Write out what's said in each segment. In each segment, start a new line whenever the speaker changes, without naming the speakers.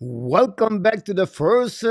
Welcome back to the first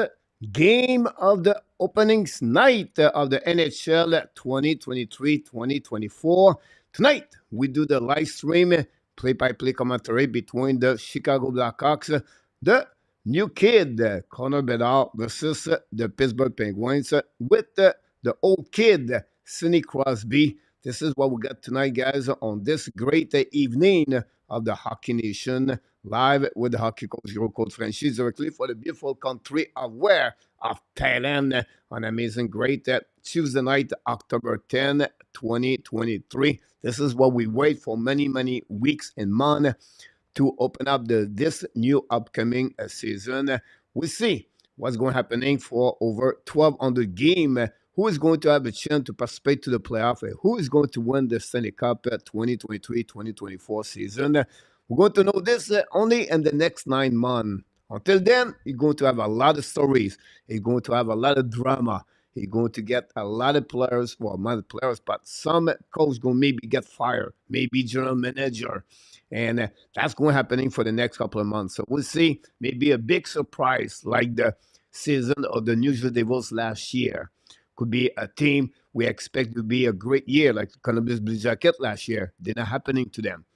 game of the openings night of the NHL 2023-2024. Tonight, we do the live stream play-by-play commentary between the Chicago Blackhawks, the new kid, Connor Bedard, versus the Pittsburgh Penguins with the old kid, Sidney Crosby. This is what we got tonight, guys, on this great evening of the Hockey Nation live with the Hockey Coach Hero Code franchise directly for the beautiful country of where? Of Thailand on amazing great Tuesday night, October 10, 2023. This is what we wait for many weeks and months to open up this new upcoming season. We see what's going to happening for over 1,200 game. Who is going to have a chance to participate to the playoff? Who is going to win the Stanley Cup 2023-2024 season? We're going to know this only in the next 9 months. Until then, you're going to have a lot of stories. You're going to have a lot of drama. You're going to get a lot of players, well, not players, but some coach going to maybe get fired, maybe general manager. And that's going to happening for the next couple of months. So we'll see maybe a big surprise like the season of the New Jersey Devils last year. Could be a team we expect to be a great year, like Columbus Blue Jacket last year. They're not happening to them.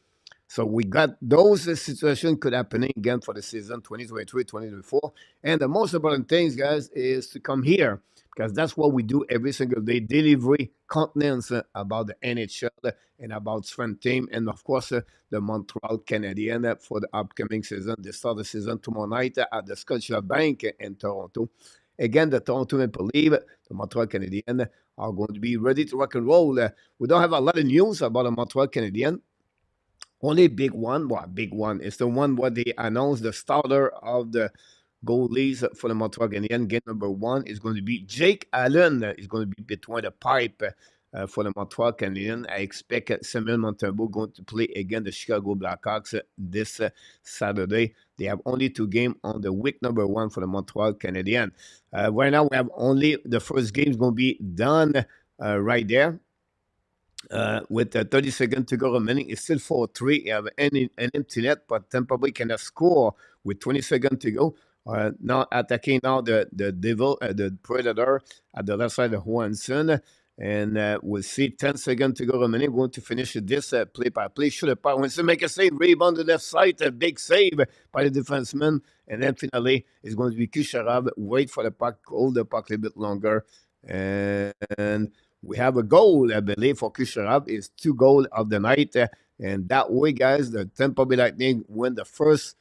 So we got those situations could happen again for the season 2023-2024. And the most important things, guys, is to come here because that's what we do every single day. Delivery contents about the NHL and about Sven team. And of course, the Montreal Canadiens for the upcoming season. They start the season tomorrow night at the Scotiabank in Toronto. Again, the Toronto Maple Leafs, the Montreal Canadiens are going to be ready to rock and roll. We don't have a lot of news about the Montreal Canadiens. Only big one, well, big one is the one where they announced the starter of the goalies for the Montreal Canadiens. Game number one is going to be Jake Allen. Is going to be between the pipe for the Montreal Canadiens. I expect Samuel Montembeault going to play against the Chicago Blackhawks this Saturday. They have only 2 games on the week number one for the Montreal Canadiens. Right now, we have only the first game is going to be done right there. With 30 seconds to go remaining, it's still 4-3. You have an empty net, but Tampa Bay cannot score with 20 seconds to go. Now attacking now the Devil, the Predator at the left side of Johansson. And we'll see 10 seconds to go remaining. We're going to finish this play-by-play. Should have wants to make a save. Rebound the left side. A big save by the defenseman. And then finally, it's going to be Kucherov. Wait for the puck. Hold the puck a little bit longer. And we have a goal, I believe, for Kucherov. It's 2 goals of the night. And that way, guys, the Tampa Bay Lightning win the first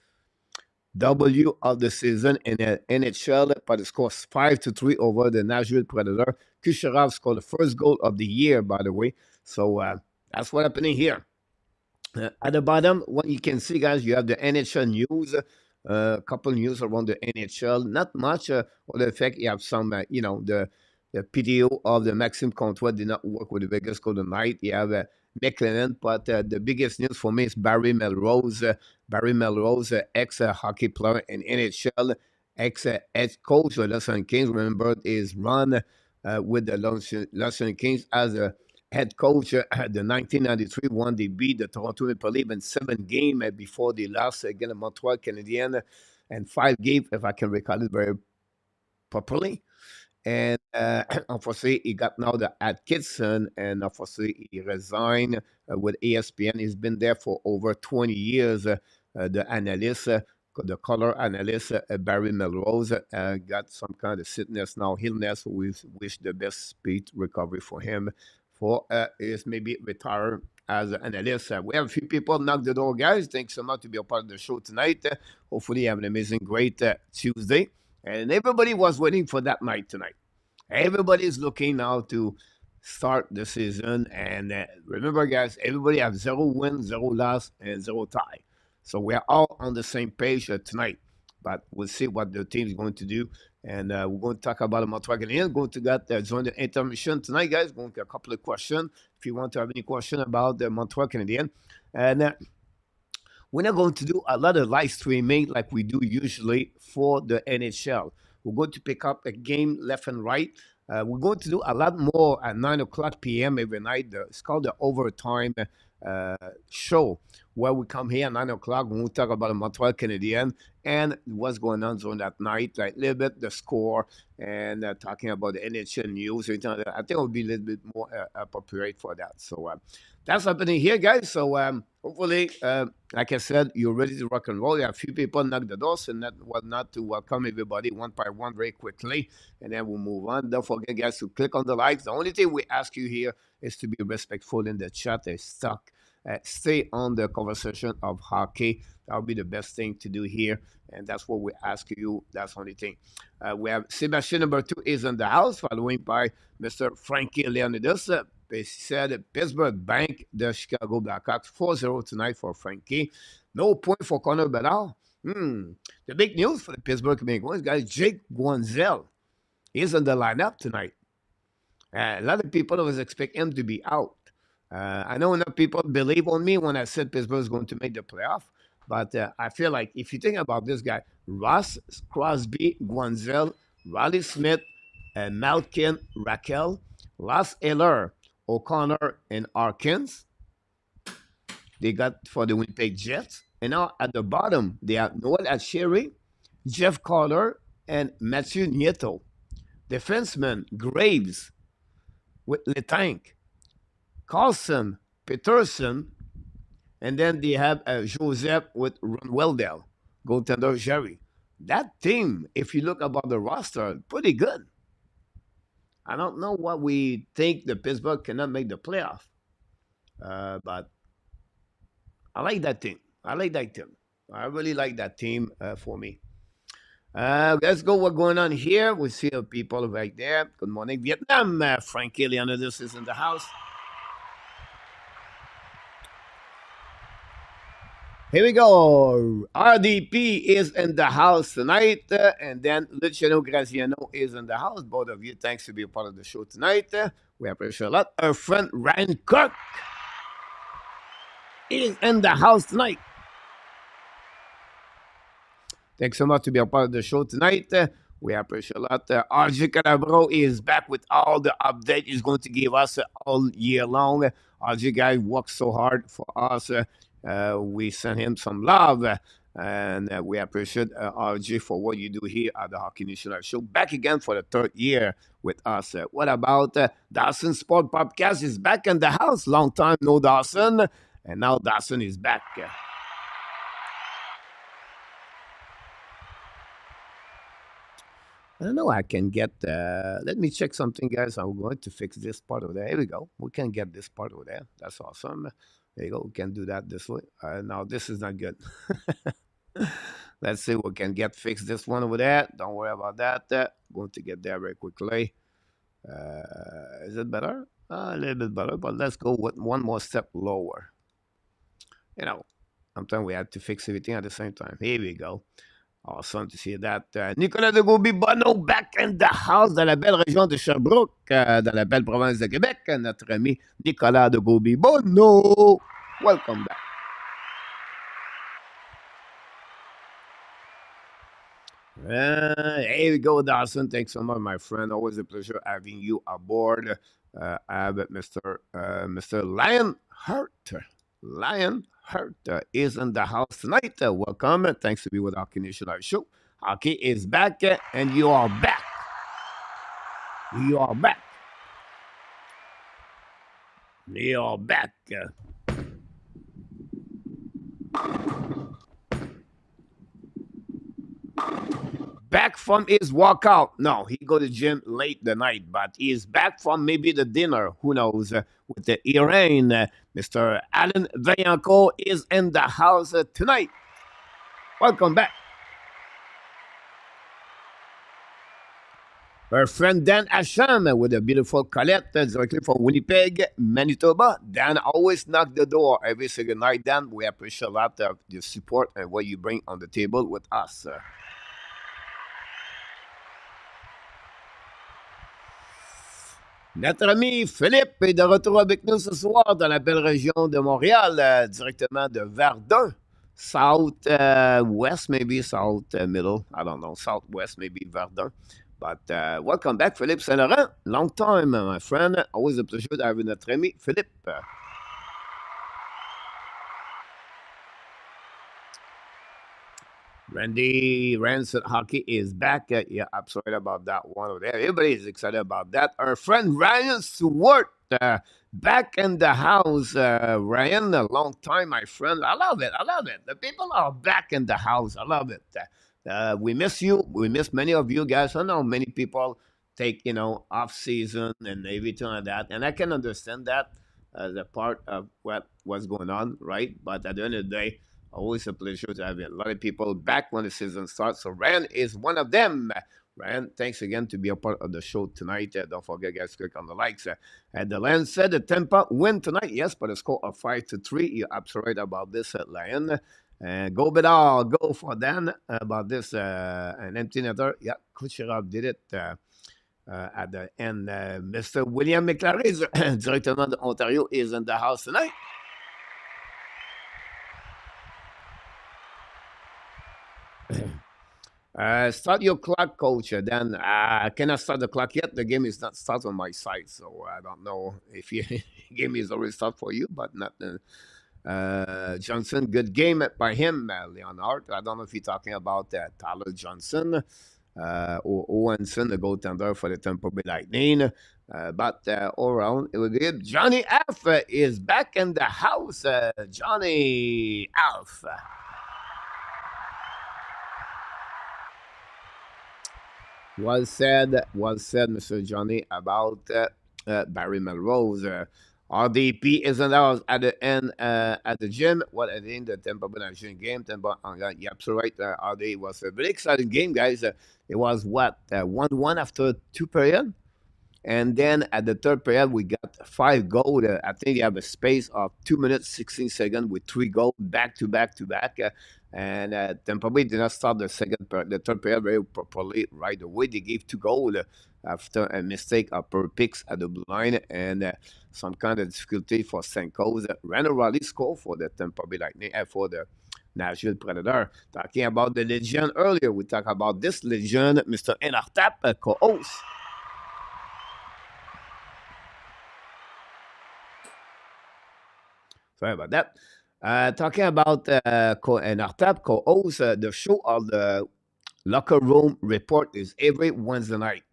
W of the season in the NHL by the score 5-3 over the Nashville Predator. Kucherov scored the first goal of the year, by the way. So that's what's happening here. At the bottom, what you can see, guys, you have the NHL news. A couple news around the NHL. Not much. Or the fact you have some, the PTO of the Maxime Comtois did not work with the Vegas Golden Knights. You have McLennan, but the biggest news for me is Barry Melrose. Barry Melrose, ex-hockey player in NHL, ex-head coach of Los Angeles Kings. Remember his run with the Los Angeles Kings as a head coach. The 1993 one, they beat the Toronto Maple Leafs in 7 games before they lost against the Montreal Canadiens, and 5 games, if I can recall it very properly. And unfortunately, he got now the Atkinson, and unfortunately, he resigned with ESPN. He's been there for over 20 years. The analyst, the color analyst, Barry Melrose, got some kind of sickness now, illness. We wish the best speed recovery for him. For is maybe retire as an analyst. We have a few people knock the door, guys. Thanks so much to be a part of the show tonight. Hopefully, you have an amazing, great Tuesday. And everybody was waiting for that night tonight. Everybody's looking now to start the season. And remember, guys, everybody have 0 wins, 0 loss, and 0 tie. So we are all on the same page tonight. But we'll see what the team is going to do. And we're going to talk about the Montreal Canadiens. Going to join the intermission tonight, guys. Going to get a couple of questions. If you want to have any question about the Montreal Canadiens. And we're not going to do a lot of live streaming like we do usually for the NHL. We're going to pick up a game left and right. We're going to do a lot more at 9 o'clock p.m. every night. It's called the Overtime show. where we come here at 9 o'clock when we talk about the Montreal Canadiens and what's going on during that night, like a little bit the score and talking about the NHL news. I think it would be a little bit more appropriate for that. So that's happening here, guys. So hopefully, like I said, you're ready to rock and roll. You have a few people knock the doors and that whatnot to welcome everybody one by one very quickly, and then we'll move on. Don't forget, guys, to click on the likes. The only thing we ask you here is to be respectful in the chat. Stay on the conversation of hockey. That'll be the best thing to do here, and that's what we ask you. That's the only thing. We have Sebastian number 2 is in the house, following by Mr. Frankie Leonidas. He said Pittsburgh bank the Chicago Blackhawks 4-0 tonight for Frankie. No point for Connor Bedard. The big news for the Pittsburgh Penguins, guys, Jake Guanzel is in the lineup tonight. A lot of people always expect him to be out. I know enough people believe on me when I said Pittsburgh is going to make the playoff, but I feel like if you think about this guy, Ross, Crosby, Guanzel, Riley Smith, Malkin, Raquel, Ross Eller, O'Connor, and Harkins, they got for the Winnipeg Jets. And now at the bottom, they have Noel Atcheri, Jeff Carter, and Mathieu Nieto. Defenseman, Graves, with Letank, Carlson, Peterson, and then they have Joseph with Ron Weldell, goaltender Jerry. That team, if you look about the roster, pretty good. I don't know what we think the Pittsburgh cannot make the playoff, but I like that team. I really like that team for me. Let's go. What's going on here? We see people right there. Good morning, Vietnam. Frankie Leonidas is in the house. Here we go. RDP is in the house tonight, and then Luciano Graziano is in the house. Both of you, thanks to be a part of the show tonight. We appreciate a lot. Our friend Ryan Kirk is in the house tonight. Thanks so much to be a part of the show tonight. We appreciate a lot. RJ Calabro is back with all the updates he's going to give us all year long. RJ guy works so hard for us. We send him some love, and we appreciate RJ for what you do here at the Hockey Nation Live Show. Back again for the 3rd year with us. What about Dawson Sport Podcast is back in the house. Long time no Dawson, and now Dawson is back. I don't know. I can get. Let me check something, guys. I'm going to fix this part over there. Here we go. We can get this part over there. That's awesome. There you go. We can do that this way. Now this is not good. Let's see. We can fix this one over there. Don't worry about that. Going to get there very quickly. Is it better? A little bit better, but let's go with one more step lower. Sometimes we have to fix everything at the same time. Here we go. Awesome to see that. Nicolas de Gauby-Bonneau back in the house dans la belle région de Sherbrooke, dans la belle province de Québec. Notre ami Nicolas de Gauby-Bonneau. Welcome back. Here we go, Dawson. Thanks so much, my friend. Always a pleasure having you aboard. I have Mr. Lionheart. Lionheart is in the house tonight. Welcome. Thanks to be with Hockey Nation Live Show. Hockey is back, and you are back. You are back. You are back. Back from his walkout. No, he go to the gym late the night, but he is back from maybe the dinner. Who knows? With the Iran, Mr. Alan Vaillancourt is in the house tonight. Welcome back. Our friend Dan Asham with a beautiful Colette directly from Winnipeg, Manitoba. Dan always knock the door every single night. Dan, we appreciate a lot of your support and what you bring on the table with us. Notre ami Philippe est de retour avec nous ce soir dans la belle région de Montréal, directement de Verdun. South west, maybe south middle. I don't know. Southwest, maybe Verdun. But welcome back, Philippe Saint-Laurent. Long time, my friend. Always a pleasure to have notre ami Philippe. Randy Rancid Hockey is back. Yeah, I'm sorry about that one over there. Everybody is excited about that. Our friend Ryan Stewart back in the house. Ryan, a long time, my friend. I love it. I love it. The people are back in the house. I love it. We miss you. We miss many of you guys. I know many people take, off season and everything like that. And I can understand that as a part of what was going on, right? But at the end of the day, always a pleasure to have a lot of people back when the season starts. So Ryan is one of them. Ryan, thanks again to be a part of the show tonight. Don't forget, guys, click on the likes. And the Lion said the Tampa win tonight. Yes, but a score of 5-3. You're absolutely right about this, Lion. Go Bedard, go for Dan about this. An empty netter. Yeah, Kucherov did it. At the end, Mr. William McLaren, directement de Ontario, is in the house tonight. Start your clock, coach. Then I cannot start the clock yet. The game is not start on my side, so I don't know if the game is already start for you, but not. Johnson, good game by him, Leonard. I don't know if you're talking about Tyler Johnson or Owenson, the goaltender for the Tampa Bay Lightning. But all around, it was good. Johnny F is back in the house. Johnny F. Well said, Mr. Johnny, about Barry Melrose. RDP is in the house at the end at the gym. What at the end of the Tampa Bay Lightning game? Tampa, you're absolutely right. RD was a very exciting game, guys. It was what 1-1 after 2 periods. And then at the third period, we got 5 goals. I think they have a space of 2 minutes, 16 seconds with 3 goals back to back to back. And Tampa Bay did not start the third period very properly right away. They gave 2 goals after a mistake of per picks at the blue line and some kind of difficulty for Senkos. Randall Riley scored for the Tampa Bay Lightning for the Nashville Predator. Talking about the legend earlier, we talked about this legend, Mr. Enartap, co-host. Sorry about that. Talking about Nartab co-host, the show of the Locker Room Report is every Wednesday night.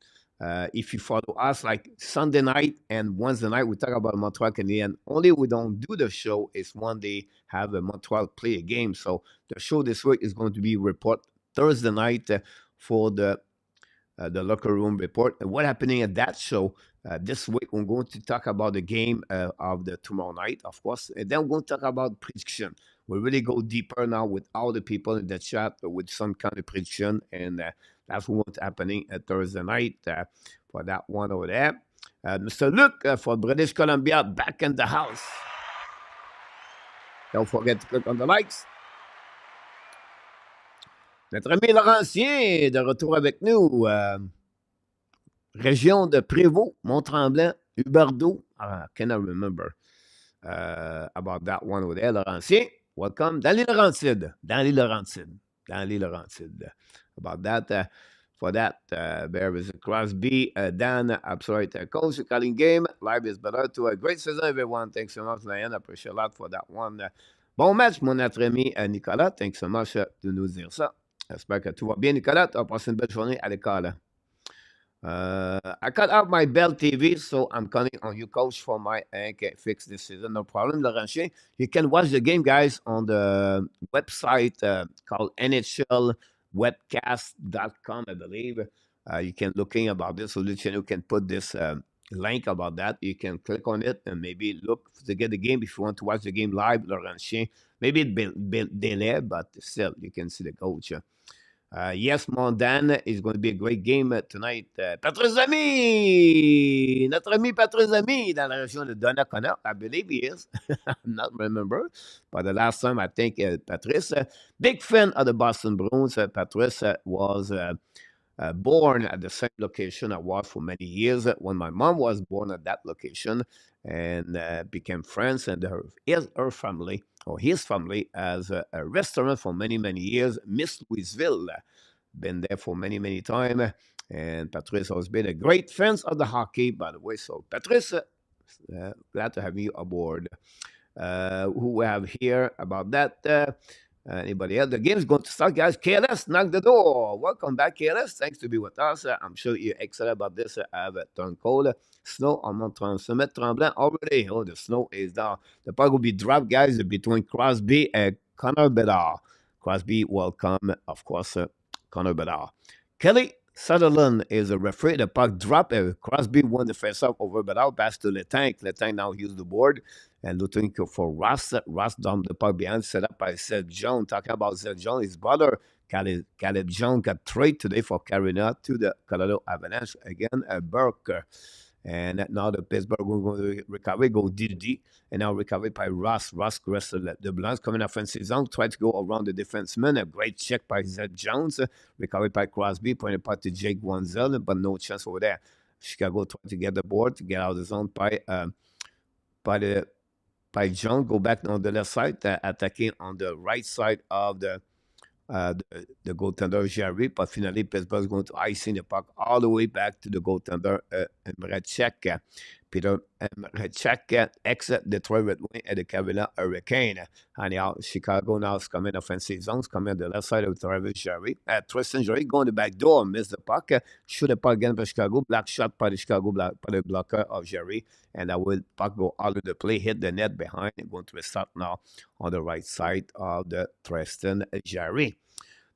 If you follow us, like Sunday night and Wednesday night, we talk about Montreal Canadiens. Only we don't do the show is when they have a Montreal play a game. So the show this week is going to be report Thursday night for the Locker Room Report. And what happening at that show this week, we're going to talk about the game of the tomorrow night, of course. And then we're going to talk about prediction. We'll really go deeper now with all the people in the chat with some kind of prediction. And that's what's happening at Thursday night for that one over there. Mr. Luke for British Columbia back in the house. Don't forget to click on the likes. Notre ami Laurentien de retour avec nous. Région de Prévost, Mont-Tremblant, Huberdeau. I cannot remember about that one over there, Laurentien. Welcome. Dans les Laurentides. About that. For that, there is Crosby, Dan, absolute coach, calling game. Live is better to a great season, everyone. Thanks so much, Lion. I appreciate a lot for that one. Bon match, mon notre ami Nicolas. Thanks so much de nous dire ça. J'espère que tout va bien, Nicolas. Tu vas passer une belle journée à l'école. I cut out my Bell TV, so I'm counting on you, coach, for my fix this season. No problem, Laurentien. You can watch the game, guys, on the website called NHLwebcast.com, I believe. You can looking about this, so you can put this link about that. You can click on it and maybe look to get the game if you want to watch the game live, Laurentien. Maybe it delay, but still, you can see the coach. Yes, Mondan is going to be a great game tonight. Patrice Ami! Notre ami Patrice Ami dans la région de Donnacona. I believe he is. I'm not remember. But the last time, I think Patrice, big fan of the Boston Bruins. Patrice was born at the same location I was for many years when my mom was born at that location and became friends. And her family, or his family, as a restaurant for many, many years, Miss Louisville. Been there for many, many times. And Patrice has been a great fan of the hockey, by the way. So, Patrice, glad to have you aboard. Who we have here about that? Anybody else? The game's going to start, guys. KLS, knock the door. Welcome back, KLS. Thanks to be with us. I'm sure you're excited about this. I've turned cold. Snow on Mont Tremblant already. Oh, the snow is down. The puck will be dropped, guys, between Crosby and Connor Bedard. Crosby welcome, of course, Connor Bedard. Kelly Sutherland is a referee. The puck dropped. Crosby won the face-off over Bedard. Pass to Letang. Letang now used the board. And looking for Ross. Ross dumped the puck behind, set up by Seth Jones. Talking about Seth Jones, his brother, Caleb Jones, got traded today for Carolina to the Colorado Avalanche. Again, Burke. And now the Pittsburgh going to recover, go D, and now recovered by Ross. Ross wrestled the Blancs coming offensive zone, tried to go around the defenseman. A great check by Seth Jones, recovered by Crosby, pointed part to Jake Wanzel, but no chance over there. Chicago tried to get the board, to get out of the zone by John, go back on the left side, attacking on the right side of the goaltender Jerry, but finally Pittsburgh is going to icing the puck all the way back to the goaltender Mrechek. Peter Mrechek exit Detroit Red Wing at the Carolina Hurricane. And now Chicago now is coming offensive zones, coming on the left side of Travis Jerry. Tristan Jerry going the back door, missed the puck, shoot the puck again by Chicago, black shot by the Chicago by the blocker of Jerry, and that will puck go out of the play, hit the net behind, and going to restart now on the right side of the Tristan Jerry.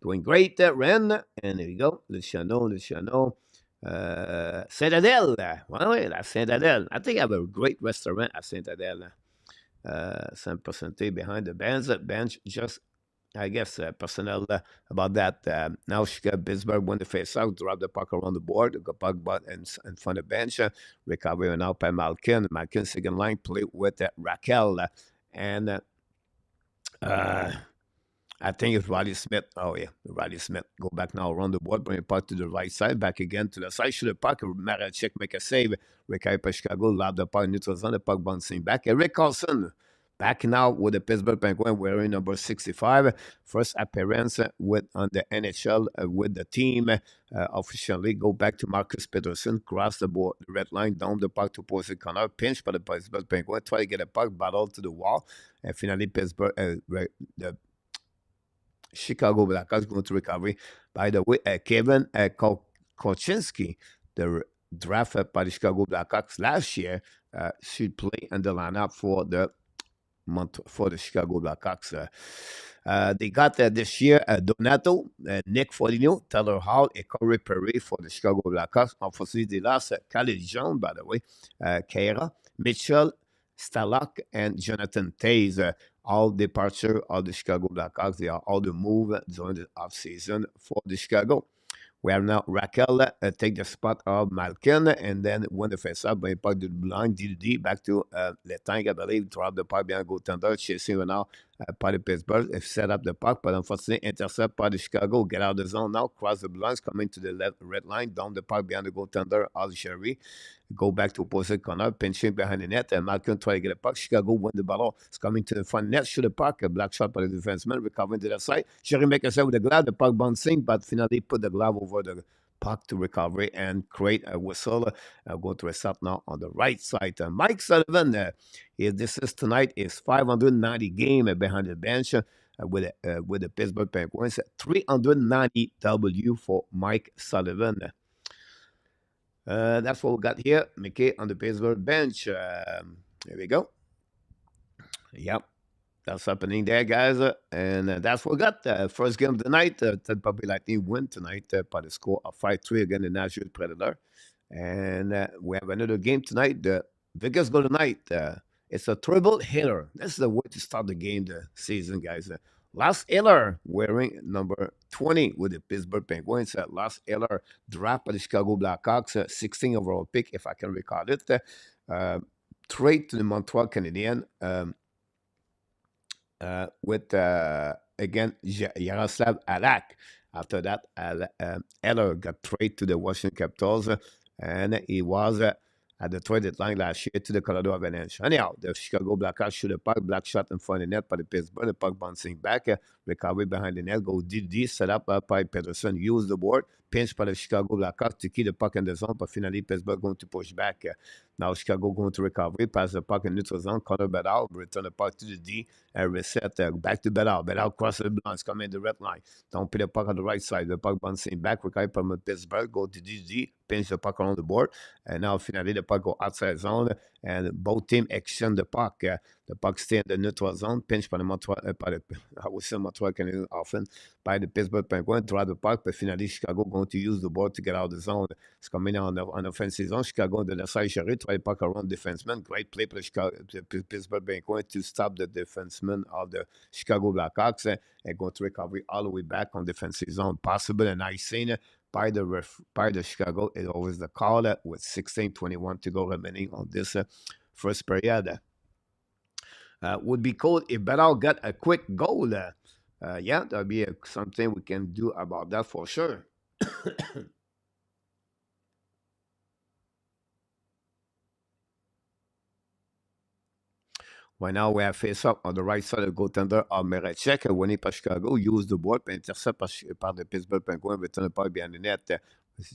Doing great, Ren. And there you go. Luciano. Saint-Adèle. Well, la Saint-Adèle. I think I have a great restaurant at Saint-Adèle. Some percentage behind the bench. Just, I guess, personnel about that. Now Pittsburgh won the face-off, drop the puck around the board, the puck butt in front of the bench. Recovery now by Malkin. Malkin second line play with Raquel. And I think it's Riley Smith. Oh, yeah, Riley Smith. Go back now around the board, bring the puck to the right side, back again to the side. Shoot the puck. Marachek make a save. Recovery by Chicago, lob the puck, neutral zone, the puck bouncing back. Rick Carlson back now with the Pittsburgh Penguins wearing number 65. First appearance on the NHL with the team. Officially go back to Marcus Peterson, cross the board, the red line, down the puck to Posey Connor, pinch by the Pittsburgh Penguins, try to get a puck, battle to the wall. And finally, Pittsburgh, the Chicago Blackhawks going to recovery. By the way, Kevin Kocinski, the draft by the Chicago Blackhawks last year, should play in the lineup for the Chicago Blackhawks. They got this year Donato, Nick Foligno, Taylor Hall, and Corey Perry for the Chicago Blackhawks. Unfortunately, they lost Khalid John, by the way, Keira, Mitchell, Stalak, and Jonathan Taze. All departure of the Chicago Blackhawks. They are all the move during the offseason for the Chicago. We have now Raquel take the spot of Malkin, and then win the face-off by puck to the blind, D back to Letang, I believe, drop the puck behind goaltender, chasing now by the Pittsburgh, set up the puck, but unfortunately intercept by the Chicago, get out of the zone now, cross the blinds, coming to the left red line, down the puck behind the goaltender, Al Sherry, go back to opposite corner, pinching behind the net, and Malkin try to get a puck, Chicago win the ball, it's coming to the front net, shoot the puck, a black shot by the defenseman, recovering to the side, Sherry make a save with the glove, the puck bouncing, but finally put the glove over the puck to recovery and create a whistle. Go to a start now on the right side. Mike Sullivan, this is tonight, is 590 game behind the bench with the Pittsburgh Penguins. 390 W for Mike Sullivan. That's what we got here. Mickey on the Pittsburgh bench. There we go. Yep. That's happening there, guys. And that's what we got. First game of the night. Tampa Bay Lightning win tonight by the score of 5-3 against the Nashville Predator. And we have another game tonight. The Vegas Golden Knight. It's a triple hitter. That's the way to start the game, the season, guys. Last Eller wearing number 20 with the Pittsburgh Penguins. Last Eller draft by the Chicago Blackhawks. 16 overall pick, if I can recall it. Trade to the Montreal Canadiens. With again Yaroslav Alak. After that, Eller got traded to the Washington Capitals, and he was at the trade deadline last year to the Colorado Avalanche. Anyhow, the Chicago Blackhawks shoot a puck, black shot in front of the net by the Pittsburgh, the puck bouncing back, recovery behind the net, go DD, set up by Peterson, use the board, pinch by the Chicago Blackhawks to keep the puck in the zone, but finally Pittsburgh going to push back. Now Chicago going to recovery, pass the puck in neutral zone, Connor Bedard, return the puck to the D, and reset back to Bedard. Bedard crosses the blondes, come in the red line. Don't put the puck on the right side. The puck bouncing back, recovery from Pittsburgh, go to DD, pinch the puck around the board, and now finally the puck go outside zone, and both teams exchange the puck. The puck stay in the neutral zone, pinch by the Montreal, I would say Montreal Canadiens often, by the Pittsburgh Penguins, draw the puck, but finally Chicago going to use the board to get out of the zone. It's coming on offensive zone. Chicago de la side Sherry, try the puck around defenseman. Great play for the Pittsburgh Penguins to stop the defenseman of the Chicago Blackhawks and go to recovery all the way back on defensive zone. Possible and icing by the Chicago. It always the call with 16:21 to go remaining on this first period. Would be cool if Bedard got a quick goal. Yeah, that'll be something we can do about that for sure. Right now, we have face up on the right side of the goaltender of Merechek, winning par Chicago, use the board, puis intercept par le Pittsburgh Penguins, return the puck behind the net.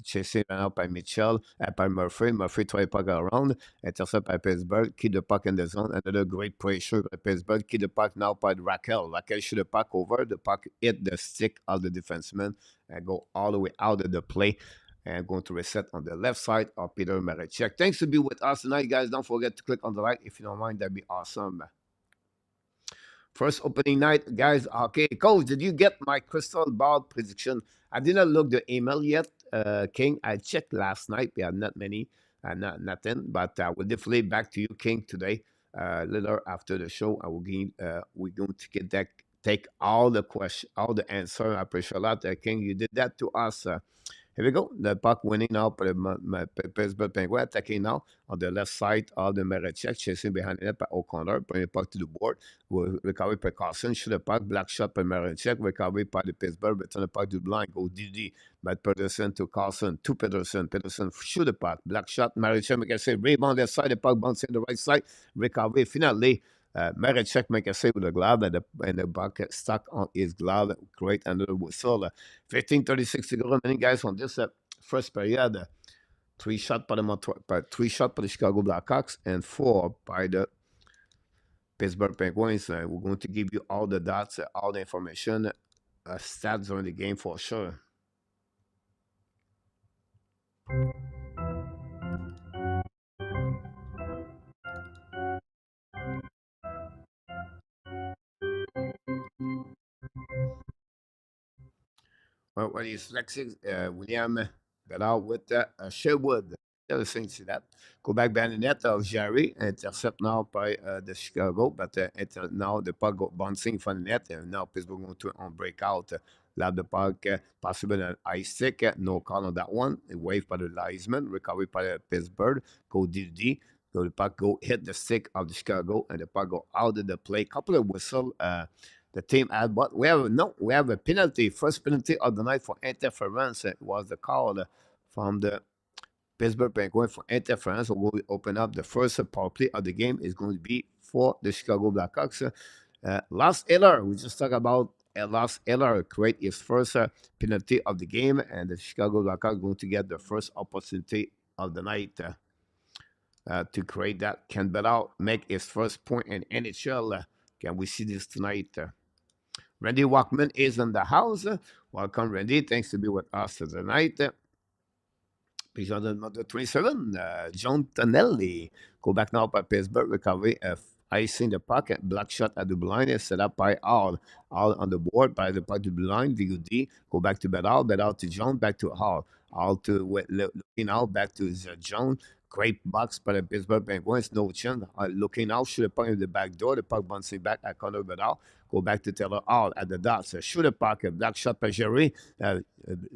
Chasé maintenant par Mitchell, par Murphy. Murphy try puck around, intercept by Pittsburgh, keep the puck in the zone. Another great pressure by Pittsburgh, keep the puck now by Raquel. Raquel shoot the puck over, the puck hit the stick of the defenseman and go all the way out of the play. And going to reset on the left side of Peter Marechek. Thanks to be with us tonight, guys. Don't forget to click on the like if you don't mind. That'd be awesome. First opening night, guys. Okay, Coach, did you get my crystal ball prediction? I did not look the email yet, King. I checked last night. We have not many, nothing. But we'll definitely back to you, King, today. Later after the show, I will give. We're going to get that. Take all the question, all the answer. I appreciate a lot, King. You did that to us. Here we go. The puck winning now for the Pittsburgh Penguins. Attacking now on the left side of the Marechek. Chasing behind the net by O'Connor. Bring the puck to the board. Will recovery by Carson. Shoot the puck. Black shot by Marechek. Recovery by the Pittsburgh. Return the puck to the blind. Go DD. By Peterson to Carson. To Peterson. Peterson shoot the puck. Black shot. Marechek make a save. Rebound left side. The puck bouncing the right side. Recovery. Finally. Marechek make a save with the glove and the puck stuck on his glove. Great under the whistle. 15:36 to go remaining, guys, on this first period. Three shot by the Chicago Blackhawks and 4 by the Pittsburgh Penguins. We're going to give you all the dots, all the information, stats during the game for sure. Well, he's flexing William Bedard with Sherwood. The other thing, see that. Go back behind the net of Jerry, intercept now by the Chicago, but now the puck go bouncing from the net, and now Pittsburgh going to on breakout. Lab the puck, possible an ice stick, no call on that one. Wave by the linesman, recovery by the Pittsburgh, go DD. So the puck go hit the stick of the Chicago, and the puck go out of the play. Couple of whistle. The team had, but we have a penalty. First penalty of the night for interference. It was the call from the Pittsburgh Penguins for interference. So we'll open up the first power play of the game is going to be for the Chicago Blackhawks. Last Eller, we just talked about Last Eller create his first penalty of the game, and the Chicago Blackhawks going to get the first opportunity of the night to create that. Can Bedard make his first point in NHL? Can we see this tonight? Randy Walkman is in the house. Welcome, Randy. Thanks to be with us tonight. Page number 27, John Tonelli. Go back now by Pittsburgh. Recovery. Icing the puck. Black shot at the blind is set up by Hall. Hall on the board by the puck to the blind. VUD. Go back to Bedard. Bedard to John. Back to Hall. Hall to looking out. Back to John. Great box by the Pittsburgh Penguins. No chance. Looking out. Shoot the puck in the back door. The puck bouncing back at Connor Bedard. Go back to Taylor Hall at the dots. Shoot a puck. Black shot by Jerry.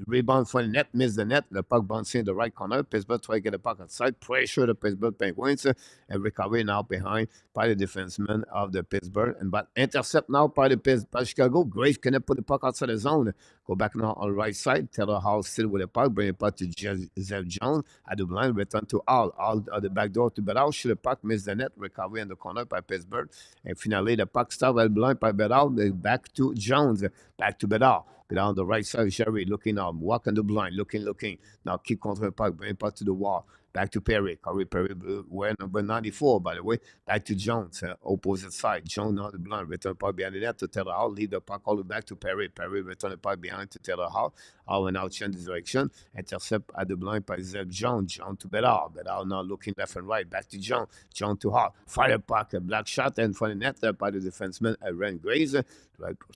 Rebound for the net. Miss the net. The puck bouncing in the right corner. Pittsburgh try to get the puck outside. Pressure the Pittsburgh Penguins. And recovery now behind by the defenseman of the Pittsburgh. But intercept now by the Chicago. Grace cannot put the puck outside the zone. Go back now on the right side. Taylor Hall still with the puck. Bring it back to Zev Jones. At the blind, return to Hall. Hall at the back door to Bedard. Shoot the puck, miss the net. Recovery in the corner by Pittsburgh. And finally, the puck stop at the blind by Bedard. Back to Jones. Back to Bedard. Bedard on the right side. Jerry looking up. Walking the blind. Looking. Now keep control the puck. Bring it back to the wall. Back to Perry. Corey Perry wearing number 94, by the way. Back to Jones, opposite side. Jones on the blind. Return puck behind the net to Taylor Hall. Lead the puck all the way back to Perry. Perry return the puck behind to Taylor Hall. Hall will now change direction. Intercept at the blind by Zeb Jones. Jones to Bedard. Bedard now looking left and right. Back to Jones. Jones to Hall. Fire puck. A black shot in front of the net by the defenseman, Ren Grace.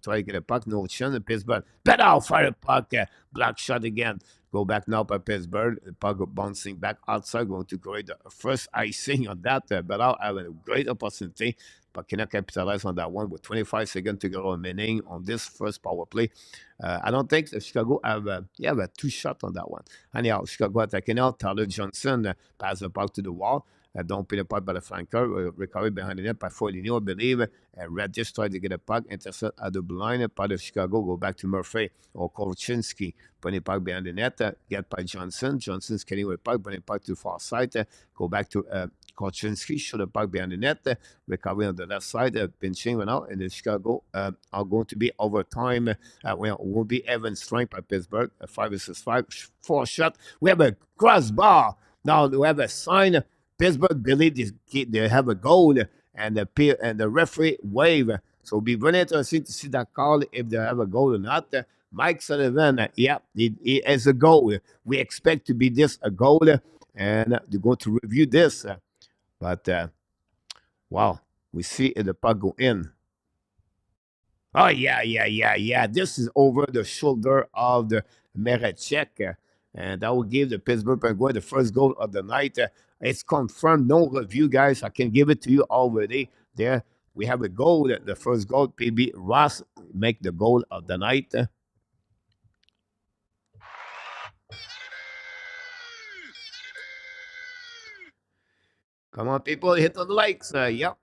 Try to get a puck. No chance. Pittsburgh. Bedard fire puck. Black shot again. Go back now by Pittsburgh. The puck bouncing back outside, going to create the first icing on that. But I'll have a great opportunity, but cannot capitalize on that one with 25 seconds to go remaining on this first power play. I don't think Chicago have a two shot on that one. Anyhow, Chicago attacking out. Tyler Johnson pass the puck to the wall. Don't pay the puck by the flanker. Recovery behind the net by Foligno, I believe. Red just tried to get a puck. Intercept at the blind. Part of Chicago. Go back to Murphy or Korchinski. Putting the puck behind the net. Get by Johnson. Johnson's getting with the puck. Putting the puck to the far side. Go back to Korchinski. Shoot the puck behind the net. Recovery on the left side. Pinching right now. And the Chicago are going to be overtime. Will be even strength by Pittsburgh. 5 versus 5. 4 shot. We have a crossbar. Now we have a sign. Pittsburgh believe they have a goal, and the referee wave. So it'll be very interesting to see that call if they have a goal or not. Mike Sullivan, he has a goal. We expect to be this a goal, and they're going to review this. But wow, we see if the puck go in. Oh, yeah. This is over the shoulder of the Merechek. And that will give the Pittsburgh Penguins the first goal of the night. It's confirmed, no review, guys. I can give it to you already. There, we have a goal. The first goal, PB Ross make the goal of the night. Come on, people, hit the likes. Yep.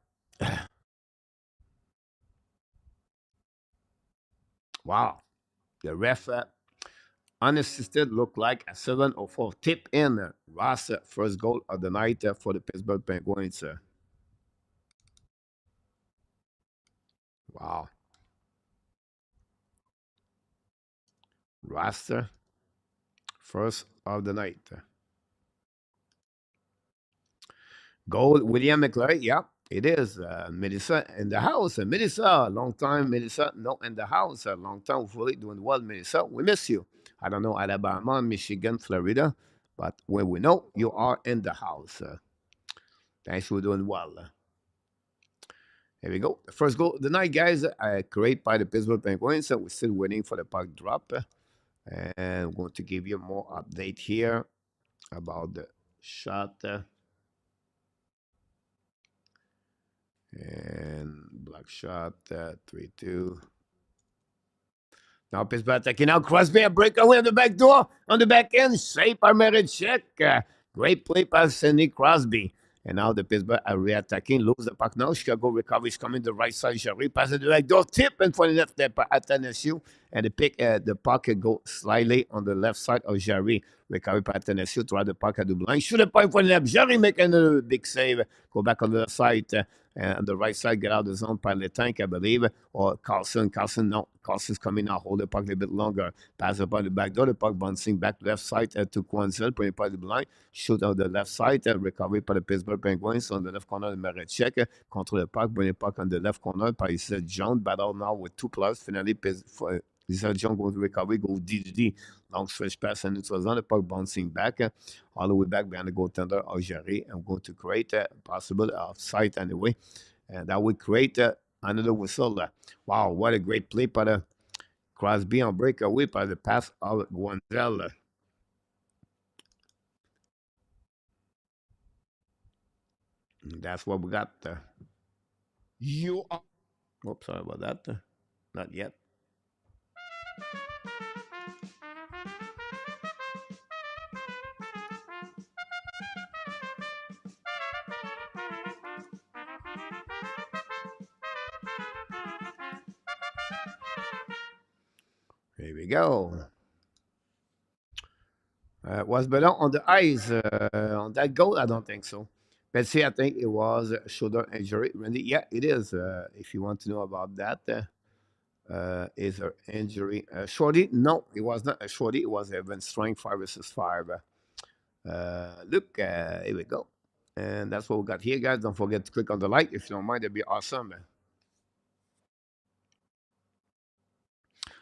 Wow. The ref unassisted look like a 7:04 tip in. Ross first goal of the night for the Pittsburgh Penguins. Wow. Ross first of the night. Goal, William McClary. Yeah, it is. Melissa in the house. Melissa, long time. Melissa, no, in the house. Long time. Hopefully doing well, Melissa. We miss you. I don't know, Alabama, Michigan, Florida, but when we know you are in the house. Thanks for doing well. Here we go. The first goal of the night, guys. Created by the Pittsburgh Penguins. We're still waiting for the puck drop. And I'm going to give you more update here about the shot. And black shot, 3-2. Now Pittsburgh attacking out. Crosby, a breakaway on the back door, on the back end. Safe by Merechek. Great play by Sidney Crosby. And now the Pittsburgh are re-attacking. Lose the puck now. Chicago recovery is coming the right side. Jerry passes the back door. Tip in front of the left there by Athanasiou. And the puck go slightly on the left side of Jerry. Recovery by Athanasiou. Try the puck at the blind. Shoot the puck in front of the left. Jerry make another big save. Go back on the left side. And on the right side, get out of the zone by Letank, I believe. Or Carlson. Carlson's coming now. Hold the puck a little bit longer. Pass up on the back door. The puck bouncing back left side to Kwanzaa. Putting by the blind. Shoot on the left side. Recovery by the Pittsburgh Penguins. On the left corner, the Marechek. Control the puck. Bring the puck on the left corner by John. Battle now with 2 plus. Finally, John goes to recovery. Go DD. Long stretch pass. And it was on the puck bouncing back. All the way back behind the goaltender of Jerry. I'm going to create a possible offside anyway. And that would create another whistle. Wow, what a great play by the Crosby on breakaway by the pass of Guanzel. That's what we got. You are. Oops, sorry about that. Not yet. Here we go. Was Belong on the ice on that goal? I don't think so. Let's see, I think it was a shoulder injury. Randy, yeah, it is. If you want to know about that, is an injury. Shorty? No, it was not a shorty. It was even strength 5 versus 5. Look, here we go. And that's what we got here, guys. Don't forget to click on the like if you don't mind. It'd be awesome.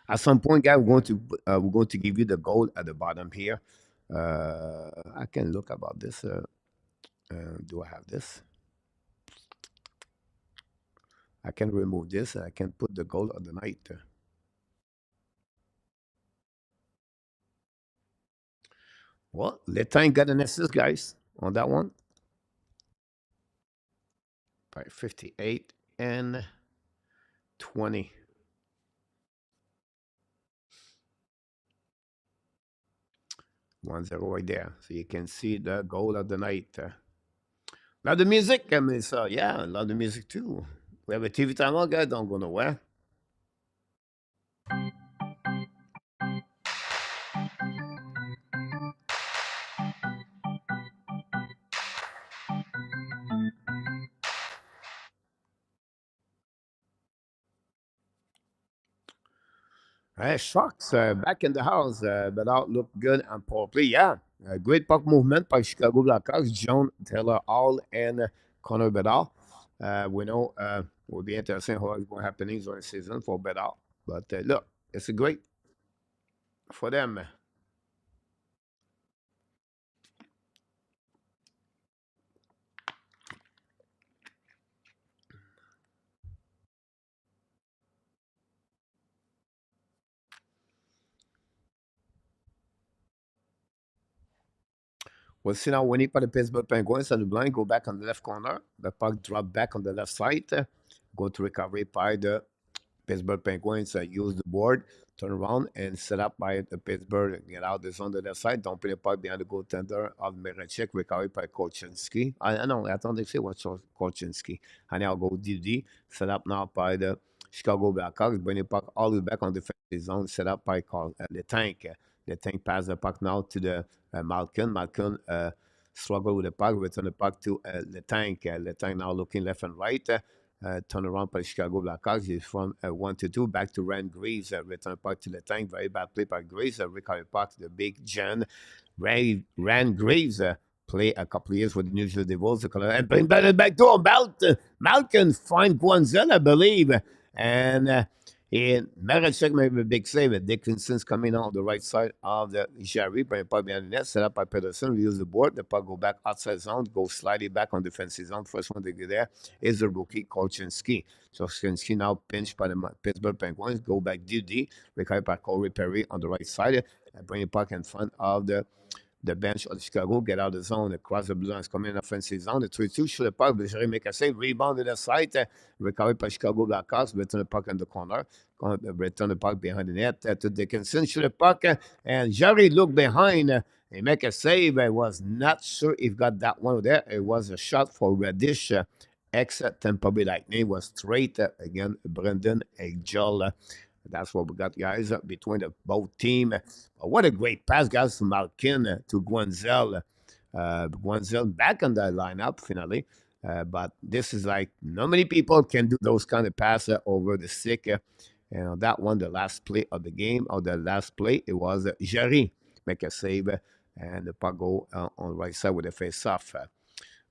At some point, guys, we're going to give you the goal at the bottom here. I can look about this. Do I have this? I can remove this. I can put the goal of the night. Well, Letang got an assist, guys, on that one by 58 and 20. 1-0 right there. So you can see the goal of the night. Love the music. I mean, so yeah, love the music too. We have a TV timeout, guys. Don't go nowhere. Sharks back in the house, but out look good and power play. Yeah, great puck movement by Chicago Blackhawks, John Taylor Hall and Connor Bedard. We know will be interesting how it's going to happen during the season for Bedard. But look, it's a great for them. We'll see now winning by the Pittsburgh Penguins and the blind go back on the left corner. The puck drop back on the left side. Go to recovery by the Pittsburgh Penguins use the board, turn around, and set up by the Pittsburgh. Get out this on the left side. Don't play the puck behind the goaltender of Miracek. Recovery by Kolchinski. I know, I thought they say what's Kolchinski. And now go DD. Set up now by the Chicago Blackhawks. Bring the puck all the way back on the defensive zone. Set up by the tank. The tank pass the puck now to the Malkin. Malkin struggle with the puck. Return the puck to the tank. The tank now looking left and right. Turn around by Chicago Blackhawks. He's from 1-2 back to Rand Graves. Return puck to the tank. Very bad play by Graves. Recovery puck to the big Jan. Rand Graves play a couple of years with the New Jersey Devils. And bring back door. Malkin find Guanzel, I believe. And Maracek made a big save. Dickinson's coming on the right side of the Jerry. Bring puck behind the net. Set up by Pedersen. We use the board. The puck go back outside zone. Go slightly back on defensive zone. First one to get there is the rookie Kolchinski. So Kolchinski now pinched by the Pittsburgh Penguins. Go back DD. Recovered by Corey Perry on the right side. Bring the puck in front of the bench of Chicago, get out of the zone, across the blue lines, come in offensive zone, the 3-2, shoot the puck, Bergeron make a save, rebound to the side, recovered by Chicago Blackhawks, return the puck in the corner, return the puck behind the net to Dickinson, shoot the puck, and Jerry looked behind, and make a save. I was not sure if got that one there. It was a shot for Reddish, ex-Tampa Bay Lightning, was straight again, Brendan Egel. That's what we got, guys, between the both team. What a great pass, guys, from Malkin to Guanzel. Guanzel back on the lineup, finally. But this is like, not many people can do those kind of passes over the stick. And on that one, the last play of the game, or the last play, it was Jerry make a save. And the puck go on the right side with the face-off.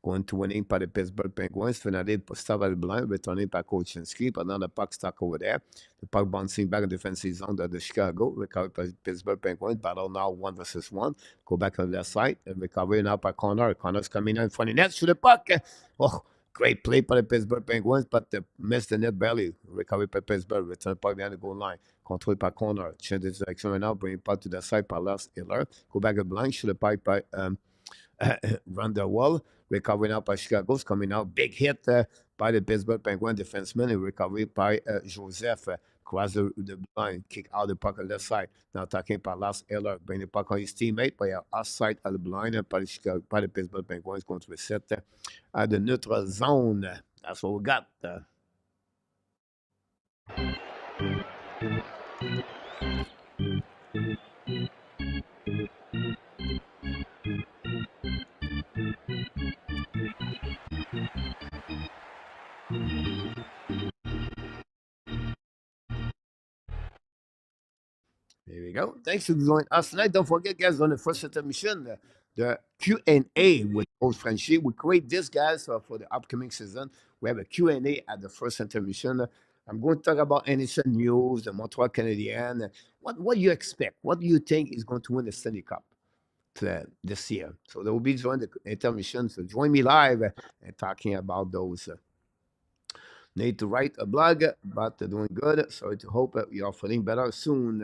Going to winning by the Pittsburgh Penguins. Finally, stop at the blind, returning by Kolchinski, but now the puck stuck over there. The puck bouncing back in the defensive zone of the Chicago. Recovered by Pittsburgh Penguins. Battle now 1-1. Go back on the left side and recovery now by Connor. Connor's coming in front of the net to the puck. Oh, great play by the Pittsburgh Penguins, but they missed the net barely. Recovery by Pittsburgh. Return the puck behind the goal line. Controlled by Connor. Change the direction right now. Bring the puck to the side by Lars Hiller. Go back at the blind. Shoot the puck by run the wall, recovering out by Chicago's coming out. Big hit by the Pittsburgh Penguin defenseman and recovery by Joseph. Cross the line, kick out the puck on the left side. Now attacking by Lars Eller, bring the puck on his teammate by outside of the blind by the Pittsburgh Penguins going to reset at the neutral zone. That's what we got. There we go. Thanks for joining us tonight. Don't forget, guys, on the first intermission, the Q&A with old friendship. We create this, guys, for the upcoming season. We have a Q&A at the first intermission. I'm going to talk about NHL news, the Montreal Canadiens. What you expect? What do you think is going to win the Stanley Cup this year? So they will be joining the intermission. So join me live and talking about those. Need to write a blog, but doing good. So to hope you are feeling better soon.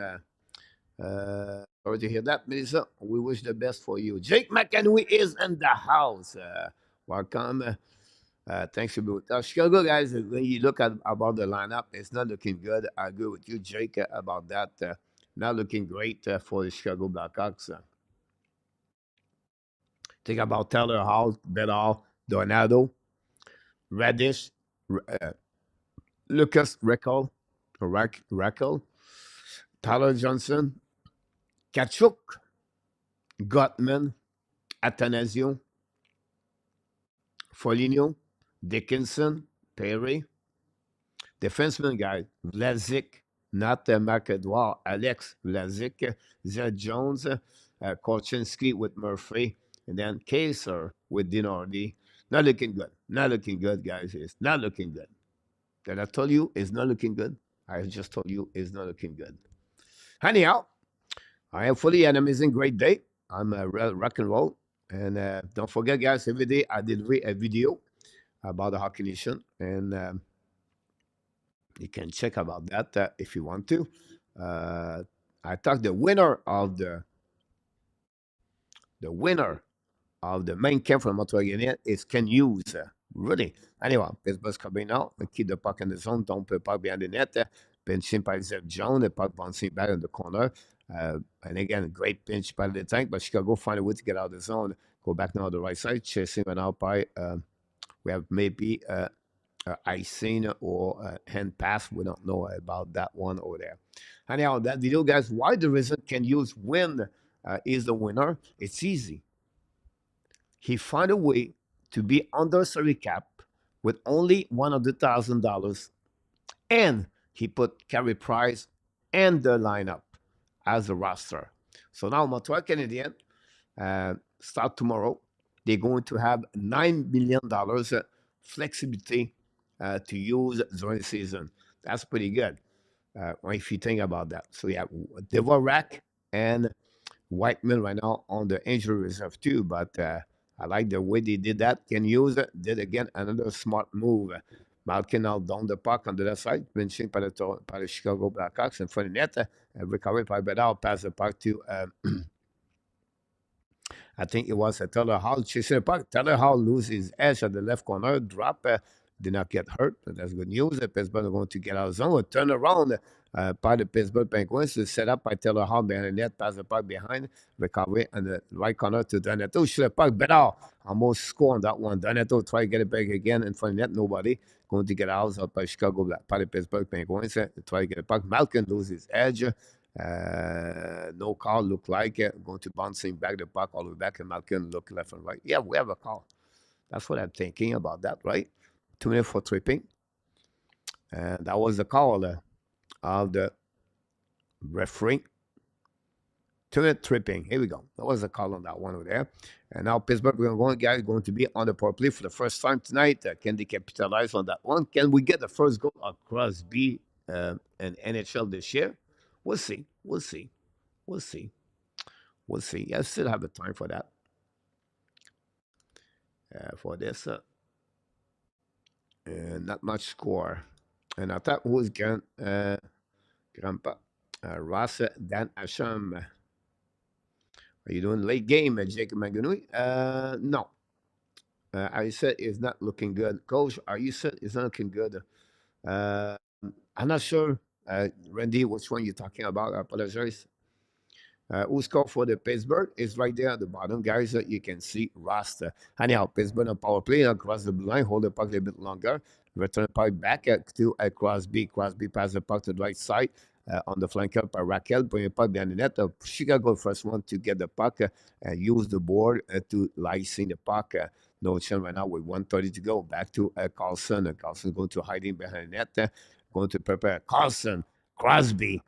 Sorry to hear that, Melissa. We wish the best for you. Jake McEnwee is in the house. Welcome. Thanks for being with us. Chicago, guys, when you look at about the lineup, it's not looking good. I agree with you, Jake, about that. Not looking great for the Chicago Blackhawks. Think about Taylor Hall, Bedard, Donado, Reddish, uh, Lucas Rackle, Tyler Johnson, Kachuk, Gottman, Atanasio, Foligno, Dickinson, Perry, defenseman guy, Vlasic, not Marc-Edouard, Alex Vlasic, Zed Jones, Korchinski with Murphy, and then Kaiser with Dinardi. Not looking good. Not looking good, guys. It's not looking good. Did I tell you it's not looking good? I just told you it's not looking good. Anyhow, I have fully an amazing, great day. I'm rock and roll. And don't forget, guys, every day I did a video about the Hockey Nation. And you can check about that if you want to. I talked the winner of the main camp from Montreal Canadiens is Ken Hughes. Really. Anyway, Pittsburgh's coming out. Keep the puck in the zone. Don't put the puck behind the net. Pinching by Zeb Jones. The puck bouncing back in the corner. And again, great pinch by the tank. But Chicago find a way to get out of the zone. Go back now on the right side. Chasing and out by. We have maybe icing or hand pass. We don't know about that one over there. Anyhow, that video, guys, why the reason Ken Hughes win is the winner. It's easy. He found a way to be under salary cap with only $100,000, and he put Carey Price and the lineup as a roster. So now Montreal Canadiens start tomorrow. They're going to have $9 million flexibility to use during the season. That's pretty good if you think about that. So yeah, Dvorak and Whiteman right now on the injury reserve too, but I like the way they did that. Can use it. Did again another smart move. Malkin out down the puck on the left side, benching by the Chicago Blackhawks in front of net. Recovered by Bedard, pass the puck to I think it was Taylor Hall chasing the puck. Taylor Hall loses his edge at the left corner, drop, did not get hurt. That's good news. Pittsburgh are going to get out of zone. A turn around by the Pittsburgh Penguins is set up by Taylor Hall behind the net, pass the puck behind, recovery, and the right corner to Donato. Shoot the puck, Bedard almost score on that one. Donato try to get it back again in front of net, nobody. Going to get out by Chicago, by the Pittsburgh Penguins. Try to get it puck. Malkin loses his edge. No call look like going to bouncing back the puck all the way back, and Malkin look left and right. Yeah, we have a call. That's what I'm thinking about that, right? 2 minutes for tripping. And that was the call of the referee. 2-minute tripping. Here we go. That was the call on that one over there. And now Pittsburgh, guys, going to be on the power play for the first time tonight. Can they capitalize on that one? Can we get the first goal of Crosby in NHL this year? We'll see. We'll see. We'll see. We'll see. I still have the time for that. For this. Not much score. And I thought who was Grandpa? Ross Dan Asham. Are you doing late game, Jacob Maganui? No. I said it's not looking good. Coach, are you said it's not looking good? I'm not sure, Randy, which one you're talking about. I apologize. Who scored for the Pittsburgh is right there at the bottom, guys. You can see Ross. Anyhow, Pittsburgh on power play across the blue line, hold the puck a little bit longer. Return the puck back to Crosby. Crosby pass the puck to the right side. on the flanker by Raquel, bring it puck behind the net. Chicago first one to get the puck and use the board to licensing the puck. No chance right now with 1:30 to go. Back to Carlson. Carlson going to hiding behind the net. Going to prepare Carlson. Crosby.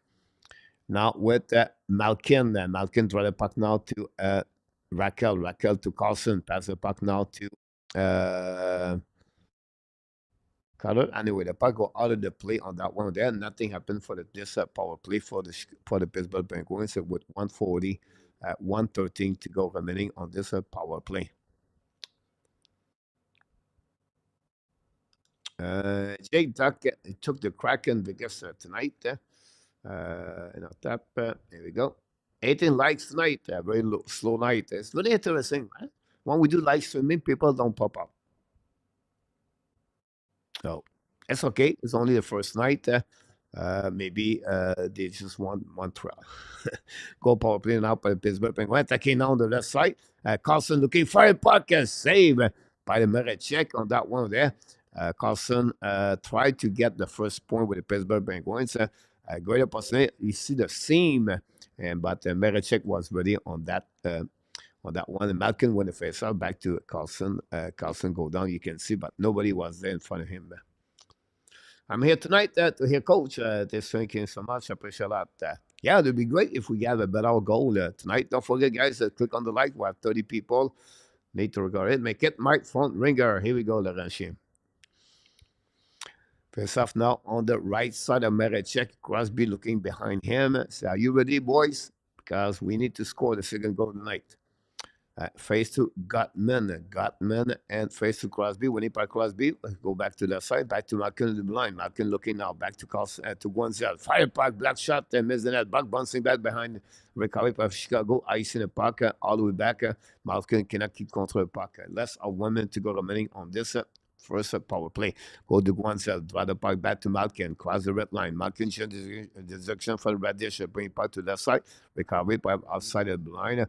Now with Malkin. Malkin draw the puck now to Raquel. Raquel to Carlson. Pass the puck now to Carter. Anyway, the puck go out of the play on that one there. Nothing happened for this power play for the Pittsburgh Penguins with 1:40, 1:13 to go remaining on this power play. Jake Duck took the Kraken because tonight. And on top, here we go. 18 likes tonight. Very slow night. It's very interesting. Huh? When we do live streaming, people don't pop up. So it's okay. It's only the first night. Maybe they just want Montreal. Go power play now by the Pittsburgh Penguins. Attacking now on the left side. Carlson looking for a puck. Save by the Marechek on that one there. Carlson tried to get the first point with the Pittsburgh Penguins. Great opportunity. You see the seam, but Marechek was ready on that one. And Malkin won the face-off back to Carlson. Carlson go down, you can see, but nobody was there in front of him. I'm here tonight to hear Coach. Thank you so much. I appreciate that. Yeah, it would be great if we have a better goal tonight. Don't forget, guys, click on the like. We have 30 people. Need to record it. Make it Mike front ringer. Here we go, Laurentien. Face off now on the right side of Marechek. Crosby looking behind him. So are you ready, boys? Because we need to score the second goal tonight. Face to Gottman and face to Crosby. Winning by Crosby. Go back to the side. Back to Malkin in the blind. Malkin looking now. Back to to Guanzel. Fire puck. Black shot. Miss the net. Buck bouncing back behind. Recovery by Chicago. Ice in the puck. All the way back. Malkin cannot keep control of the puck. Less of 1 minute to go remaining on this first power play. Go to Guanzel. Draw the puck back to Malkin. Cross the red line. Malkin changes the direction for the Radish. Bring puck to the side. Recovery by outside of the line.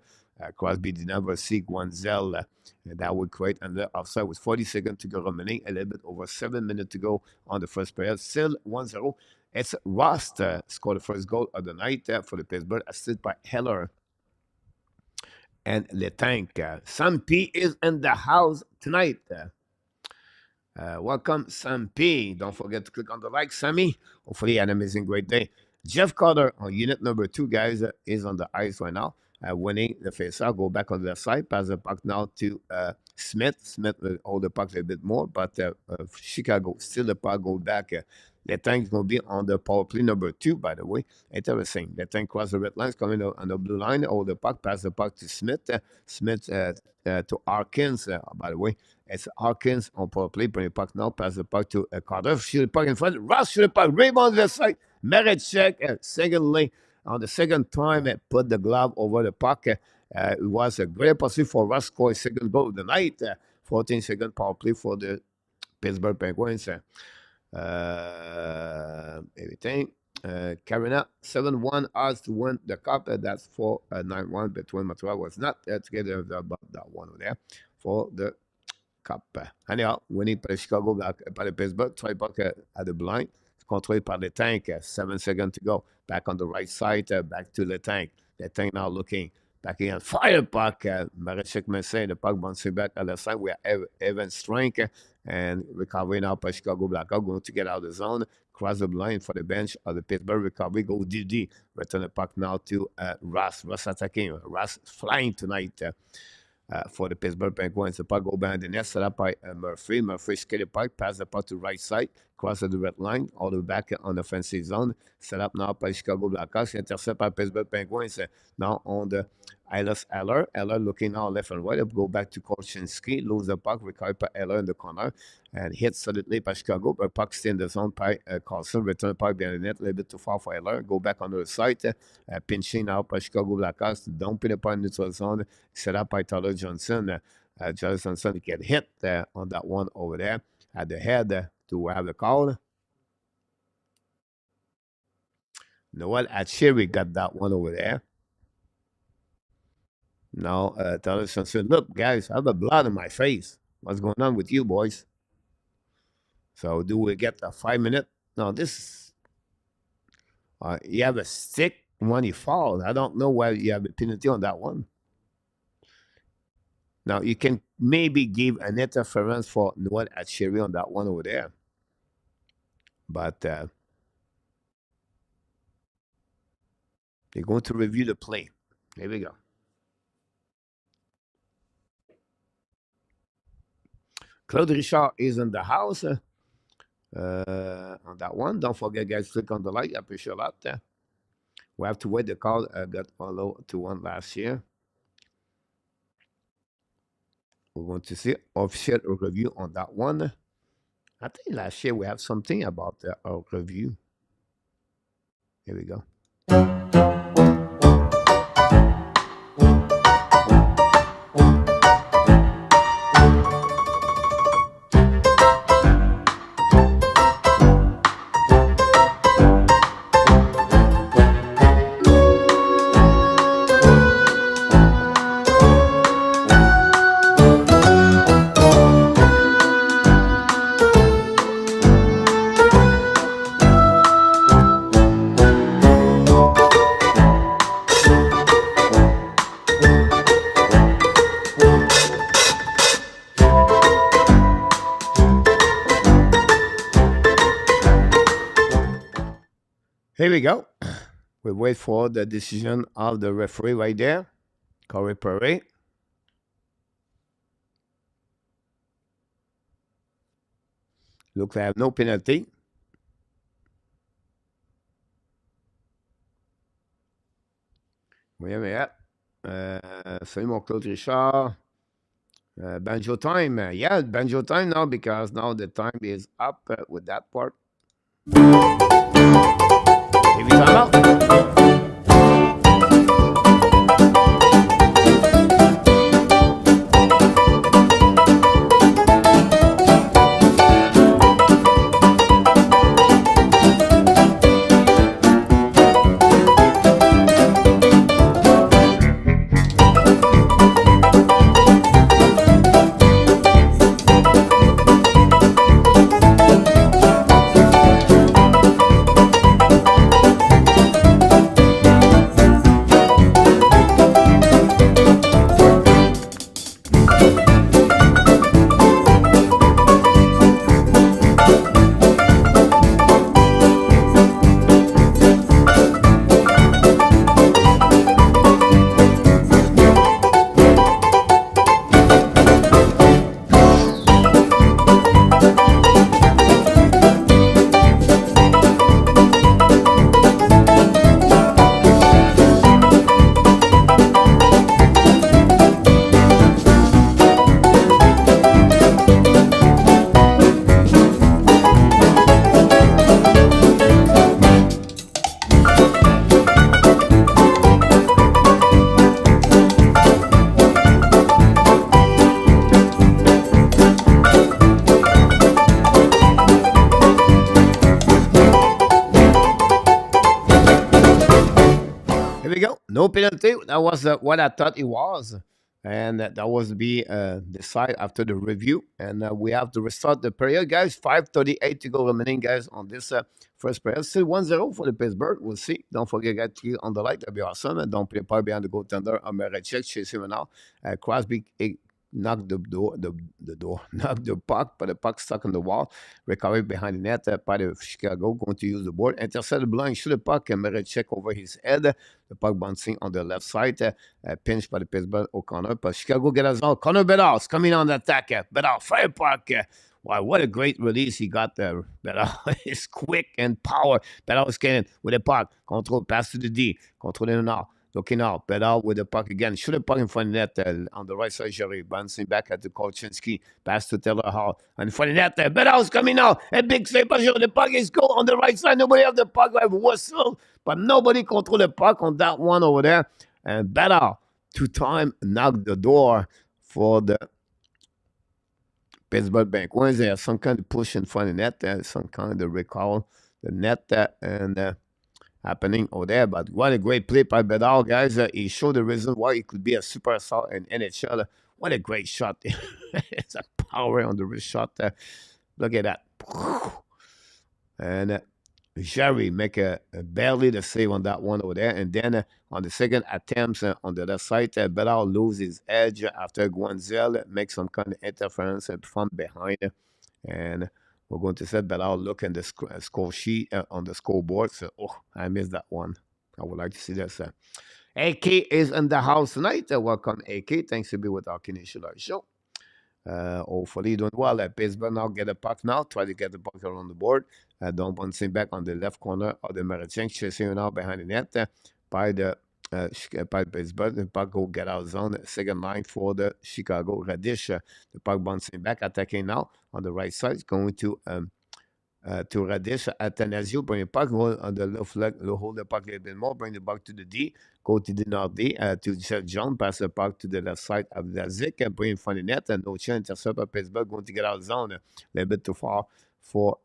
Crosby did not see Guanzel. That would create another offside with 40 seconds to go remaining. A little bit over 7 minutes to go on the first period. Still 1-0. It's Rost scored the first goal of the night for the Pittsburgh, assisted by Heller and Letank. Sam P is in the house tonight. Welcome, Sam P. Don't forget to click on the like, Sammy. Hopefully, an amazing great day. Jeff Carter on unit number 2, guys, is on the ice right now. Winning the face-off, go back on the left side, pass the puck now to Smith. Smith will hold the puck a little bit more, but Chicago still the puck go back. The tank is going to be on the power play number 2, by the way. Interesting. The tank cross the red lines, coming on the blue line, hold the puck, pass the puck to Smith. Smith to Harkins, by the way. It's Harkins on power play, bring the puck now, pass the puck to Carter. Shoot the puck in front, rush to the puck, rebound on the side. Marechek, second lane. On the second time, put the glove over the puck. It was a great opportunity for Russ to score his second goal of the night. 14-second power play for the Pittsburgh Penguins. Everything. Carina, 7-1 odds to win the cup. That's 4-9-1 between Montreal was not together about that one over there for the cup. Anyhow, winning by Chicago, by the Pittsburgh, try puck at the blind. Controlled by the tank. 7 seconds to go. Back on the right side. Back to the tank. The tank now looking back again. Fire puck. Marechek Messier. The puck bouncing back on the side. We are even strength and recovery now by Chicago Blackhawks. Going to get out of the zone. Cross the line for the bench of the Pittsburgh. Recovery. Go DD. Return the puck now to Ross. Ross attacking. Ross flying tonight. For the Pittsburgh Penguins. The puck go behind the net, set up by Murphy. Murphy skate the puck, pass the puck to right side, cross the red line, all the way back on the offensive zone. Set up now by Chicago Blackhawks, intercept by Pittsburgh Penguins. Now on the Eilers Eller. Eller looking now left and right, go back to Korchinski, lose the puck, recover by Eller in the corner, and hit solidly by Chicago, but puck stay in the zone by Carlson, return the puck behind the net, a little bit too far for Eller, go back on the side, pinching out by Chicago Blackhawks, dumping the puck in the zone, set up by Tyler Johnson. Johnson get hit on that one over there at the head to have the call. Noel Achiri got that one over there. Now, Tyler Johnson, look, guys, I have a blood on my face. What's going on with you, boys? So, do we get a 5 minute? No, this. You have a stick when he falls. I don't know why you have a penalty on that one. Now, you can maybe give an interference for Noel Cherry on that one over there. But they're going to review the play. Here we go. Claude Richard is in the house on that one. Don't forget, guys, click on the like. I appreciate that. We have to wait. The call got 2-1 last year. We want to see official review on that one. I think last year we have something about our review. Here we go. Here we go. We wait for the decision of the referee right there, Corey Perret. Look, I have no penalty. Wait a minute. Salut mon Claude Richard. Banjo time. Yeah, banjo time now because now the time is up with that part. Évidemment. No penalty. That was what I thought it was. And that was to be decided after the review. And we have to restart the period, guys. 5:38 to go remaining, guys, on this first period. Still 1-0 for the Pittsburgh. We'll see. Don't forget, guys, to click on the like. That'll be awesome. And don't play part behind the goaltender. I'm going to check. Chase him now. Crosby knocked knocked the puck, but the puck stuck on the wall. Recovered behind the net by the Chicago, going to use the board. Intercepted blind, shoot the puck, and check over his head. The puck bouncing on the left side. Pinched by the Pittsburgh O'Connor. But Chicago get us all. Connor Bedard coming on the attack. Bedard, fire puck. Wow, what a great release he got there. Bedard is quick and power. Bedard is getting with the puck. Control, pass to the D. Controlling now. Looking out, Bedard with the puck again. Shoot the puck in front of the net on the right side. Jerry bouncing back at the Kolchinski. Pass to Taylor Hall. In front of the net, Bedard's coming out. A big save by Jerry. The puck is go on the right side. Nobody have the puck. I have whistle, but nobody control the puck on that one over there. And Bedard, 2-time, knocked the door for the Pittsburgh Penguins. There's some kind of push in front of the net. Some kind of recall the net and happening over there. But what a great play by Bedard, guys. He showed the reason why he could be a superstar in NHL. What a great shot. It's a power on the wrist shot. Look at that. And Jerry make a barely the save on that one over there. And then on the second attempt on the left side, Bedard lose his edge after Guanzel makes some kind of interference from behind. And we're going to set Bedard look in the score sheet on the scoreboard. So, oh, I missed that one. I would like to see this. AK is in the house tonight. Welcome, AK. Thanks to be with our Canadian show. Hopefully doing well. Pittsburgh now get a puck now. Try to get the puck around the board. Don't bouncing back on the left corner of the Maritime. Chasing now behind the net by the by Pittsburgh. The puck go get out of zone. Second line for the Chicago Radish. The puck bouncing back. Attacking now on the right side. Going to Radish. Athanasio. Bring the puck. Hold on the left leg. Hold the puck a little bit more. Bring the puck to the D. Go to the North D. To Seth John. Pass the puck to the left side of the Zik. And bring in front of the net. And no chance. Intercept by Pittsburgh. Going to get out of zone. A little bit too far for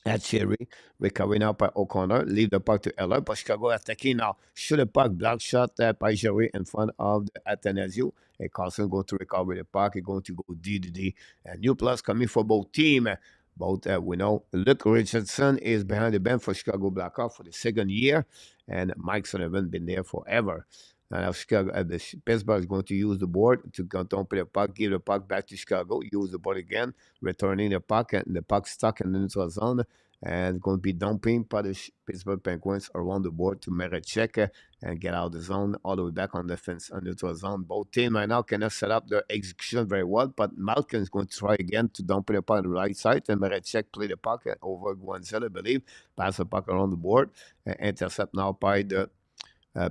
at Cherry. Recovery now by O'Connor. Leave the puck to Eller. But Chicago attacking now. Shoot the puck. Block shot by Jerry in front of the Athanasio. And Carlson going to recover the puck. He's going to go D to D. And new plus coming for both teams. Both we know Luke Richardson is behind the bench for Chicago Blackhawks for the second year. And Mike Sullivan been there forever. Now Pittsburgh is going to use the board to dump the puck, give the puck back to Chicago, use the board again, returning the puck, and the puck stuck in the neutral zone, and going to be dumping by the Pittsburgh Penguins around the board to Marechek and get out of the zone all the way back on the fence on neutral zone. Both teams right now cannot set up their execution very well, but Malkin is going to try again to dump the puck on the right side, and Marechek play the puck over Guanzel, I believe, pass the puck around the board, and intercept now by the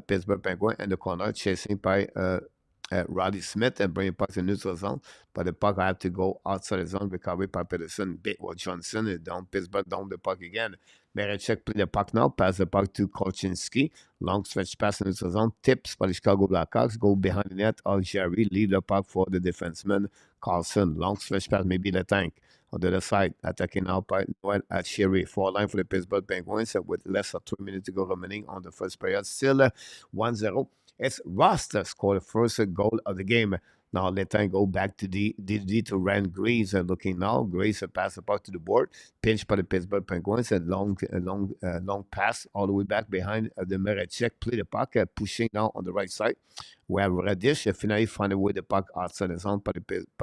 Pittsburgh Penguins and the corner chasing by Roddy Smith and bringing puck to neutral zone. But the puck have to go outside the zone. Recovery by Peterson. Bit what Johnson is down. Pittsburgh down the puck again. Marechek play the puck now. Pass the puck to Kolchinski. Long stretch pass in neutral zone. Tips by the Chicago Blackhawks. Go behind the net. Jerry leave the puck for the defenseman Carlson. Long stretch pass, maybe the tank. On the other side, attacking out by Noel at Sherry. 4 line for the Pittsburgh Penguins with less than 2 minutes to go remaining on the first period. Still 1-0. It's Rasta scored the first goal of the game. Now let time go back to the to Rand Grace looking now. Grace pass the puck to the board. Pinch by the Pittsburgh Penguins. A long pass all the way back behind the Marechek. Play the puck, pushing now on the right side. We have Radish finally find a way the puck outside the zone by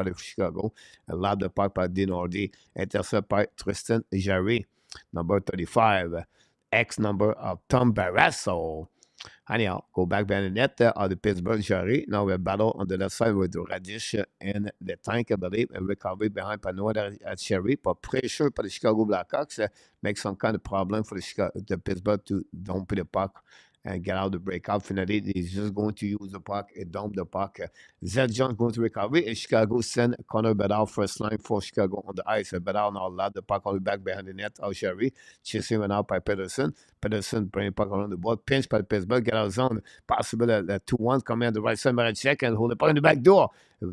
the Chicago. Allowed the puck by Dinardi. Intercept by Tristan Jarry. Number 35. X number of Tom Barrasso. Anyhow, go back behind the net of the Pittsburgh Jarry. Now we have battle on the left side with the Radish and the tank, I believe, and recovery behind Panoa at Sherry. But pressure by the Chicago Blackhawks make some kind of problem for the Pittsburgh to dump the puck and get out the breakout. Finally, he's just going to use the puck and dump the puck. Zed Jones going to recover, and Chicago send Connor Bedard first line for Chicago on the ice. Bedard now allowed the puck all the way back behind the net of Sherry. Chasing went out by Peterson. Peterson bring the puck around the board. Pinch by Pittsburgh, get out of zone. Possible 2-1 coming on the right side. Marechek and hold the puck in the back door.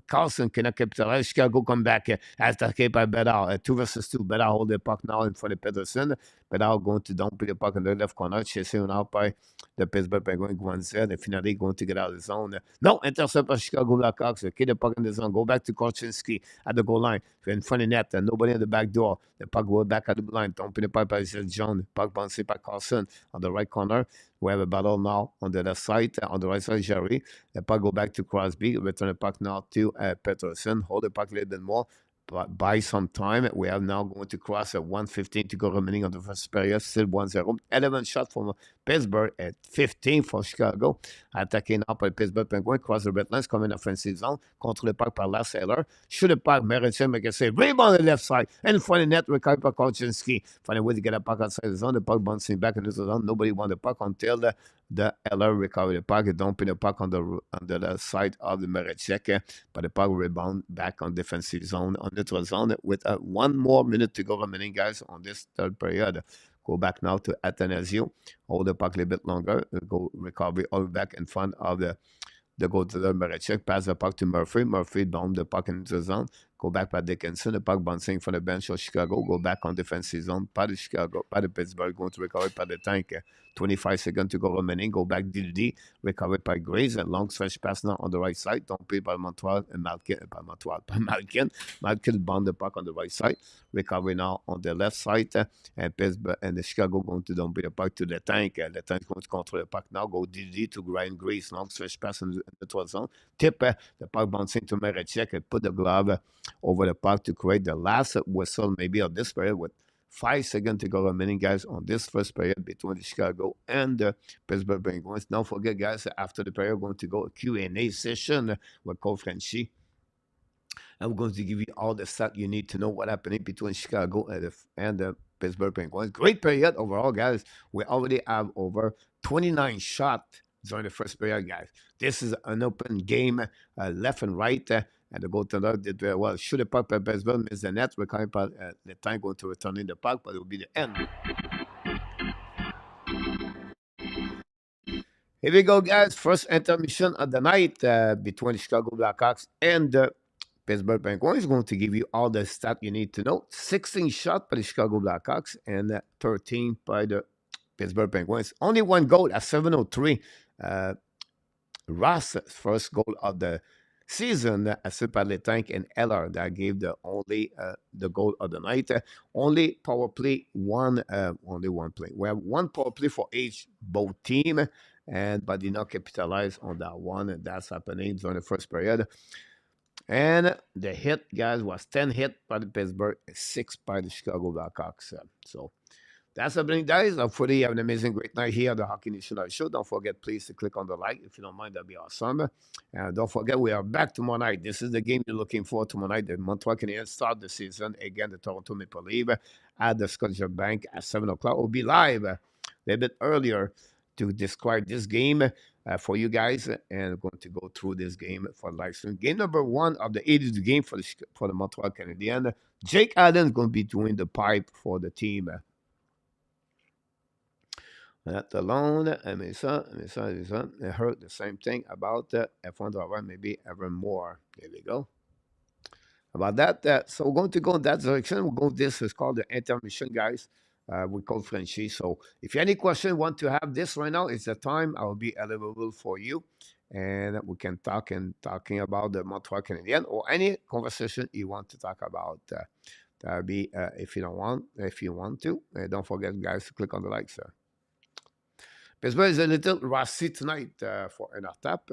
Carlson cannot capitalize. Chicago come back attacked by Bedard. 2 versus 2. Bedard hold the puck now in front of Peterson. Bedard going to dump the puck in the left corner. Chasing out by the Pittsburgh Penguins. Guanzel and finally going to get out of the zone. No, intercept by Chicago Blackhawks. Keep the puck in the zone. Go back to Korchinski at the goal line. In front of the net. And nobody in the back door. The puck go back at the line. Dumping the puck by John. Puck bouncing by Carlson on the right corner. We have a battle now on the left side. On the right side, Jerry. The puck go back to Crosby. Return the puck now to Peterson. Hold the puck a little bit more. But by some time, we are now going to cross at 1:15 to go remaining on the first period. Still 1-0. 11 shot from Pittsburgh at 15 for Chicago. Attacking up by Pittsburgh Penguins. Cross the red lines. Coming offensive zone. Control the puck par Lars Eller. Shoot the puck. Meritson make a save. Rebound on the left side. And in front of the net, recovered by Kolchinski. Find a way to get a puck outside the zone. The puck bouncing back into the zone. Nobody won the puck until the Eller recovered the puck. Dumping the puck on the left side of the Marechek. But the puck rebound back on defensive zone. On neutral zone with 1 more minute to go remaining, guys, on this third period. Go back now to Athanasio. Hold the puck a little bit longer. Go recovery all back in front of the goal to the Marechek. Pass the puck to Murphy. Murphy down the puck into the zone. go back par Dickinson. Le puck bouncing from the bench of Chicago, go back on defensive zone, pas de Chicago, pas de Pittsburgh, going to recover par the tank. 25 seconds to go remaining, go back DD, recovered by Grace, a long stretch pass now on the right side, dumped by Montreal and Malkin, Malkin bound the puck on the right side, recovery now on the left side, and Pittsburgh and the Chicago going to dump the puck to the tank, the tank going to control the puck now, go DD to Ryan Grace, long stretch pass in the 12 zone, tip the puck bouncing to Marechek and put the glove over the puck to create the last whistle maybe of this period with 5 seconds to go remaining, guys, on this first period between the Chicago and the Pittsburgh Penguins. Don't forget, guys, after the period, we're going to go a Q&A session with Cole Frenchy. And we're going to give you all the stats you need to know what happening between Chicago and the Pittsburgh Penguins. Great period overall, guys. We already have over 29 shots during the first period, guys. This is an open game, left and right. And the goaltender did very well. Shoot the puck by Pittsburgh, miss the net. We're coming by the time going to return in the puck, but it will be the end. Here we go, guys. First intermission of the night between the Chicago Blackhawks and the Pittsburgh Penguins. Going to give you all the stats you need to know. 16 shots by the Chicago Blackhawks and 13 by the Pittsburgh Penguins. Only one goal at 7:03. Ross' first goal of the season, assisted by Letank and Eller, that gave the only the goal of the night. Only power play, only one play. We have one power play for each both team, but did not capitalize on that one, and that's happening during the first period. And the hit, guys, was 10 hit by the Pittsburgh, 6 by the Chicago Blackhawks. So that's happening, guys. Hopefully you have an amazing, great night here at the Hockey Nation Live Show. Don't forget, please, to click on the like. If you don't mind, that'd be awesome. And don't forget, we are back tomorrow night. This is the game you're looking for tomorrow night. The Montreal Canadiens start the season. Again, the Toronto Maple Leafs at the Scotiabank at 7 o'clock. We'll be live a little bit earlier to describe this game for you guys. And I'm going to go through this game for live stream. Game number 1 of the 80th game for the Montreal Canadiens. Jake Allen is going to be doing the pipe for the team. Not alone, I heard the same thing about F1 driver, maybe ever more. There we go. About that, so we're going to go in that direction. This is called the intermission, guys. We call Frenchy. So if you have any question, want to have this right now, it's the time. I will be available for you. And we can talking about the Montreal Canadiens or any conversation you want to talk about. That'll be if you want to. Don't forget, guys, to click on the like, sir. Pittsburgh is a little rusty tonight for an tap.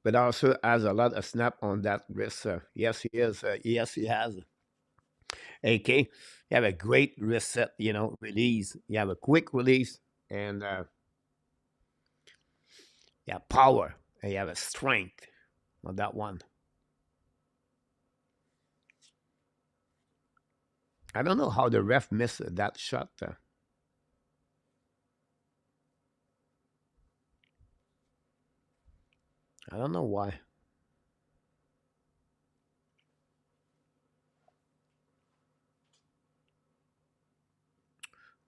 But also has a lot of snap on that wrist. Yes, he is. Yes, he has. AK, you have a great reset, release. You have a quick release, and you have power, and you have a strength on that one. I don't know how the ref missed that shot. I don't know why.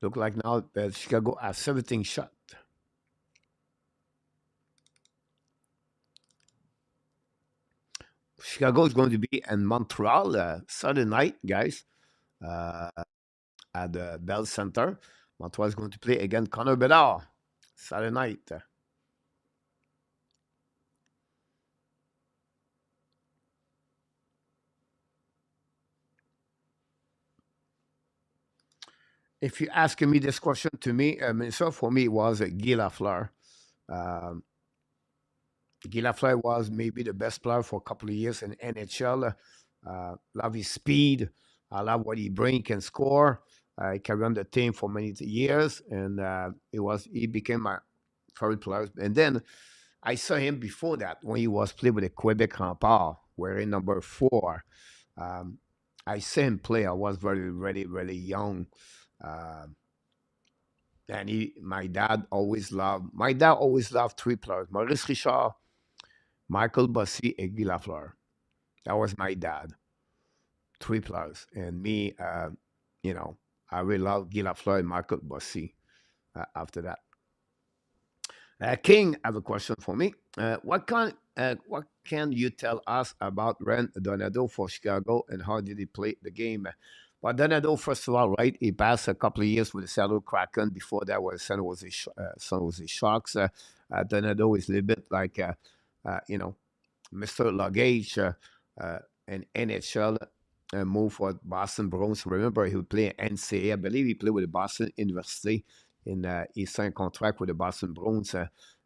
Look like now Chicago has 17 shots. Chicago is going to be in Montreal Saturday night, guys, at the Bell Center. Montreal is going to play against Connor Bedard Saturday night. If you're asking me this question to me, so for me, it was Guy Lafleur. Guy Lafleur was maybe the best player for a couple of years in NHL. Love his speed. I love what he brings, can score. He carried on the team for many years, and he became my favorite player. And then I saw him before that when he was playing with the Quebec Rempart, wearing number 4. I saw him play. I was very, really, really young. And my dad always loved 3 players: Maurice Richard, Michael Bossy, and Guy Lafleur. That was my dad. Three players. And me, you know, I really love Guy Lafleur and Michael Bossy after that. King, have a question for me. What can you tell us about Ren Donato for Chicago and how did he play the game? Well, Donato, first of all, right, he passed a couple of years with the Seattle Kraken. Before that was San Jose Sharks. Donato is a little bit like, you know, Mr. Luggage and NHL moved for Boston Bruins. Remember, he would play NCAA. I believe he played with the Boston University in he signed contract with the Boston Bruins,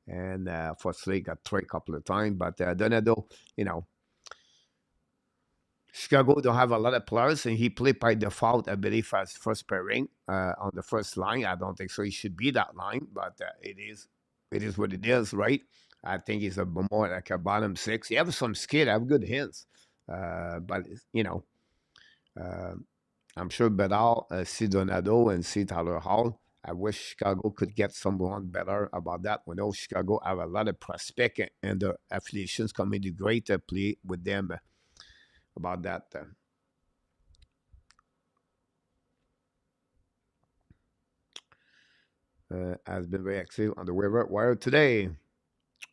and fortunately got traded a couple of times. But Donato, you know, Chicago don't have a lot of players, and he played by default, I believe, as first pairing on the first line. I don't think so. He should be that line, but it is what it is, right? I think he's a more like a bottom six. He has some skill, have good hands, but you know, uh, I'm sure Bedard see Donato and see Tyler Hall. I wish Chicago could get someone better about that. We know Chicago have a lot of prospect and the affiliations coming to great play with them about that. Has been very active on the waiver wire today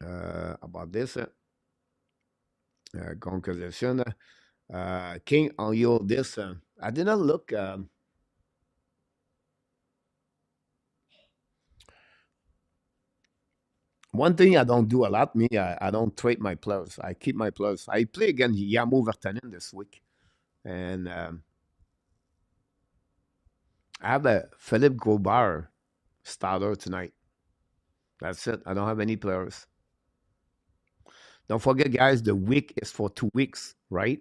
about this conversation. King, on your this, I did not look. One thing I don't do a lot, me, I don't trade my players. I keep my players. I play against Yamu Vertanen this week, and I have a Philip Grobauer starter tonight. That's it. I don't have any players. Don't forget, guys, the week is for 2 weeks, right?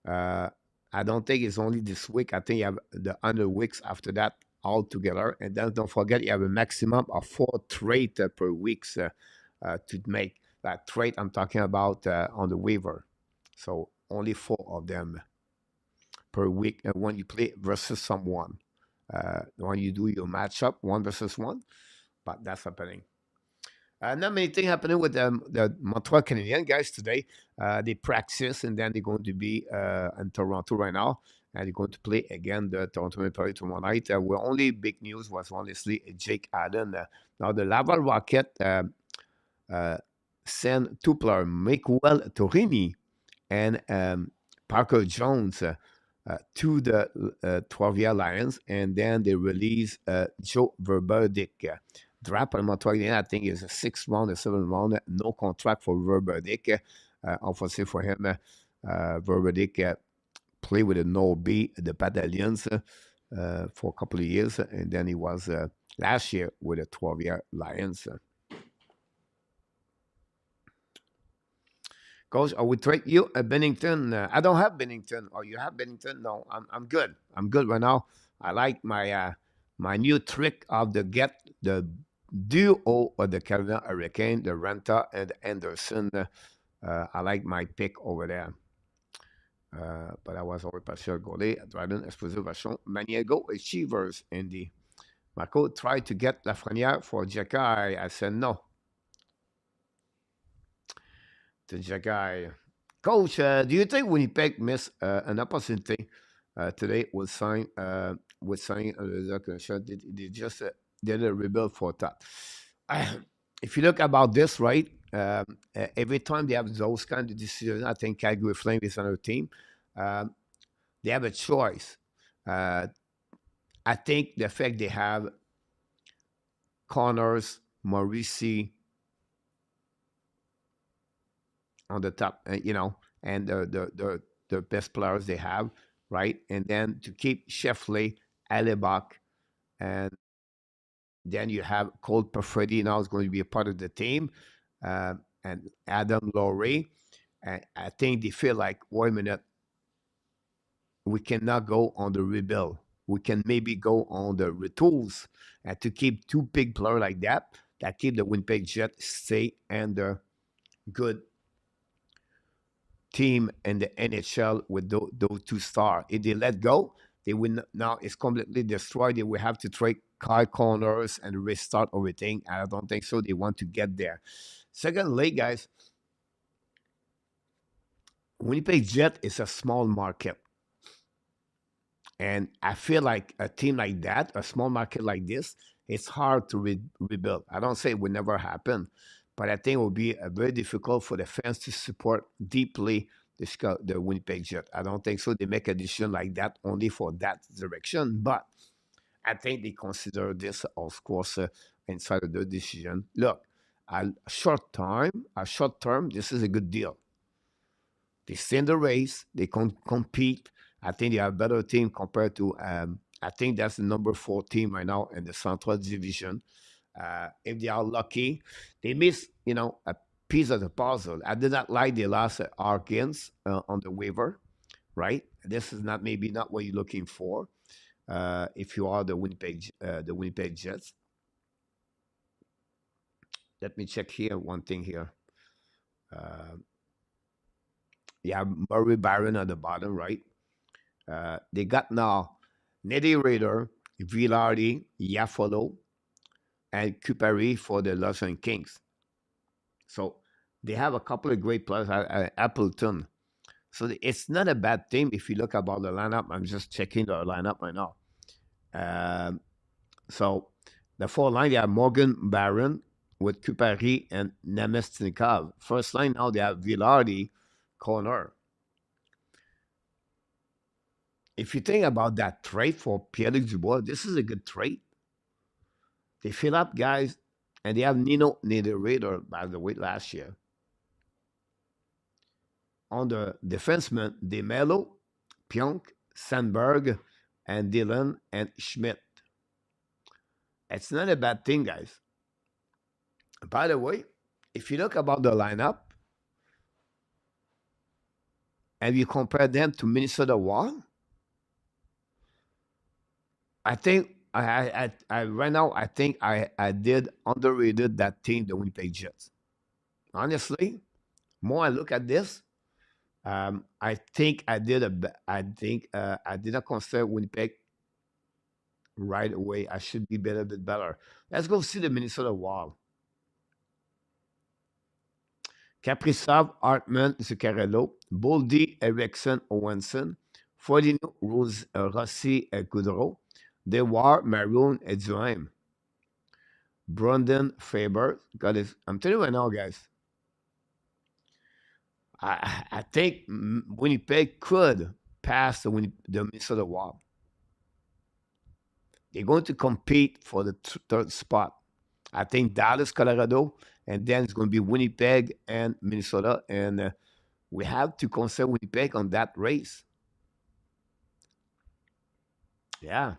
Uh, I don't think it's only this week. I think you have the other weeks after that all together. And then don't forget, you have a maximum of 4 trades per week to make. That trade I'm talking about on the waiver. So only 4 of them per week. And when you play versus someone, when you do your matchup, 1 versus 1, but that's happening. Not many things happening with the Montreal Canadiens guys today. They practice and then they're going to be in Toronto right now. And they're going to play again the Toronto Maple Leafs tomorrow night. Well, only big news was honestly Jake Allen. Now the Laval Rocket sent 2 players, Miguel Torini and Parker Jones, to the 12-year Lions. And then they release Joe Verberdick. Draft on Montreal, I think is a 6th round, a 7th round. No contract for Verberdick. Unfortunately for him, Verberdick played with the No B, the Battalions, for a couple of years, and then he was last year with the 12-year Lions. Coach, I would trade you a Bennington. I don't have Bennington. Oh, you have Bennington? No, I'm good. I'm good right now. I like my my new trick of the duo of the Carolina Hurricane, the Renta and the Anderson. I like my pick over there. But I was always partial goalie at Dryden, Esposito, Vachon, Maniego, Achievers, Indy. Marco tried to get Lafreniere for Jacky. I said no to Jacky. Coach, do you think Winnipeg missed an opportunity today with sign they just did a rebuild for that? If you look about this, right, every time they have those kind of decisions, I think Calgary Flame is another team. They have a choice. I think the fact they have Connors, Maurici on the top, you know, and the best players they have, right? And then to keep Sheffley, Alibak, and then you have Cole Perfetti now is going to be a part of the team, and Adam Laurie. And I think they feel like, wait a minute, we cannot go on the rebuild. We can maybe go on the retools, and to keep 2 big players like that keep the Winnipeg Jets stay and the good team in the NHL with those 2 stars. If they let go, they will now it's completely destroyed. They will have to trade Kyle Connors and restart everything. I don't think so. They want to get there. Secondly, guys, Winnipeg Jet is a small market. And I feel like a team like that, a small market like this, it's hard to rebuild. I don't say it would never happen, but I think it will be very difficult for the fans to support deeply the Winnipeg Jet. I don't think so. They make a decision like that only for that direction, but I think they consider this, of course, inside of the decision. Look, a short term, this is a good deal. They stay in the race. They can compete. I think they are a better team compared to. I think that's the number 4 team right now in the Central Division. If they are lucky, they miss a piece of the puzzle. I did not like the last Harkins on the waiver, right? This is not maybe not what you're looking for if you are the Winnipeg Jets. Let me check here one thing here. Yeah, Murray Byron at the bottom, right? They got now Neddy Raider, Villardi, Yafolo, and Kupari for the Los Angeles Kings. So they have a couple of great players at Appleton. So it's not a bad thing if you look about the lineup. I'm just checking the lineup right now. So the 4 line, they have Morgan Barron with Kupari and Nemestnikov. First line now, they have Villardi, Connor. If you think about that trade for Pierre-Luc Dubois, this is a good trade. They fill up guys, and they have Nino Niederreiter, by the way, last year. On the defenseman, DeMello, Pionk, Sandberg, and Dylan and Schmidt. It's not a bad thing, guys. By the way, if you look about the lineup and you compare them to Minnesota Wild, I think I right now I think I did underrated that team, the Winnipeg Jets. Honestly, more I look at this, I think I did I did not consider Winnipeg right away. I should be better, bit better. Let's go see the Minnesota Wild. Kaprizov, Hartman, Zuccarello, Boldy, Eriksson, Owenson, Foligno, Rossi, Goudreau, Dewar, Maroon, et Duhaime. Brandon, Faber. God is, I'm telling you right now, guys. I think Winnipeg could pass the Minnesota Wild. They're going to compete for the 3rd spot. I think Dallas, Colorado, and then it's going to be Winnipeg and Minnesota. And we have to consider Winnipeg on that race. Yeah.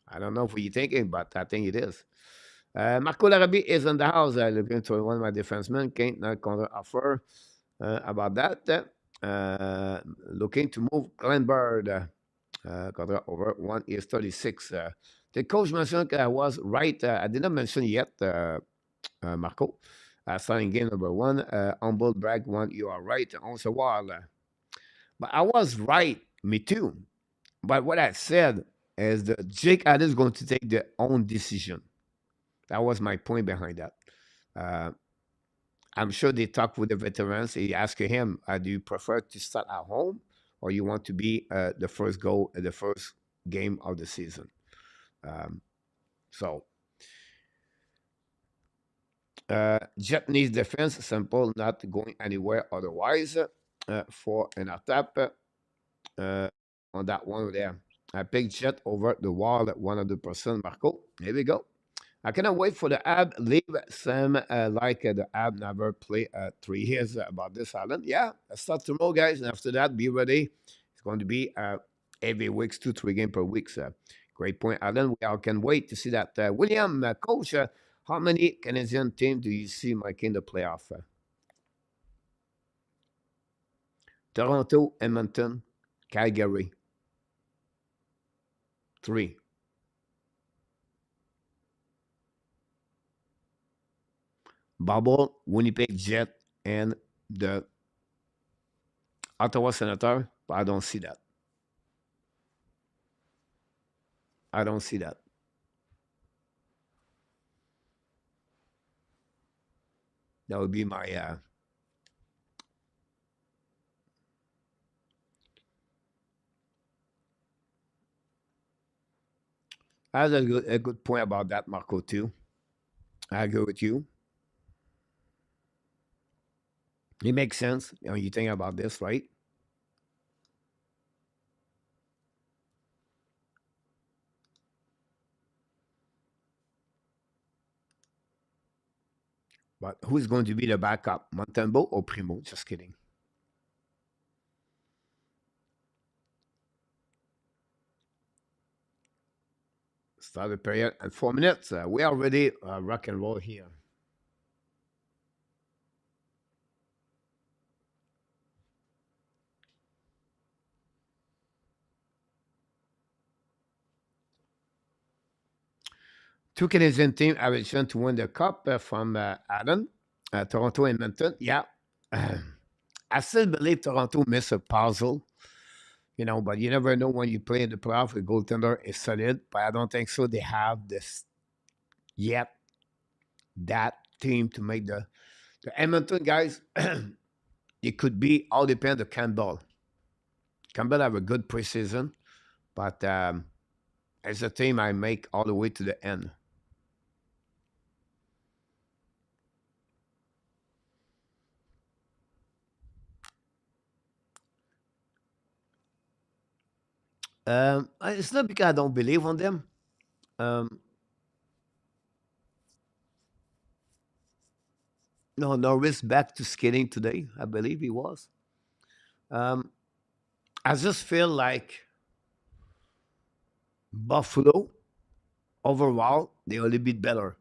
I don't know what you're thinking, but I think it is. Marco Larrabee is in the house. Looking to one of my defensemen. Can't not counter offer about that. Looking to move Glenn Bird. Contract over 1 is 36. The coach mentioned I was right. I did not mention yet, Marco. Starting game number 1. Humble brag 1. You are right. Also, while. But I was right. Me too. But what I said is that Jake Adams is going to take their own decision. That was my point behind that. I'm sure they talked with the veterans. He asked him, do you prefer to start at home or you want to be the first goal at the first game of the season? Jet needs defense. Simple, not going anywhere otherwise for an attack on that one there. I picked Jet over the wall at 100%, Marco. Here we go. I cannot wait for the Ab leave. Sam like the Ab never play 3 years about this island. Yeah, let's start tomorrow, guys. And after that, be ready. It's going to be every week, 2-3 games per week. So great point, Alan. We all can wait to see that. William, coach, how many Canadian teams do you see making the playoff? Toronto, Edmonton, Calgary. 3. Bubble, Winnipeg Jet, and the Ottawa Senator, but I don't see that. I don't see that. That would be my That's a good point about that, Marco, too. I agree with you. It makes sense when you think about this, right? But who's going to be the backup, Montembeau or Primo? Just kidding. Start the period at 4 minutes. We are ready, rock and roll here. Two Canadian teams have a chance to win the cup from Adam, Toronto and Edmonton. Yeah. Uh, I still believe Toronto missed a puzzle, but you never know when you play in the playoff. The goaltender is solid, but I don't think so. They have this yet, that team to make the Edmonton guys. It could be all depend on Campbell. Campbell have a good preseason, but as a team, I make all the way to the end. It's not because I don't believe on them. Um, no, Norris back to skating today. I believe he was. Um, I just feel like Buffalo overall they only bit better,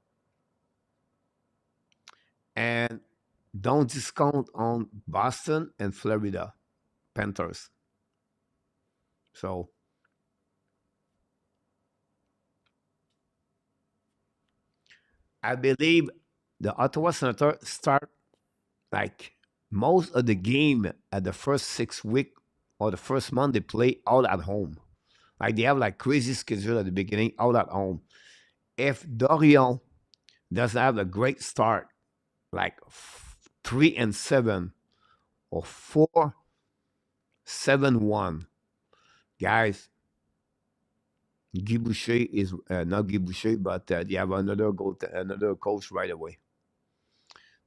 and don't discount on Boston and Florida Panthers. So I believe the Ottawa Senator start like most of the game at the first 6 week or the first month they play all at home. Like they have like crazy schedule at the beginning, all at home. If Dorion doesn't have a great start, like 3-7 or 4-7-1, guys, Guy Boucher is not Guy Boucher, but they have another coach right away.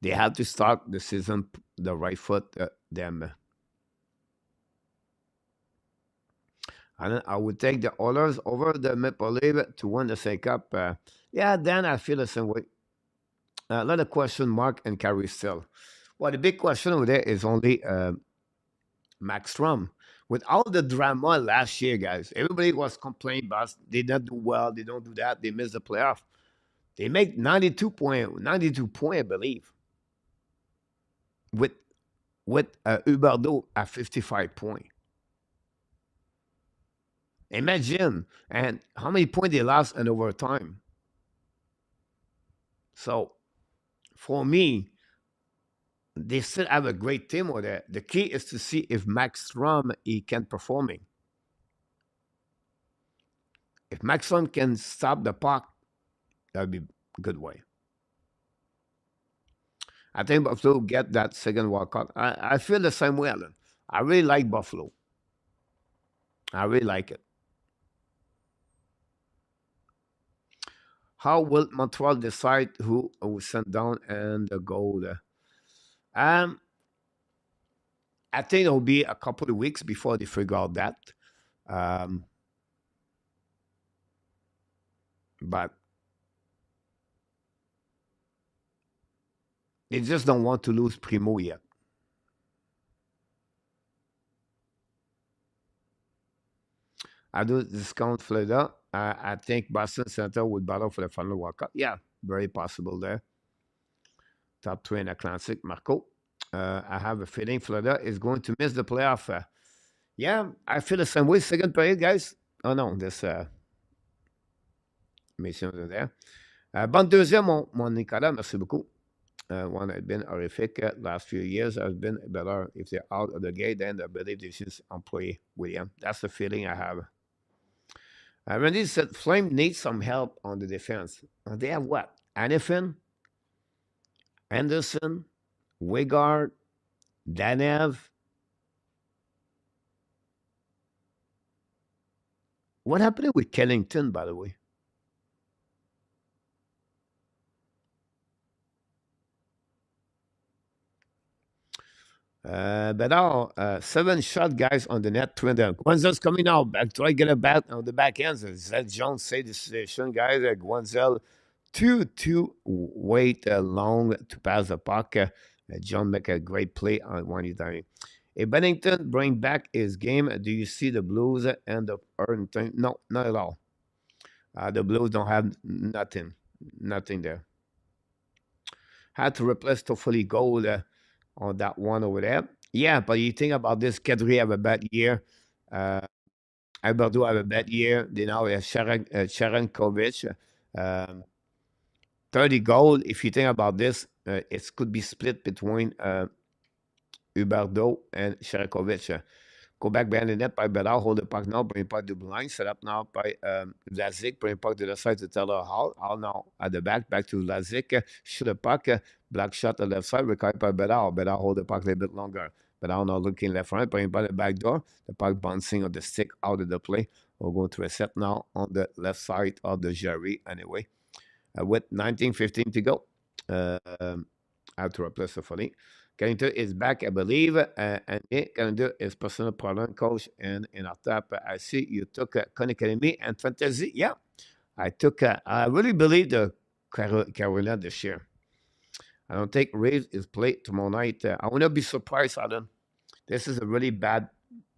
They have to start the season the right foot. Them, and I would take the Oilers over the Maple Leaf to win the Stanley Cup. Yeah, then I feel the same way. A lot of question mark and carry still. Well, the big question over there is only Max Strom. With all the drama last year, guys, everybody was complaining about they did not do well, they don't do that, they missed the playoff. They make 92 point, I believe, with Huberdeau at 55 point. Imagine and how many points they lost in overtime. So for me, they still have a great team over there. The key is to see if Max Strom he can performing. If Max Strom can stop the puck, that would be a good way. I think Buffalo get that second walkout. I feel the same way, Alan. I really like Buffalo. I really like it. How will Montreal decide who will send down and the goal? Um, I think it'll be a couple of weeks before they figure out that. Um, but they just don't want to lose Primo yet. I do discount Florida. I think Boston Center would battle for the final walkout. Yeah, very possible there. Top three in Atlantic, Marco. I have a feeling Florida is going to miss the playoff. Yeah, I feel the same way. Second period, guys. Oh non, this mission over there. Bonne deuxième, mon Nicolas. Merci beaucoup. One has been horrific last few years. Has been better if they're out of the gate. Then I believe this is employee William. That's the feeling I have. Randy said Flame needs some help on the defense. They have what? Anifin, Anderson, Wigard, Danev. What happened with Killington, by the way? Bedard, 7 shot guys on the net, 2 and Guenzel's coming out, back, try to get a bat on the back end. Zed Jones say the situation, guys. Guenzel, too wait long to pass the puck. John make a great play on one time. If Bennington bring back his game, do you see the Blues and the earn thing? No, not at all. The Blues don't have nothing there. Had to replace Toffoli goal on that one over there. Yeah, but you think about this, Kadri have a bad year. Uh, Alberto have a bad year. They now have Sharankovic. Um, 30 goal. If you think about this, it could be split between Huberdeau and Sharankovic. Go back behind the net by Bedard, hold the puck now, bring it back to the line, set up now by Vlasic, bring it back to the side to Taylor Hall. Hall now at the back to Vlasic, shoot the puck, black shot on the left side, recovered by Bedard. Bedard hold the puck a little bit longer. Bedard now looking left front, bring it by the back door, the puck bouncing on the stick out of the play. We'll go to a set now on the left side of the Jerry anyway. With 19:15 to go. Out to replace the funny. Kennington is back, I believe, and Kennington is personal problem coach. And in our top, I see you took Con Academy and Fantasy. Yeah, I took. I really believe the Carolina this year. I don't think Reeves is played tomorrow night. I will not be surprised, Adam. This is a really bad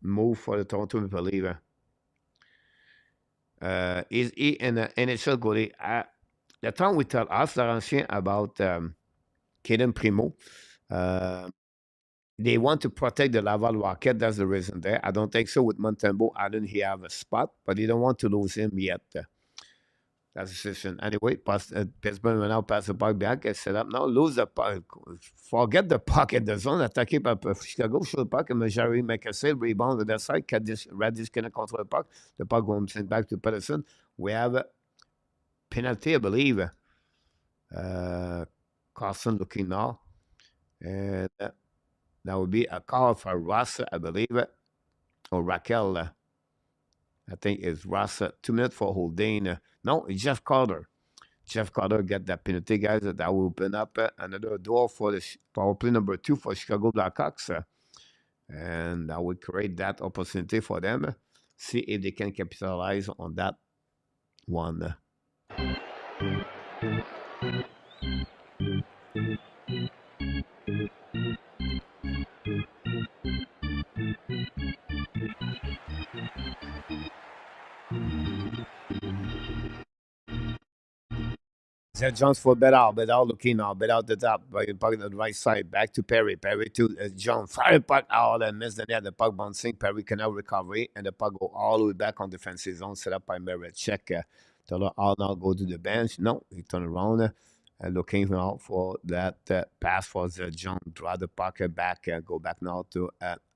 move for the Toronto Maple Leafs. Is he in the NHL goalie? The time we tell us, Laurentien, about Caden Primo. They want to protect the Laval Rocket. That's the reason there. I don't think so with Montembeault. I don't he have a spot, but they don't want to lose him yet. That's the situation. Anyway, Pittsburgh will now pass the puck back. Set up now. Lose the puck. Forget the puck in the zone. Attaqué par Chicago. Shoot the puck. And Majari make a save. Rebound on that side. Radish cannot control the puck. The puck goes back to Pedersen. We have a penalty, I believe. Carson looking now. And that would be a call for Ross, I believe, or Raquel. I think it's Ross. 2 minutes for holding. No, it's Jeff Carter. Jeff Carter get that penalty, guys. That will open up another door for the power play number 2 for Chicago Blackhawks. And that would create that opportunity for them. See if they can capitalize on that one. Zed Jones for Bedard. Bedard looking now. Bedard the top. Puck on the right side. Back to Perry. Perry to Jones. Fire puck out and miss the net. The puck bouncing. Perry cannot recover. And the puck go all the way back on defensive zone. Set up by Merritt. Check. Taylor all now go to the bench. No, he turn around. Looking out for that pass for Zed Jones. Draw the puck back. Go back now to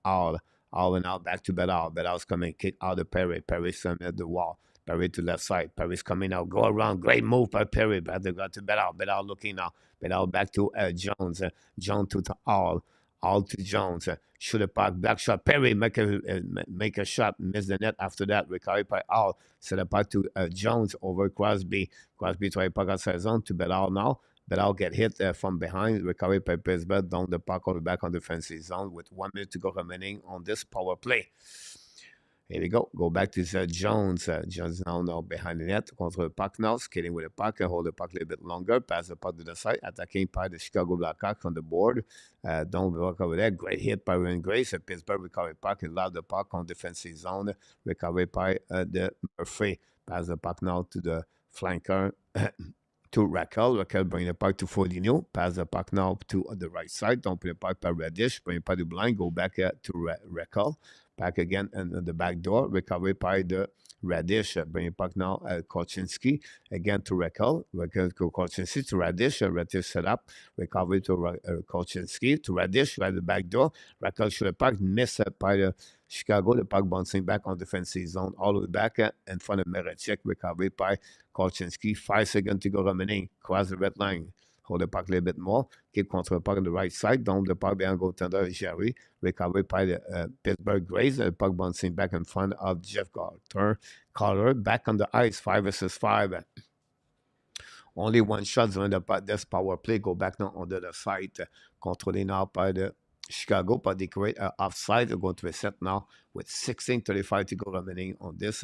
All. All and out back to Bedard. Bedard's coming. Kick out of Perry. Perry at the wall. Perry to left side. Perry's coming out. Go around. Great move by Perry. But they got to Bedard. Bedard looking now. Bedard back to Jones. Jones to All. All to Jones. Shoot a puck. Back shot. Perry make a shot. Miss the net after that. Recovery by All. Set a puck to Jones over Crosby. Crosby try puck outside zone to Bedard now. Bedard get hit from behind. Recovery by Pittsburgh. Down the puck all the back on the defensive zone with 1 minute to go remaining on this power play. Here we go. Go back to Jones. Jones now behind the net. Contre the puck now. Skating with the puck. Hold the puck a little bit longer. Pass the puck to the side. Attacking by the Chicago Blackhawks on the board. Don't walk over there. Great hit by Ryan Grace. Pittsburgh recovery puck. And loud the puck on defensive zone. Recovery by the Murphy. Pass the puck now to the flanker. To Raquel. Raquel bring the puck to Foligno. Pass the puck now to the right side. Don't put the puck by Reddish. Bring the puck to blind. Go back to Raquel. Back again and the back door. Recovery by the Radish. Bring it back now. Kolchinski. Again to Raquel. Raquel to Kolchinski to Radish. Radish set up. Recovery to Kolchinski to Radish. Right the back door. Raquel should have puck. Missed by the Chicago. The puck bouncing back on defensive zone. All the way back in front of Merechek. Recovery by Kolchinski. 5 seconds to go remaining. Cross the red line. Hold the puck a little bit more. Keep control the puck on the right side. Down the puck behind goaltender Jerry. Recovered by the Pittsburgh Grays. The puck bouncing back in front of Jeff Carter. Back on the ice. 5 versus 5. Only one shot during this power play. Go back now on the other side. Controlling now by the Chicago, but they create an offside. They're going to reset now with 16:35 to go remaining on this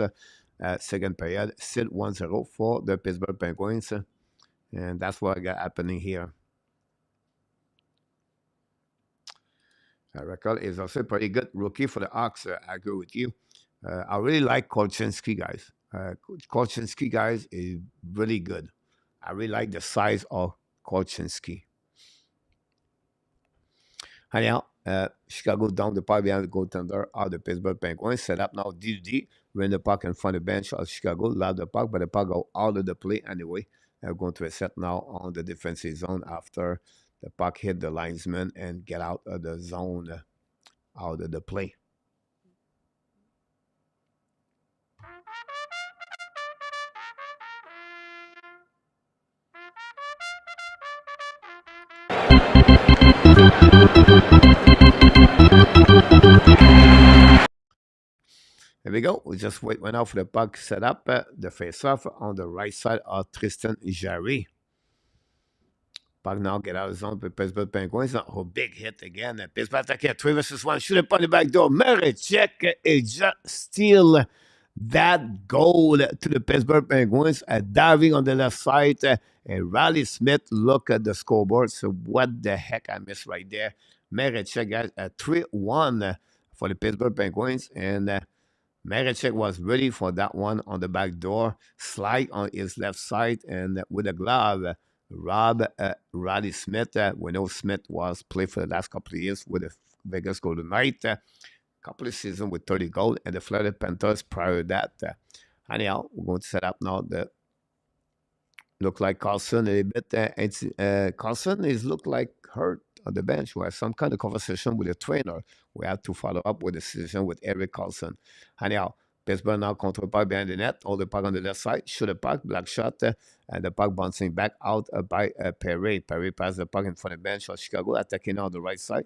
second period. Still 1-0 for the Pittsburgh Penguins. And that's what I got happening here. Record is also pretty good. Rookie for the Hawks. I agree with you. I really like Kolchinski, guys. Kolchinski, guys, is really good. I really like the size of Kolchinski. Anyhow, Chicago down the pipe behind the goaltender of the Pittsburgh Penguins. Set up now. DD ran the puck in front of the bench of Chicago. Loud the puck, but the puck go out of the play anyway. They're going to reset now on the defensive zone after the puck hit the linesman and get out of the zone, out of the play. Here we go. We just went out for the puck set up. The face-off on the right side of Tristan Jarry. Puck now get out of the zone for Pittsburgh Penguins. Oh, big hit again. Pittsburgh attack 3 versus 1. Shoot it on the back door. Marechek is just steal that goal to the Pittsburgh Penguins. Diving on the left side. And Riley Smith look at the scoreboard. So what the heck I missed right there. Marechek, guys, 3-1 for the Pittsburgh Penguins. And Marechek was ready for that one on the back door. Slide on his left side. And with a glove, Rob Riley Smith. We know Smith was played for the last couple of years with the Vegas Golden Knights. Couple of seasons with 30 goals. And the Florida Panthers prior to that. Anyhow, we're going to set up now the look like Carlson a bit. Carlson is look like hurt on the bench. We have some kind of conversation with the trainer. We have to follow up with the decision with Eric Carlson. Anyhow, Pittsburgh now control puck behind the net. All the puck on the left side. Shoot the puck, black shot, and the puck bouncing back out by Perry. Perry passes the puck in front of the bench of Chicago, attacking on the right side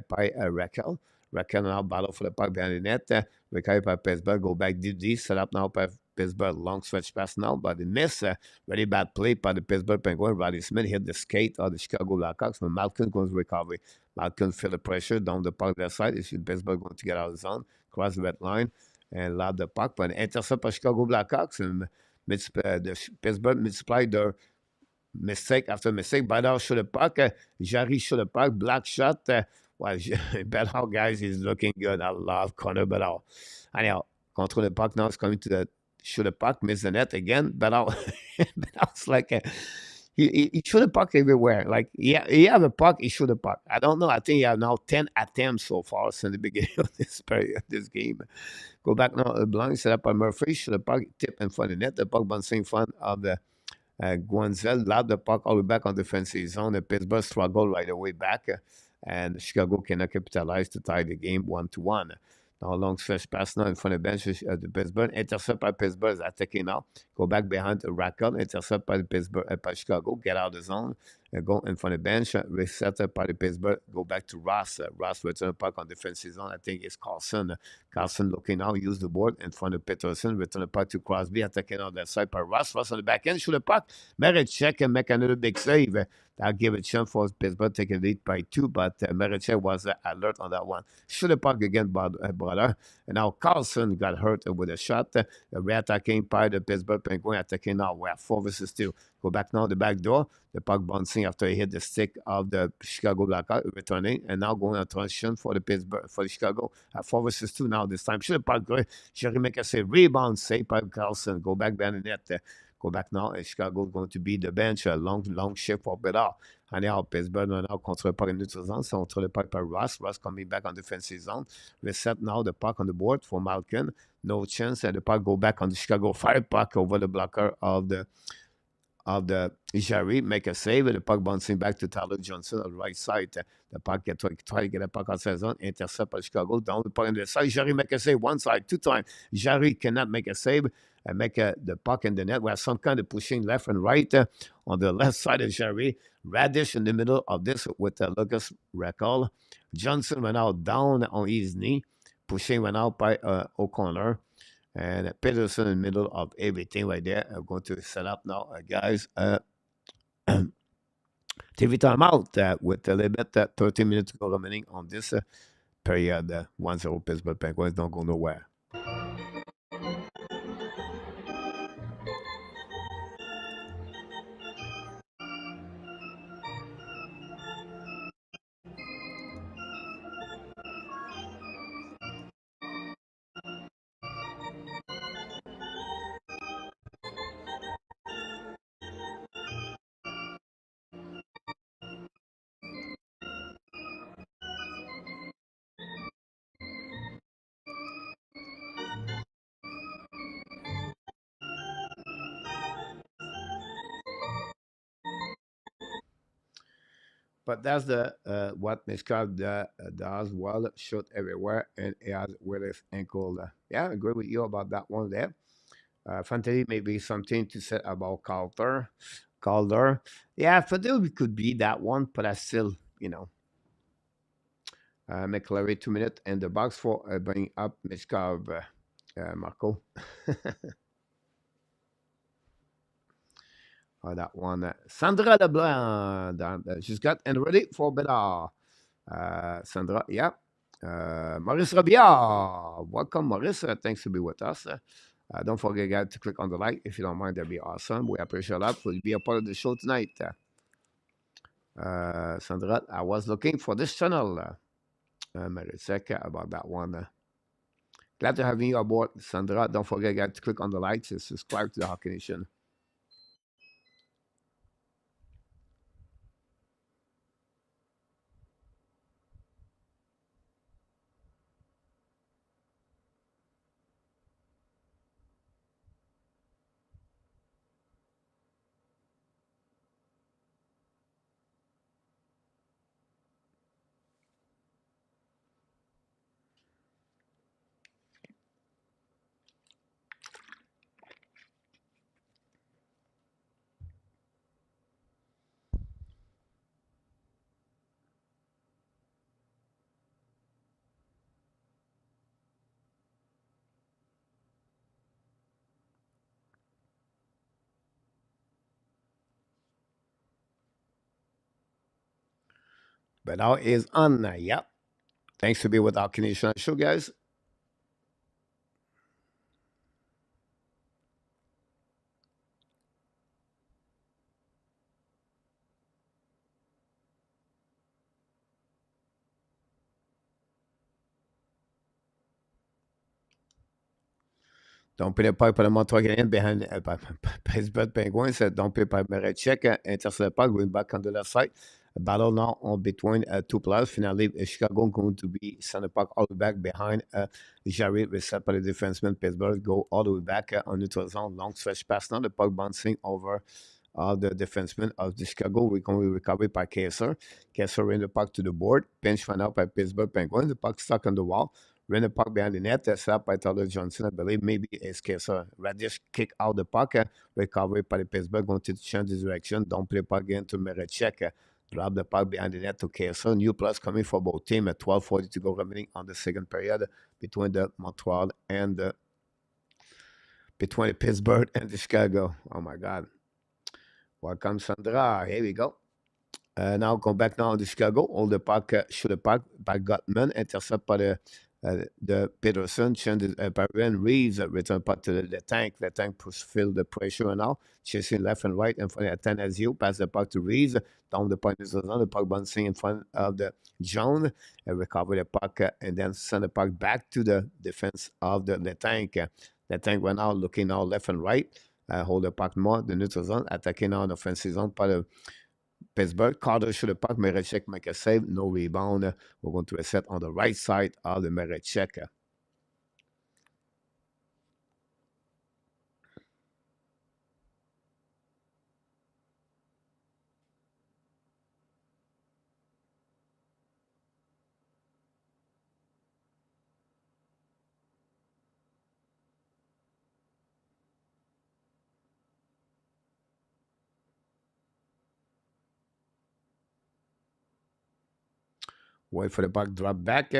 by Raquel. Raquel now battle for the puck behind the net. Recovered by Pittsburgh, go back deep, set up now by Pittsburgh, long stretch pass now, but they miss. Very bad play by the Pittsburgh Penguins. Riley Smith hit the skate of the Chicago Blackhawks, but Malkin goes recovery. Malkin feel the pressure down the puck left side. It's Pittsburgh going to get out of the zone, cross the red line, and lob the puck, but intercept by Chicago Blackhawks, and the Pittsburgh multiplied their mistake after mistake. Bedard shoot the puck, Jarry shoot the puck, black shot. Well, Bedard, guys, is looking good. I love Connor Bedard. Anyhow, control the puck now is coming to the shoot the puck, miss the net again. Bedard's like he shoot the puck everywhere. Like he have a puck, he shoot the puck. I don't know. I think he have now 10 attempts so far since the beginning of this game. Go back now, blind set up by Murphy, shoot the puck, tip in front of the net. The puck bouncing in front of the Guanzel, lob the puck all the way back on the defensive zone. The Pittsburgh struggle right away back. And Chicago cannot capitalize to tie the game 1-1. Now, long stretch pass now in front of the bench the Pittsburgh. Intercept by Pittsburgh is attacking now. Go back behind the Raquel. Intercept by the Pittsburgh, by Chicago. Get out of the zone. Go in front of the bench. Reset by the Pittsburgh. Go back to Ross. Ross return the puck on defensive zone. I think it's Carlson. Carlson looking now. Use the board in front of Peterson. Return the puck to Crosby. Attacking on that side by Ross. Ross on the back end. Shoot the puck. Marechek and make another big save. I'll give it a chance for Pittsburgh taking lead by 2, but Marechek was alert on that one. Shoot the puck again, brother. And now Carlson got hurt with a shot. Re-attacking by the Pittsburgh Penguins. Attacking now. We have 4 versus 2. Go back now the back door. The puck bouncing after he hit the stick of the Chicago Blackhawks, returning, and now going on transition for the Pittsburgh, for the Chicago. 4 versus 2 now this time. Shoot the puck, great. Jerry make a save. Rebound save by Carlson. Go back behind the net. Go back now, and Chicago is going to be the bench. A long shift for Bedard. Anyhow, Pittsburgh now control the puck in neutral zone. So control the puck by Ross. Ross coming back on defensive zone. Reset now the puck on the board for Malkin. No chance. And the puck go back on the Chicago Fire puck over the blocker of the Jarry. Make a save. And the puck bouncing back to Tyler Johnson on the right side. The puck try to get a puck outside zone. Intercept by Chicago. Down the puck on the side. Jarry make a save. One side, 2 times. Jarry cannot make a save. And make the puck in the net. We have some kind of pushing left and right on the left side of Jarry. Radish in the middle of this with Lucas Raquel. Johnson went out down on his knee. Pushing went out by O'Connor. And Peterson in the middle of everything right there. I'm going to set up now, guys. TV timeout with a little bit 13 minutes to go remaining on this period. 1-0 Pittsburgh Penguins don't go nowhere. But that's the what Mishkov does well, shoot everywhere, and he has with his ankle. Yeah, I agree with you about that one there. Fantasy maybe something to say about Calder. Yeah, Fantasy could be that one, but I still, McClary 2 minutes and the box for bringing up Mishkov, Marco. That one. Sandra Leblanc, she's got and ready for Bedard. Sandra, yeah. Maurice Robillard. Welcome, Maurice. Thanks to be with us. Don't forget, guys, to click on the like if you don't mind. That'd be awesome. We appreciate that for you be a part of the show tonight. Sandra, I was looking for this channel. Marisek, about that one. Glad to have you aboard, Sandra. Don't forget, guys, to click on the likes and subscribe to the Hockey Nation. But now is on. Yep. Thanks to be with our Canadian show, guys. Don't pay the pipe pour le Montreal Canadien behind Pittsburgh Penguins. Don't pay by Marechek. Intercept the puck, going back on the left side. A battle now on between two players. Finally, Chicago going to be send the puck all the way back behind Jarry, reset by the defenseman. Pittsburgh go all the way back on neutral zone. Long stretch pass now. The puck bouncing over the defenseman of the Chicago. We're going to be recovered by Kessler. Kessler ran the puck to the board. Pinch run out by Pittsburgh Penguins. The puck stuck on the wall. Ran the puck behind the net, set up by Tyler Johnson. I believe maybe it's Kessler. Radish kick out the puck, recovered by the Pittsburgh, going to change the direction. Don't play puck again to Merechek. Drop the puck behind the net to Kessler. New plus coming for both teams at 12:40 to go remaining on the second period between the Montreal and between the Pittsburgh and the Chicago. Oh my God. Welcome, Sandra. Here we go. Now go back now to Chicago. All the puck, shoot the puck by Gutman, intercept by the Peterson, change Barron Reeves, return puck to the tank. The tank feel the pressure now, chasing left and right in front of Atanasio, pass the puck to Reeves, down the puck is on the puck bouncing in front of the Jones, recover the puck, and then send the puck back to the defense of the tank. The tank went out, looking now left and right, hold the puck more, the neutral zone, attacking now in the offensive zone, part of Pittsburgh. Carter should have puck. Merechek make a save. No rebound. We're going to reset on the right side of the Merechek. Wait for the puck drop back.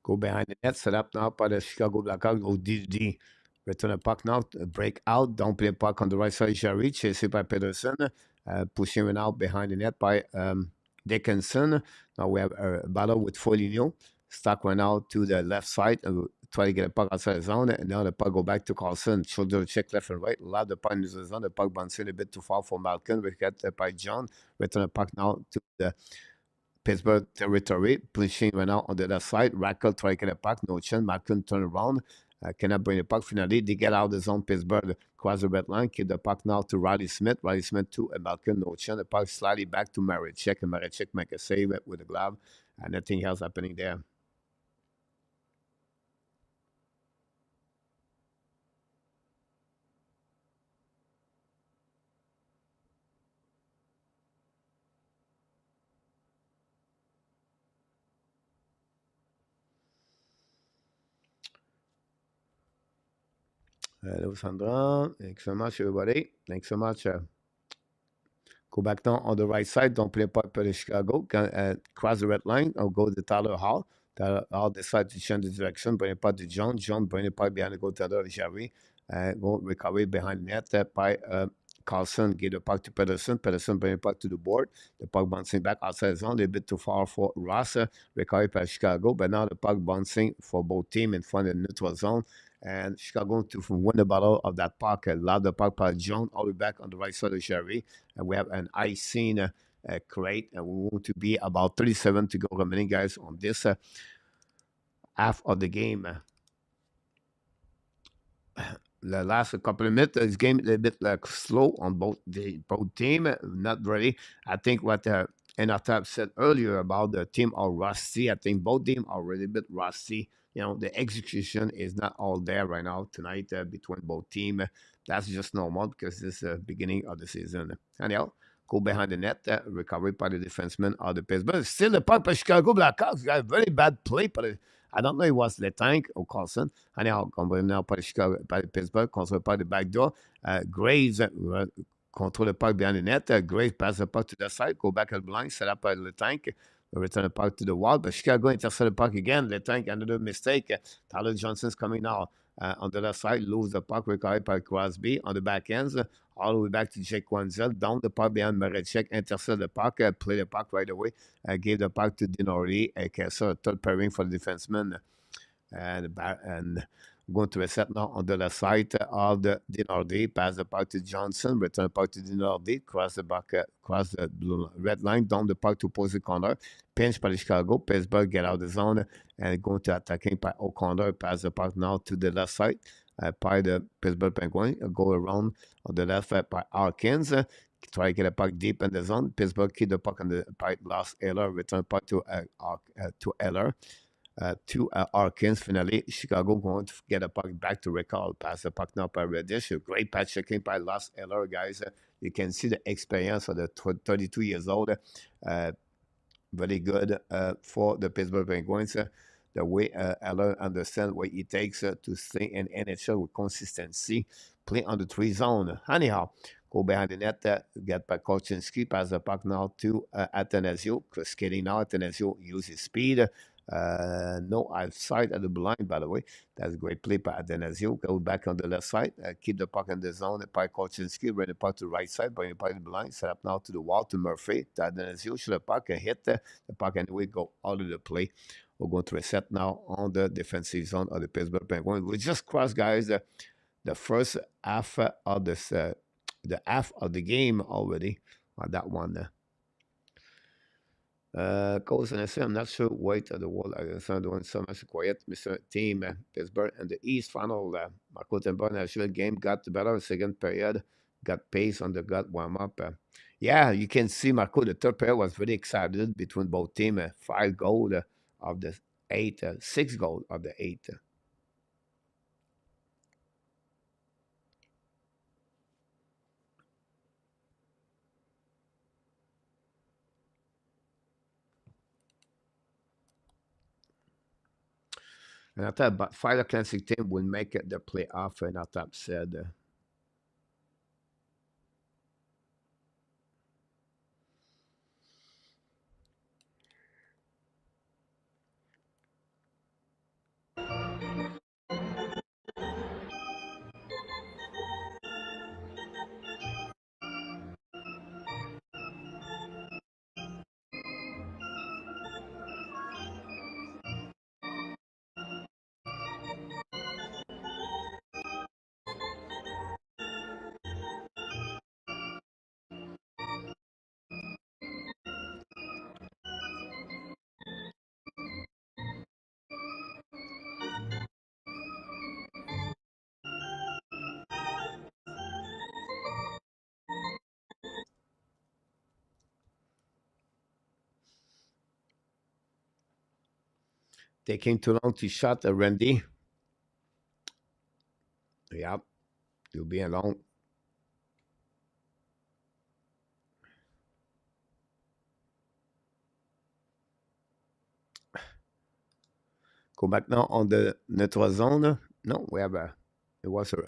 Go behind the net, set up now by the Chicago Blackhawks. Go DD. Return the puck now, break out, don't play puck on the right side. Jarry, chased by Pedersen, pushing it out behind the net by Dickinson. Now we have a battle with Foligno. Stuck one out to the left side, try to get a puck outside the zone, and now the puck go back to Carlson. Shoulder check left and right, lob the puck into the zone. The puck bouncing a bit too far for Malkin. We get by John. Return the puck now to the Pittsburgh territory, pushing right now on the other side. Rackle try to get a puck, no chance. Malkin turn around, cannot bring the puck. Finally, they get out of the zone. Pittsburgh cross the red line, keep the puck now to Riley Smith. Riley Smith to Malkin, no chance. The puck slightly back to Maricek, and Maricek make a save with the glove, and nothing else happening there. Hello, Sandra. Thanks so much, everybody. Thanks so much. Go back down on the right side. Don't play puck for the Chicago. Cross the red line. I'll go to Tyler Hall. Tyler Hall decide to change the direction. Bring it puck to John. John bring it puck behind the goaltender, Jerry. Go recover behind the net by Carlson. Give the puck to Pedersen. Pedersen bring it puck to the board. The puck bouncing back outside the zone. A bit too far for Ross. Recovery by Chicago. But now the puck bouncing for both teams in front of the neutral zone. And Chicago to win the battle of that puck. Lob the puck by John all the way back on the right side of Jerry. And we have an icing crate. And we want to be about 37 to go remaining, guys, on this half of the game. The last couple of minutes, this game is a bit slow on both team. Not really. I think what Enatap said earlier about the team are rusty. I think both teams are really a bit rusty. You know, the execution is not all there right now tonight between both teams. That's just normal because this is the beginning of the season. Anyhow, go behind the net, recovery by the defenseman of the Pittsburgh. Still the puck by Chicago Blackhawks. Got a very bad play, but I don't know if it was Letank or Carlson. Anyhow, come now by Chicago, by Pittsburgh, control by the back door. Graves control the puck behind the net. Graves pass the puck to the side, go back at the line, set up by Letank. Return the puck to the wall, but Chicago intercept the puck again. Letank, another mistake. Tyler Johnson's coming now. On the left side, lose the puck, recovered by Crosby. On the back ends, all the way back to Jake Wanzel. Down the puck behind Maricek, intercept the puck, play the puck right away. Gave the puck to Dinori, so third pairing for the defenseman. And going to reset now on the left side of the Dinardi. Pass the puck to Johnson. Return the puck to Dinardi. Cross the blue red line. Down the puck to opposite corner. Pinch by Chicago. Pittsburgh get out of the zone and going to attacking by O'Connor. Pass the puck now to the left side by the Pittsburgh Penguins. Go around on the left side by Harkins. Try to get a puck deep in the zone. Pittsburgh keep the puck on the pipe. Lost Eller. Return puck to Eller. To Harkins. Finally, Chicago going to get a puck back to recall. Pass the puck now by Reddish. A great patch checking by Lost Eller, guys. You can see the experience of the 32 years old. Very good for the Pittsburgh Penguins. The way Eller understands what it takes to stay in NHL with consistency. Play on the 3 zone. Anyhow, go behind the net, get by Kolchinski. Pass the puck now to Atanasio. Skating now, Atanasio uses speed. No outside at the blind, by the way. That's a great play by Atanasio. Go back on the left side. Keep the puck in the zone. By Kolchinski. Bring the puck to the right side. Bring the puck to the blind. Set up now to the wall to Murphy. To Atanasio. Shoot the puck and hit the puck anyway. Go out of the play. We're going to reset now on the defensive zone of the Pittsburgh Penguins. We just crossed, guys, the first half of this, the half of the game already on that one. Coach, and I say I'm not sure wait at the wall. I'm doing so much quiet. Mr. Team Pittsburgh and the East final. Marco Temper national game got the better second period. Got pace on the gut warm up. Yeah, you can see Marco. The third period was very excited between both teams. 5 goals of the 8, 6 goals of the 8. And I thought about 5 Atlantic team will make it the playoff, and I thought said. Taking too long to shot Randy. Yep, you'll be alone. Go back now on the neutral zone. No, we have a. It was a.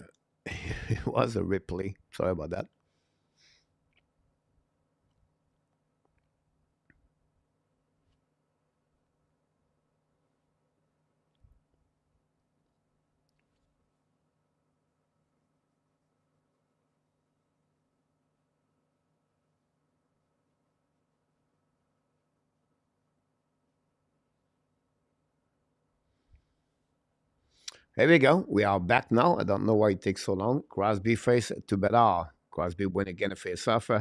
It was a replay. Sorry about that. Here we go. We are back now. I don't know why it takes so long. Crosby face to Bedard. Crosby win again a face off.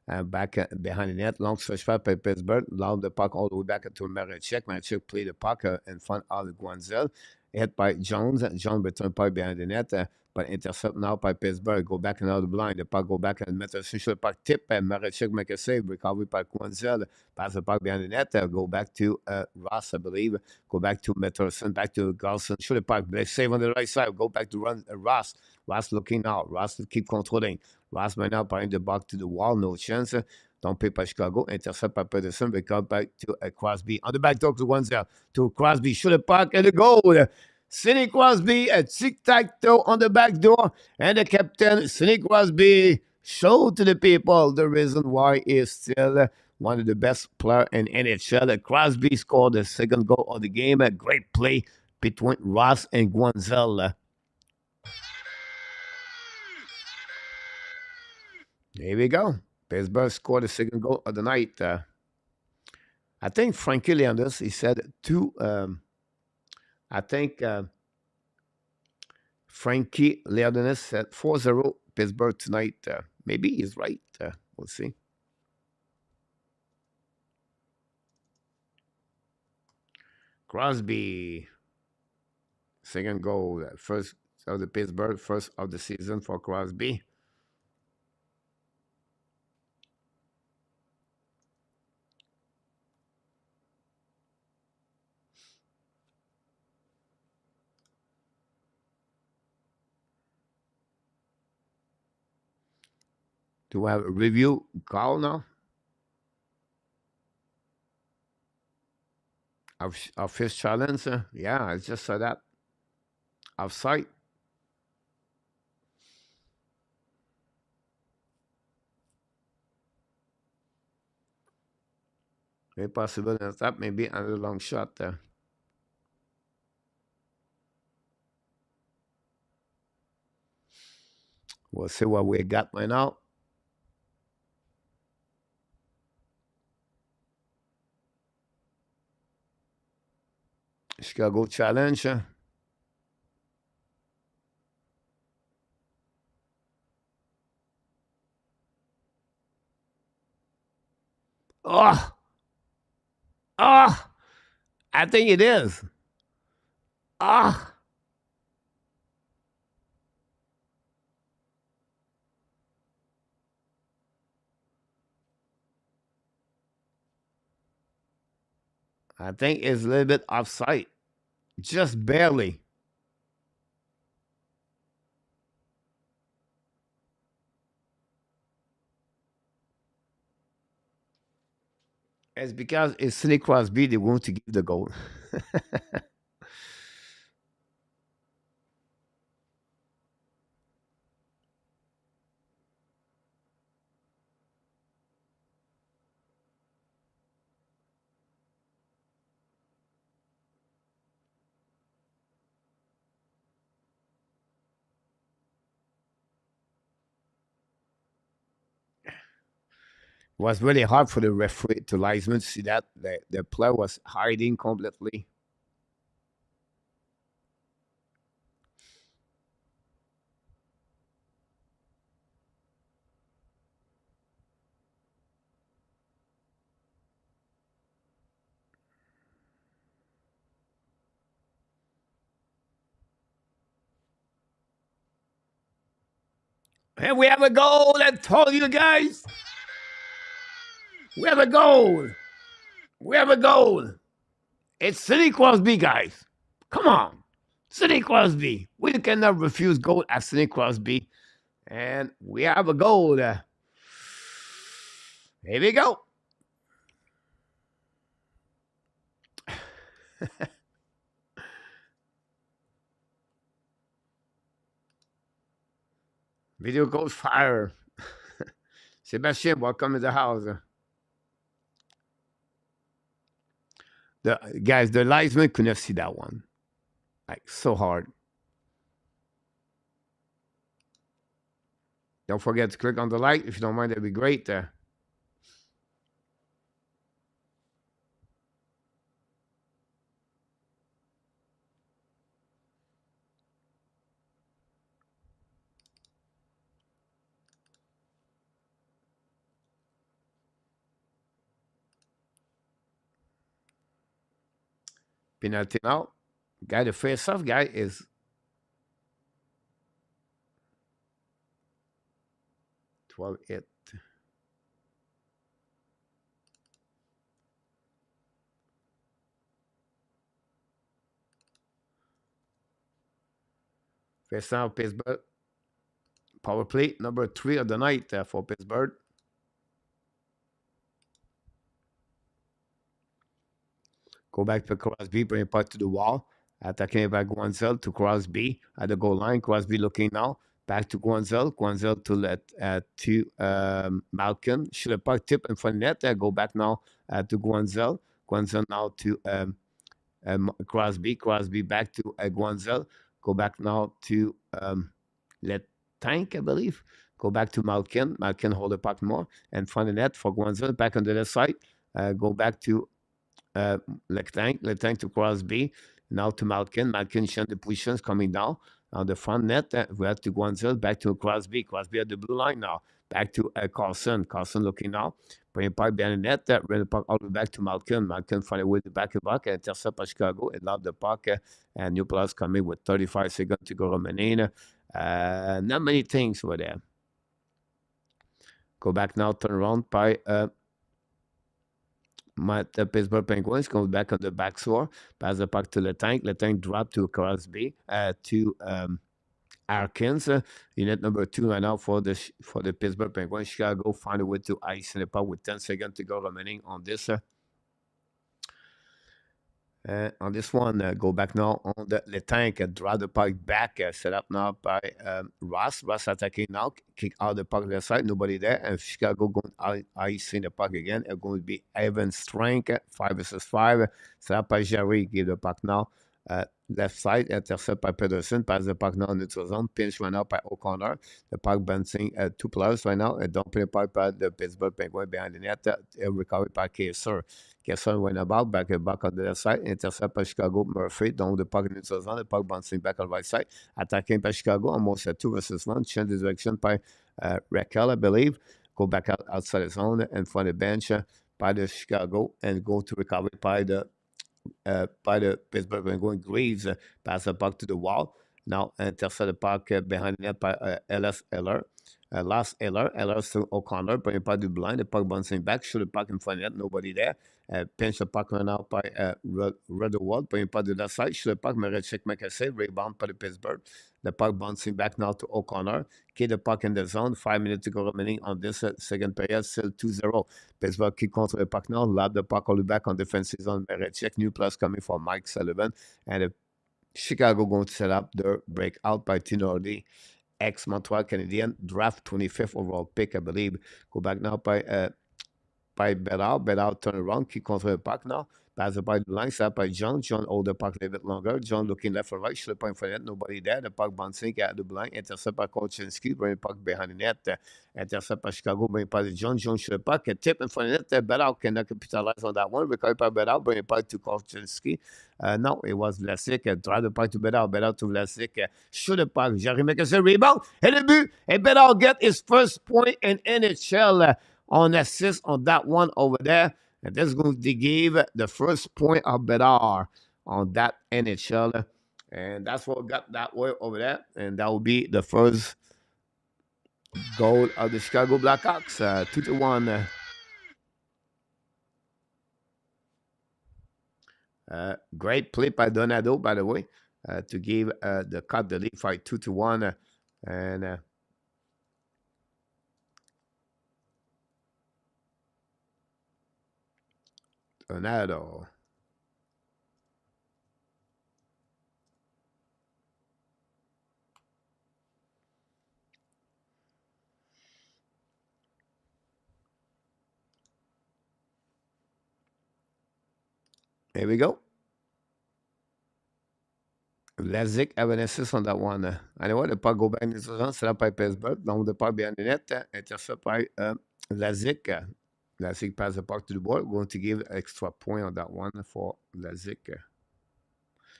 Back behind the net. Long stretch by Pittsburgh. Loud the puck all the way back to Marechek. Marechek played the puck in front of Guanzel. Hit by Jones. Jones return puck behind the net. But intercept now by Pittsburgh. Go back another blind. The puck go back and Meterson shoot the puck tip. Marechek make a save. Recovery by Guanzel. Pass the puck behind the net. Go back to Ross, I believe. Go back to Meterson. Back to Carlson. Shoot the puck. Save on the right side. Go back to run Ross. Ross looking out. Ross keep controlling. Ross right now behind the box to the wall. No chance. Don't pay by Chicago. Intercept by Pedersen. Recover back to Crosby. On the back door to Guanzel. To Crosby. Shoot the puck and the goal. Sidney Crosby, a tic-tac-toe on the back door, and the captain, Sidney Crosby, showed to the people the reason why he is still one of the best players in NHL. Crosby scored the second goal of the game. A great play between Ross and Guanzel. Here we go. Pittsburgh scored the second goal of the night. I think Frankie Leanders, he said two. I think Frankie Leodonis said 4-0 Pittsburgh tonight. Maybe he's right. We'll see. Crosby. Second goal. First of the Pittsburgh. First of the season for Crosby. Do I have a review call now? Our first challenge? Yeah, I just saw that. Offside. Very possible that maybe another long shot there. We'll see what we got right now. Chicago challenge. Oh, oh, I think it is. Ah, I think it's a little bit offside, just barely. It's because it's Sidney Crosby they want to give the goal. It was really hard for the referee to linesman to see that the player was hiding completely. And we have a goal. I told you guys. We have a goal. We have a goal. It's Sidney Crosby, guys. Come on. Sidney Crosby. We cannot refuse goal at Sidney Crosby. And we have a goal. Here we go. Video goes fire. Sebastian, welcome to the house. The linesman couldn't see that one. Like, so hard. Don't forget to click on the like. If you don't mind, that'd be great. Penalty now. Guy, the face-off guy is 12-8. Face-off, Pittsburgh. Power play number 3 of the night for Pittsburgh. Go back to Crosby, bring it back to the wall. Attacking back Guanzel to Crosby at the goal line. Crosby looking now. Back to Guanzel. Guanzel to Malkin. Should have puck tip in front of net. Go back now to Guanzel. Guanzel now to Crosby. Crosby back to Guanzel. Go back now to Let Tank, I believe. Go back to Malkin. Malkin hold the puck more. And front of net for Guanzel. Back on the left side. Go back to Letang to Crosby. Now to Malkin. Malkin change the positions coming down. On the front net, we have to Guanzel. Back to Crosby. Crosby at the blue line now. Back to Carlson. Carlson looking now. Bring it back behind the net. Bring the puck all the way back to Malkin. Malkin find a way to back it back. Intercept by Chicago. And love the puck. And New Plus coming with 35 seconds to go remaining. Not many things over there. Go back now. Turn around by the Pittsburgh Penguins. Go back on the back shore. Pass the puck to Letang. Letang drop to Crosby. To Harkins. Unit number 2 right now for the Pittsburgh Penguins. Chicago find a way to ice in the puck with 10 seconds to go remaining on this. On this one, go back now on the tank, draw the puck back, set up now by Ross. Ross attacking now, kick out the puck left side, nobody there, and Chicago going icing the puck again. It's going to be Evan Strength, 5 versus 5. Set up by Jerry, give the puck now. Left side, intercept by Pedersen, pass the puck now in neutral zone, pinch right now by O'Connor. The puck bouncing 2 players right now, and don't play the puck by the Pittsburgh Penguins behind the net, recovered by Kessler. Kessler went about, back on the left side, intercept by Chicago, Murphy, down the puck in neutral zone, the puck bouncing back on the right side, attacking by Chicago, almost a 2 versus 1, change the direction by Raquel, I believe, go back outside the zone, in front of the bench by the Chicago, and go to recovery by the Pittsburgh Penguins. Graves pass the puck to the wall. Now intercept the puck behind the net by Ellis Eller. Last Eller to O'Connor, bring the puck to the blind. The puck bouncing back, shoot the puck in front of net, nobody there. Pinch the puck run out by Rudderwald, bring the puck to that side, shoot the puck, Marechek make a save, rebound by the Pittsburgh. The puck bouncing back now to O'Connor. Keep the puck in the zone. 5 minutes to go remaining on this second period. Still 2-0. Pittsburgh keep control the puck now. Lob the puck all the way back on defensive zone. Marechek. New plus coming from Mike Sullivan. And Chicago going to set up the breakout by Tinordi. Ex-Montreal Canadian. Draft 25th overall pick, I believe. Go back now by Bedard. Bedard turn around. Keep control the puck now. Pass the puck line, set by John. John hold the puck a little bit longer. John looking left or right, shoot the puck in front of net, nobody there. The puck bouncing at the blind, intercept by Kolchinski, bring the puck behind the net. Intercept by Chicago, bring the puck to John. John shoot the puck, a tip in front of net. Bedard cannot capitalize on that one. Recovered by Bedard, bring the puck to Kolchinski. No, it was Vlasic. Drive the puck to Bedard. Bedard to Vlasic. Shoot the puck. Jerry makes a rebound. And the but. And Bedard get his first point in NHL on assist on that one over there. And that's going to give the first point of Bedard on that NHL. And that's what got that way over there. And that will be the first goal of the Chicago Blackhawks. 2-1. Great play by Donado, by the way, to give the cut the lead fight 2-1. And Donado. Here we go. Lazic avait un assist on that one. Anyway, le pas go back in the c'est là par Pittsburgh. Donc, the pas behind the net. Intercept by Lazic. Lazic pass the puck to the ball. Going to give extra point on that one for Lazic.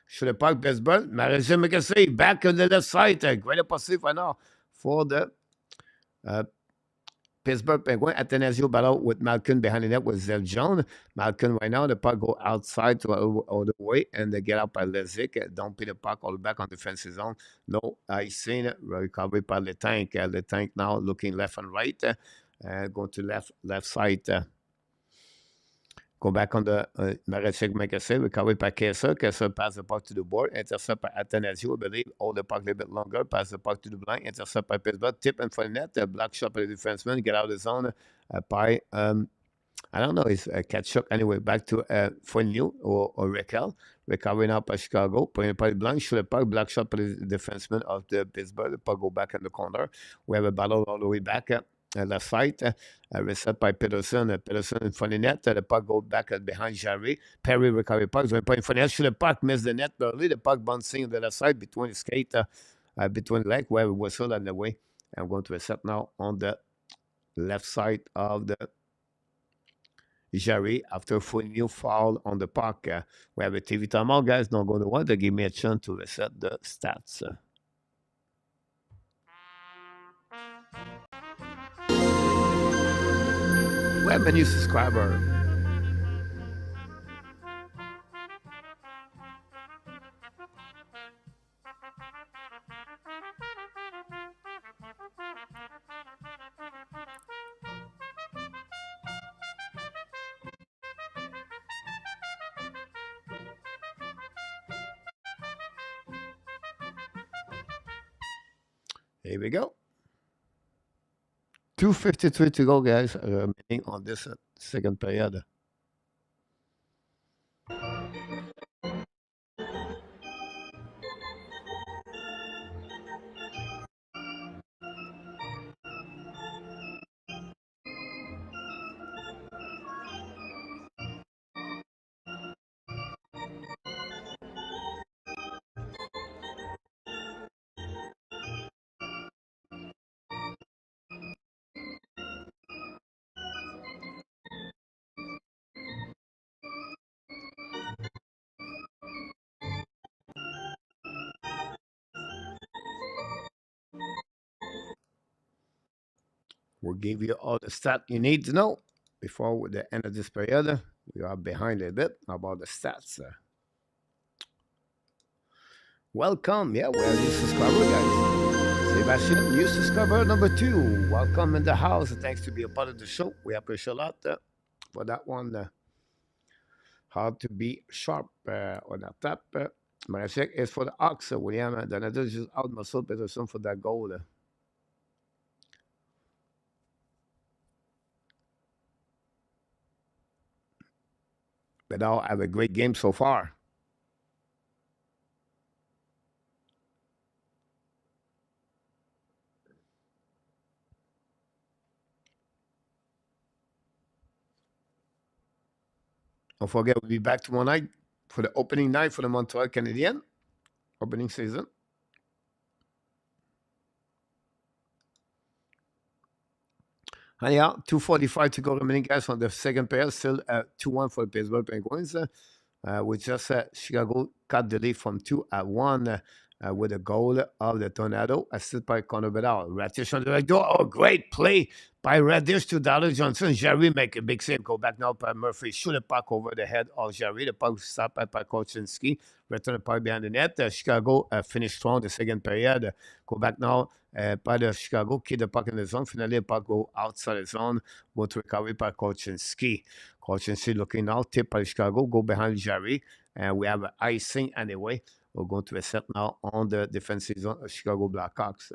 Should the puck Pittsburgh. Marisol McKessie back on the left side. Great opportunity right now for the Pittsburgh Penguins. Atanasio battle with Malkin behind the net with Zeb Jones. Malkin right now, the puck go outside to all the way and they get out by Lezik. Don't put the puck all back on defensive zone. No icing. Recovery by the tank. The tank now looking left and right. Go to left side. Go back on the Marechek McKessie. Recovery by Kessler. Kessler pass the puck to the board. Intercept by Atanasio. I believe. Hold the puck a little bit longer. Pass the puck to the blind. Intercept by Pittsburgh. Tip in front of the net. Block shot by the defenseman. Get out of the zone by, I don't know, it's Ketchuk. Anyway, back to Fournier or Raquel. Recovery now by Chicago. Putting by the blind. Shoot the puck. Block shot by the defenseman of the Pittsburgh. The puck go back in the corner. We have a battle all the way back. Left side, reset by Peterson. Peterson in front of the net. The puck goes back behind Jarry. Perry recovery puck. So in front of the net. Shoot the puck. Miss the net early. The puck bouncing on the left side between the skate, between the leg. We have a whistle on the way. I'm going to reset now on the left side of the Jarry after full new foul on the puck. We have a TV timeout, guys. Not going to want to give me a chance to reset the stats. We have a new subscriber. Here we go. 2:53 to go, guys, remaining on this second period. We'll give you all the stats you need to know before the end of this period. We are behind a bit about the stats. Welcome. Yeah, we have new subscriber, guys. Sebastian, new subscriber number 2. Welcome in the house. Thanks to be a part of the show. We appreciate a lot for that one. How to be sharp on that tap. Marechek is for the Ox. William Donato just out muscle Peterson for that goal. Bedard have a great game so far. Don't forget, we'll be back tomorrow night for the opening night for the Montreal Canadiens. Opening season. Anyhow, 2:45 to go remaining, guys, on the second period. Still 2-1 for the Pittsburgh Penguins. With just Chicago cut the lead from 2-1 with a goal of the Tornado, assisted by Connor Bedard. Radish on the right door. Oh, great play by Radish to Dallas Johnson. Jerry make a big save. Go back now by Murphy. Shoot a puck over the head of Jerry. The puck stopped by Kocinski. Return the puck behind the net. Chicago finished strong the second period. Go back now by the Chicago. Keep the puck in the zone. Finally, the puck go outside the zone. Go to recovery by Kocinski. Kocinski looking now. Tip by Chicago. Go behind Jerry. And we have icing anyway. We're going to reset now on the defensive zone of Chicago Blackhawks.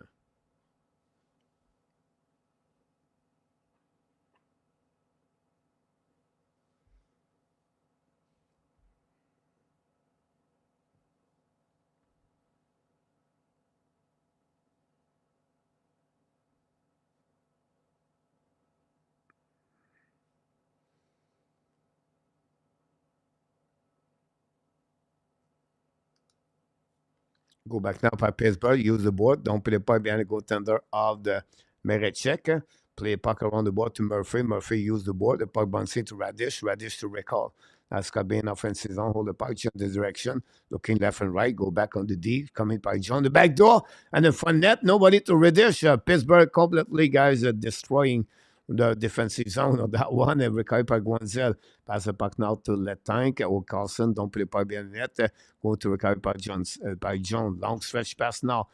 Go back now by Pittsburgh. Use the board. Don't play the puck behind the goaltender of the Marechek. Play a puck around the board to Murphy. Murphy use the board. The puck bouncing to Radish. Radish to recall. That's got being offensive zone. Hold the puck, change the direction. Looking left and right. Go back on the D. Coming by John. The back door. And the front net. Nobody to Radish. Pittsburgh completely, guys, destroying the defensive zone of that one. And recovered by Guanzel. Pass the puck now to Letank or Carlson. Don't play the puck behind the net. Going to recover by Jones. Long stretch pass now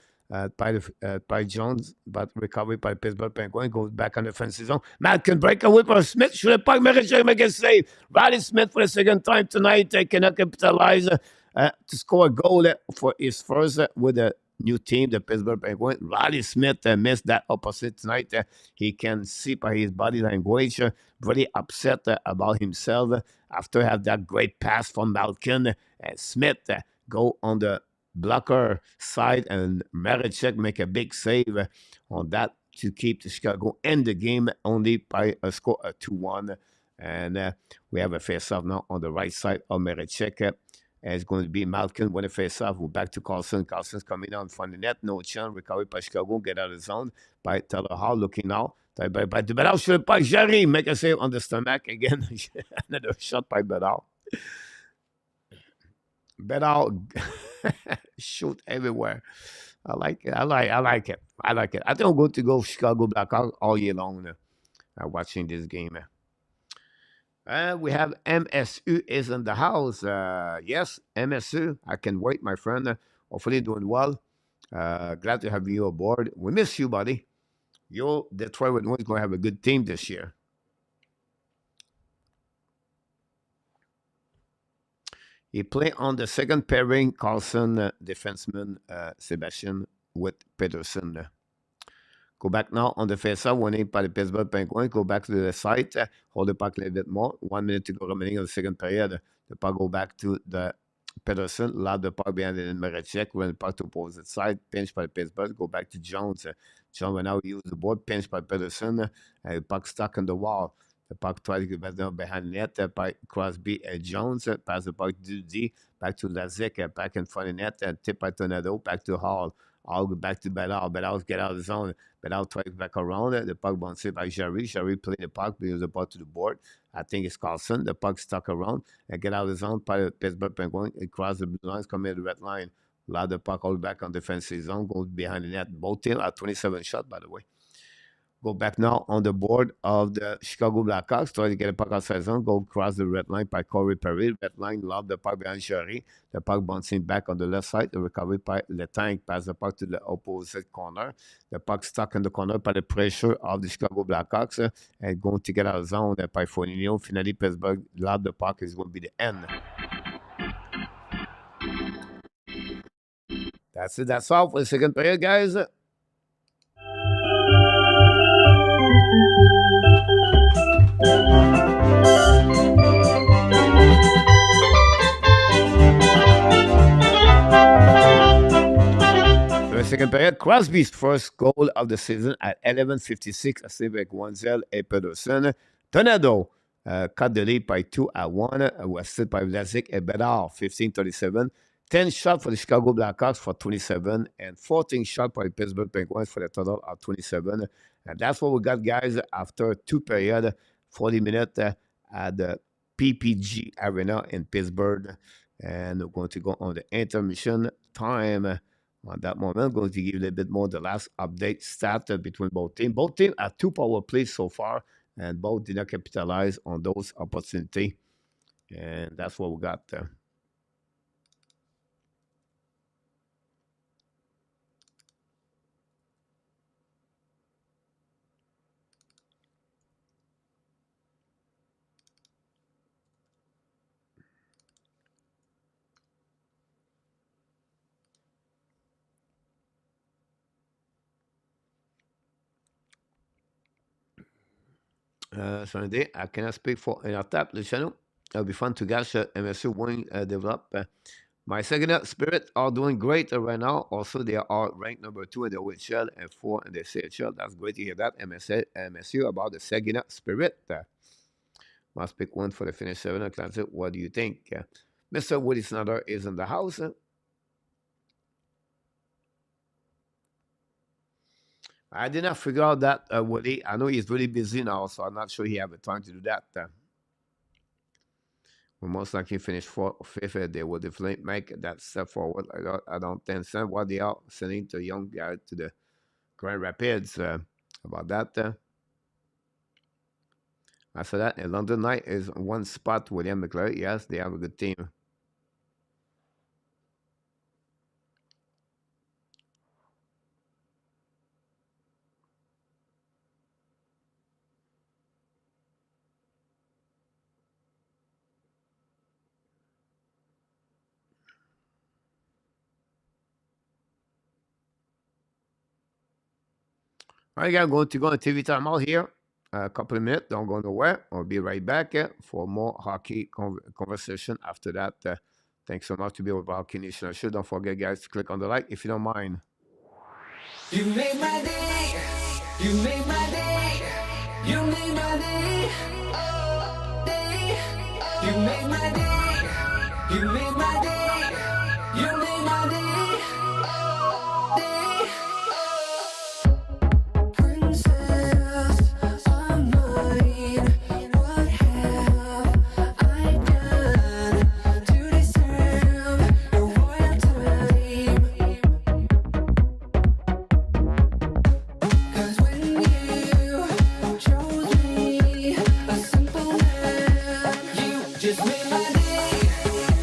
by Jones, but recovery by Pittsburgh Penguins. Goes back on the defensive zone. Malkin break away from Smith. Should have puck. Marechek make a save. Riley Smith for the second time tonight. Cannot capitalize to score a goal for his first with a new team, the Pittsburgh Penguins. Riley Smith missed that opposite tonight. He can see by his body language, very upset about himself after have that great pass from Malkin. Smith go on the blocker side, and Marechek make a big save on that to keep the Chicago in the game only by a score of 2-1. And we have a face-off now on the right side of Marechek. It's going to be Malkin with a face-off. We're back to Carlson. Carlson's coming out in front of the net. No chance. Recovery by Chicago. Get out of the zone by Taylor Hall. Looking now. By Bedard. Should by Jerry. Make a save on the stomach again. Another shot by Bedard. Bedard shoot everywhere. I like it. I like it. I like it. I think I'm going to go Chicago Blackhawks all year long watching this game. We have MSU is in the house. Yes, MSU. I can wait, my friend. Hopefully doing well. Glad to have you aboard. We miss you, buddy. Your Detroit Red Wings going to have a good team this year. He played on the second pairing, Carlson, defenseman, Sebastian with Peterson. Go back now on the face-off, winning by the Pittsburgh Penguins. Go back to the site, hold the puck a little bit more. 1 minute to go remaining of the second period. The puck go back to the Peterson, lob the puck behind the Marechek, run the puck to opposite side, pinch by Pittsburgh, go back to Jones. Jones will now use the board, pinch by Peterson, and the puck stuck on the wall. The puck tries to get back down behind the net by Crosby and Jones. Pass the puck to D, back to Lazic, back in front of the net, and tip by Tornado, back to Hall. All go back to Bedard. Bedard get out of the zone. Bedard tries back around it. The puck bounced by Jerry. Jerry played the puck, brings the puck to the board. I think it's Carlson. The puck stuck around and get out of the zone by the Pittsburgh Penguins. It crosses the blue lines, come in the red line. Allow the puck all back on defensive zone, goes behind the net. Both teams are 27 shots, by the way. Go back now on the board of the Chicago Blackhawks. Try to get a puck outside zone. Go across the red line by Corey Perry. Red line, lob the puck behind Jerry. The puck bouncing back on the left side. The recovery by Letank. Pass the puck to the opposite corner. The puck stuck in the corner by the pressure of the Chicago Blackhawks. And going to get out of zone by Foligno. Finally, Pittsburgh lob the puck is going to be the end. That's it. That's all for the second period, guys. Second period, Crosby's first goal of the season at 11:56, avec Wanzel et Pedersen. Tornado cut the lead by 2-1, Wested by Vlasic and Bedard, 15:37. 10 shots for the Chicago Blackhawks for 27, and 14 shots for the Pittsburgh Penguins for a total of 27. And that's what we got, guys, after two periods, 40 minutes at the PPG Arena in Pittsburgh. And we're going to go on the intermission time. On that moment, I'm going to give you a little bit more the last update started between both teams. Both teams have 2 power plays so far, and both did not capitalize on those opportunities. And that's what we got there. Sunday. I cannot speak for un tap le channel. It'll be fun to watch MSU win develop. My second spirit are doing great right now. Also, they are ranked number 2 in the WHL and 4 in the CHL. That's great to hear that. MSU about the second spirit. Must pick one for the finish 7 classic. What do you think? Mr. Woody Snyder is in the house. I did not figure out that, Woody. I know he's really busy now, so I'm not sure he have the time to do that. Will most likely finish 4th or 5th. They will definitely make that step forward. I don't understand why they are sending the young guy to the Grand Rapids. About that. After that, London Knight is one spot. William McClure. Yes, they have a good team. All right, guys, going to go on TV time out here. A couple of minutes, don't go nowhere. I'll be right back for more hockey conversation after that. Thanks so much to be with Hockey Nation Show. Don't forget, guys, to click on the like if you don't mind.
You made my day. You made my day. You made my day. Oh, day. You made my day. You made my day. You made my day. Oh, day. Princess of mine, what have I done to deserve your royalty? 'Cause when you chose me, a simple man, you just made my day.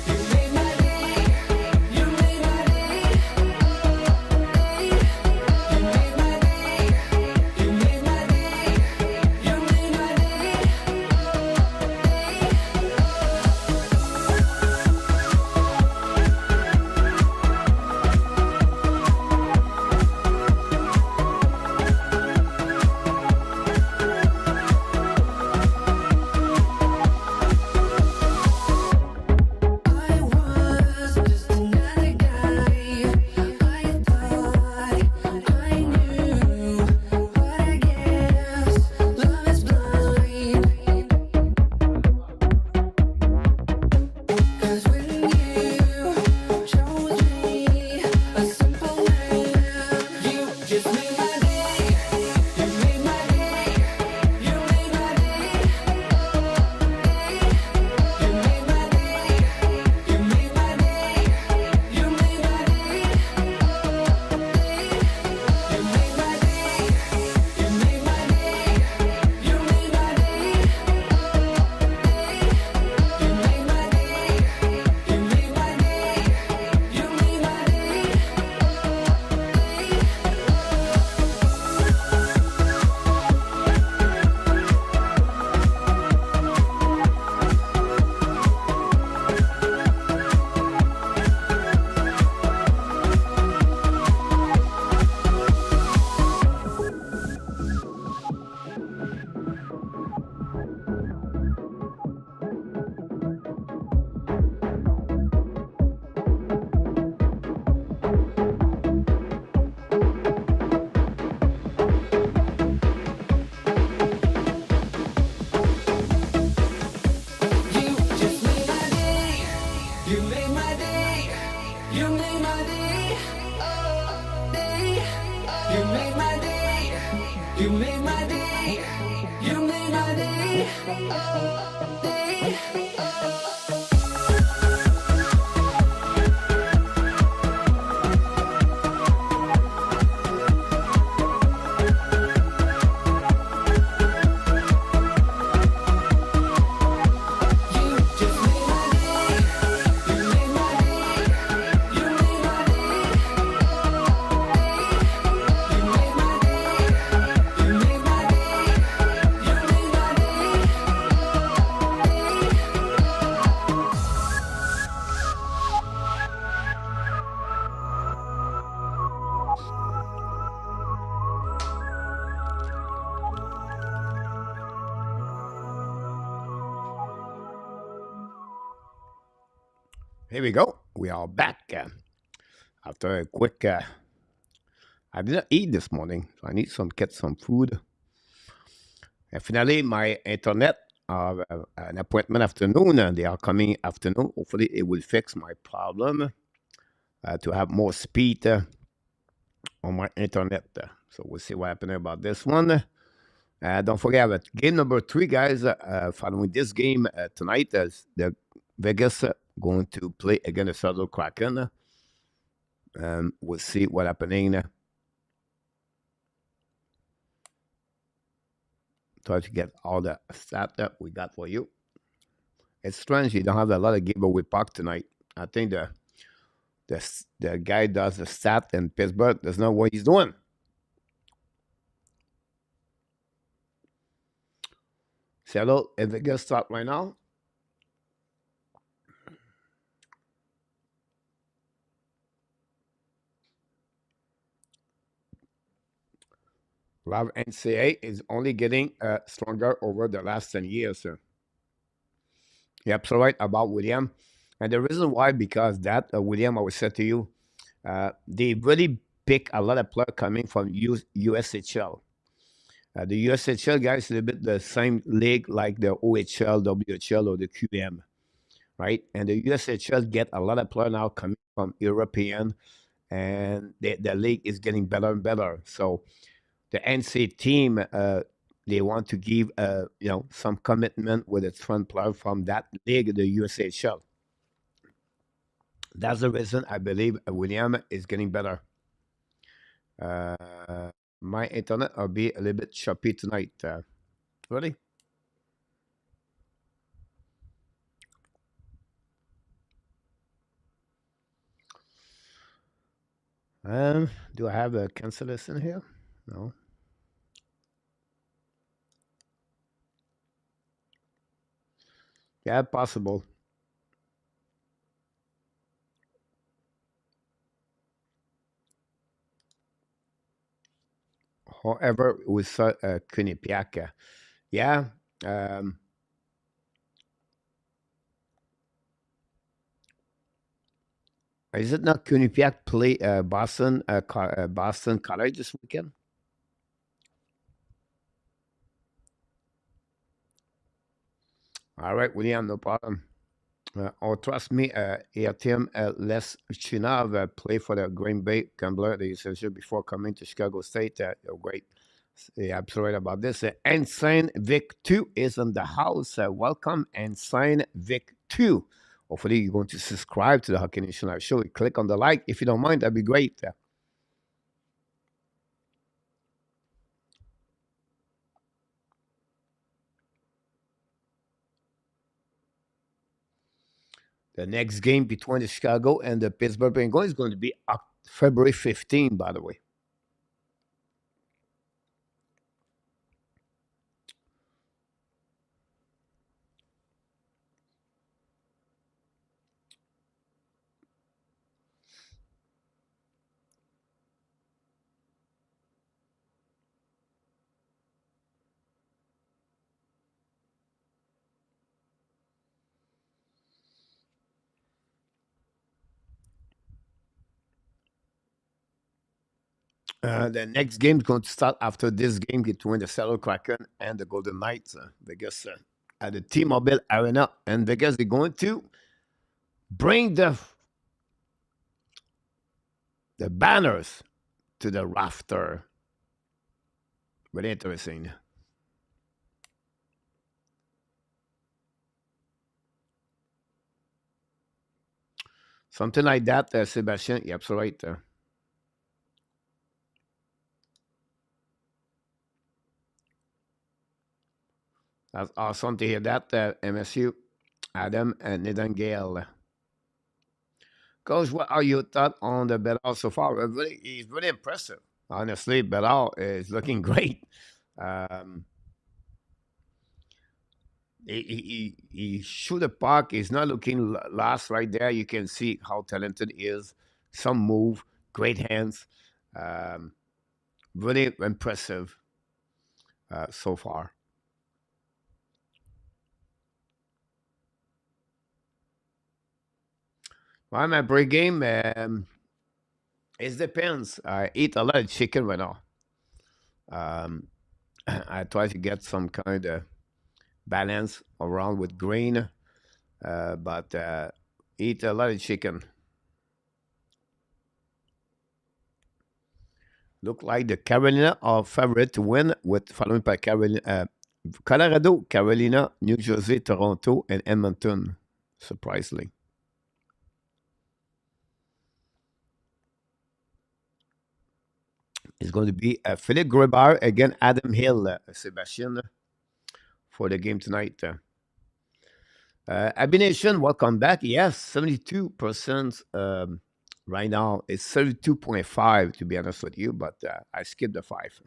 You made my day. You made my day. Day. You made my day. You made my day. You made my day. I was just another guy. I thought I knew, but I guess love is blind. 'Cause when you chose me, a simple man, you just made my day. You made my day. You made my day. You made my day. You made my day. You made my day. You made my day. You made my day. You made my day. You made my day. You made my day. You made my day. You just made my day. You made my day. You made my day. Oh, day. You made my day. You made my day. You made my day. Oh, day. You just made my day. You made my day. You made my day. You made my day. You made my day. You made my day.
Here we go. We are back after a quick. I didn't eat this morning, so I need some get some food. And finally, my internet. An appointment afternoon. They are coming afternoon. Hopefully, it will fix my problem to have more speed on my internet. So we'll see what happens about this one. Don't forget about game number 3, guys. Following this game tonight, as the Vegas going to play against the Seattle Kraken. We'll see what happening. Try to get all the stats that we got for you. It's strange you don't have a lot of giveaway puck tonight. I think the guy does the stat in Pittsburgh doesn't know what he's doing. Seattle and Vegas start right now. Love NCAA is only getting stronger over the last 10 years. You're absolutely right about William. And the reason why, because that, William, I will say to you, they really pick a lot of players coming from USHL. The USHL, guys, is a bit the same league like the OHL, WHL, or the QM, right? And the USHL get a lot of players now coming from European, and the league is getting better and better. So the NC team, they want to give some commitment with its front player from that league, the USHL. That's the reason I believe William is getting better. My internet will be a little bit choppy tonight. Ready? Do I have a cancel list in here? No. Yeah, possible. However, we saw Quinnipiac. Yeah. Is it not Quinnipiac play Boston College this weekend? All right, William, no problem. Or trust me, Artem Les Chinov play for the Green Bay Gambler the essential before coming to Chicago State. Great. Yeah, absolutely right about this. Ensign Vic 2 is in the house. Welcome, Ensign Vic 2. Hopefully, you're going to subscribe to the Hockey Nation Live Show. Click on the like. If you don't mind, that'd be great. The next game between the Chicago and the Pittsburgh Penguins is going to be February 15, by the way. The next game is going to start after this game between the Seattle Kraken and the Golden Knights. Vegas at the T-Mobile Arena, and Vegas is going to bring the banners to the rafter. Very interesting. Something like that, Sebastian. You're absolutely right. That's awesome to hear that, MSU, Adam, and Nathan Gale. Coach, what are your thoughts on the Bedard so far? He's really impressive. Honestly, Bedard is looking great. Um, he shoot the puck. He's not looking last right there. You can see how talented he is. Some move, great hands. Really impressive so far. Well, my pregame, it depends. I eat a lot of chicken right now. Um, I try to get some kind of balance around with grain, but eat a lot of chicken. Look like the Carolina are favorite to win, with following by Carolina, Colorado, Carolina, New Jersey, Toronto, and Edmonton. Surprisingly, it's going to be Philip Grubauer again, Adam Hill, Sebastian, for the game tonight. Abination, welcome back. Yes, 72% right now. It's 32.5 to be honest with you, but I skipped the 5.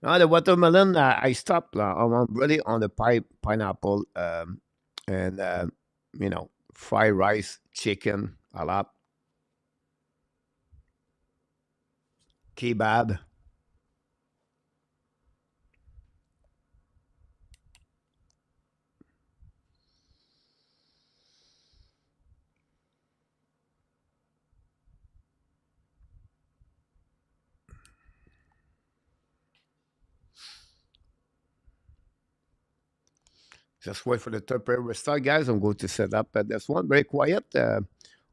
Now the watermelon, I stopped. I'm really on the pineapple, and fried rice, chicken, a lot, kebab. Just wait for the third period restart, guys. I'm going to set up this one very quiet,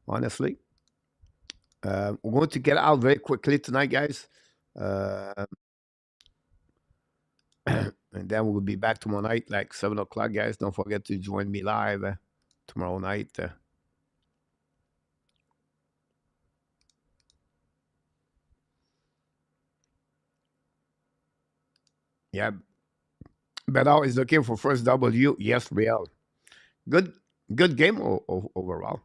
honestly. We're going to get out very quickly tonight, guys. Uh, and then we'll be back tomorrow night, like 7 o'clock, guys. Don't forget to join me live tomorrow night. Yeah, Bedard is looking for first W. Yes, Real. Good, good game overall.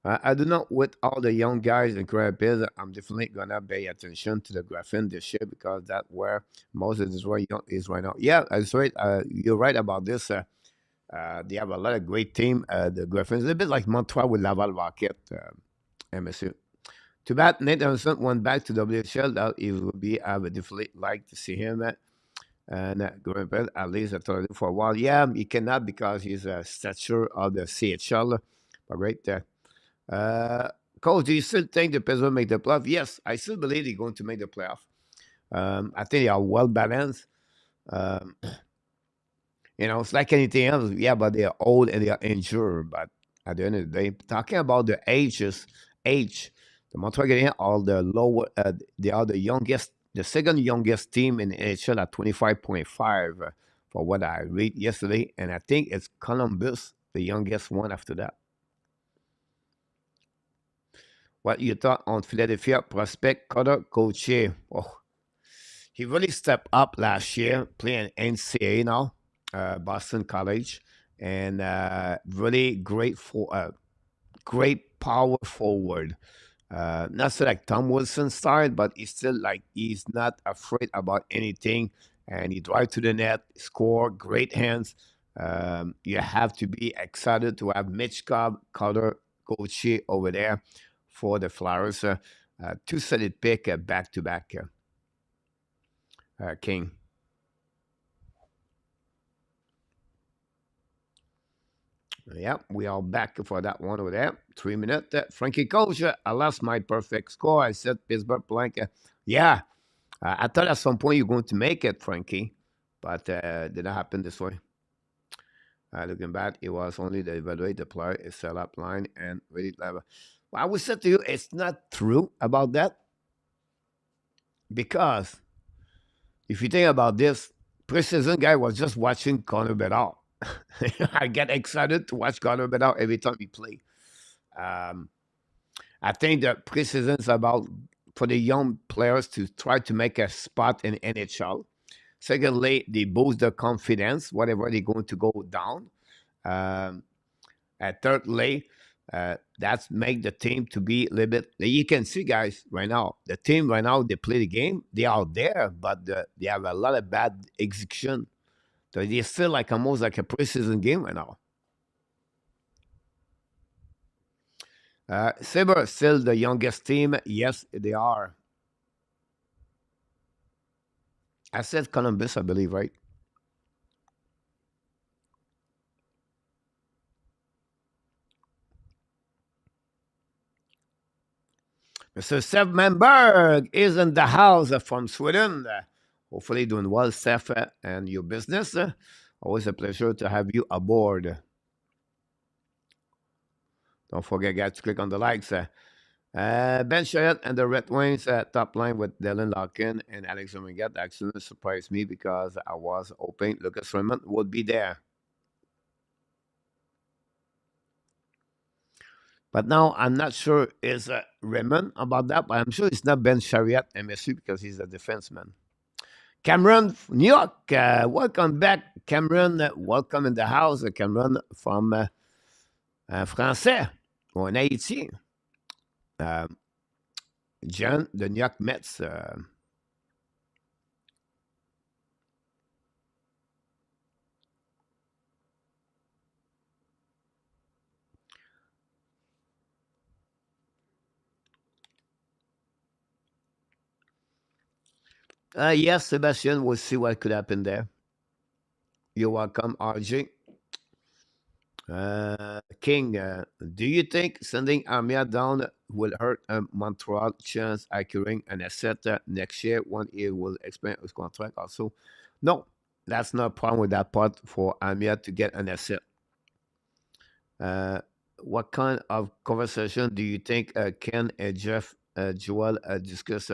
I do not with all the young guys in Caribbean. I'm definitely gonna pay attention to the Griffin this year because that's where most of this right is right now. Yeah, that's right. You're right about this. They have a lot of great team. The Griffins, a bit like Montreal with Laval Rocket, MSU. Too bad Nate Anderson went back to WHL. That it would be. I would definitely like to see him. And going back at least for a while. Yeah, he cannot because he's a stature of the CHL. But great. Uh, Coach, do you still think the Pittsburgh make the playoff? Yes, I still believe they're going to make the playoff. I think they are well balanced. Um, it's like anything else. Yeah, but they are old and they are injured. But at the end of the day, talking about the age, the Montreal Canadiens are the lower. They are the youngest, the second youngest team in the NHL at 25.5, for what I read yesterday, and I think it's Columbus, the youngest one after that. What you thought on Philadelphia prospect Connor Gauthier? Oh, he really stepped up last year, playing NCAA now, Boston College, and really great power forward. Not so like Tom Wilson style, but he's not afraid about anything, and he drive to the net, score, great hands. You have to be excited to have Mitch Cobb, Connor Gauthier over there for the Flyers. Two solid pick back to back. King. Yeah, we are back for that one over there. 3 minutes. Frankie Coach, I lost my perfect score. I said Pittsburgh blank. Yeah, I thought at some point you're going to make it, Frankie, but did not happen this way. Looking back, it was only the evaluate the player, is set up line, and ready level. Well, I would say to you, it's not true about that because if you think about this, preseason guy was just watching Connor Bedard. I get excited to watch Connor Bedard every time he play. Um, I think that preseason is about for the young players to try to make a spot in NHL. Secondly, they boost their confidence, whatever they're going to go down. Um, thirdly, that's make the team to be a little bit. You can see, guys, right now, the team right now they play the game. They are there, but they have a lot of bad execution. So they're still like almost like a preseason game right now. Saber still the youngest team. Yes, they are. I said Columbus, I believe, right? Mr. Seth Manberg is in the house from Sweden. Hopefully doing well, Seth, and your business. Always a pleasure to have you aboard. Don't forget, guys, to click on the likes. Ben Chayette and the Red Wings top line with Dylan Larkin and Alex Dominguez actually surprised me because I was hoping Lucas Raymond would be there. But now I'm not sure is Raymond about that, but I'm sure it's not Ben Chariot MSU because he's a defenseman. Cameron, New York, welcome back, Cameron. Welcome in the house, Cameron from Français ou en Haïti. John, the New York Mets. Yes, Sebastian, we'll see what could happen there. You're welcome, RJ. King, do you think sending Armia down will hurt Montreal chance acquiring an asset next year when he will expand his contract also? No, that's not a problem with that part for Armia to get an asset. What kind of conversation do you think Ken and Jeff Joel discuss?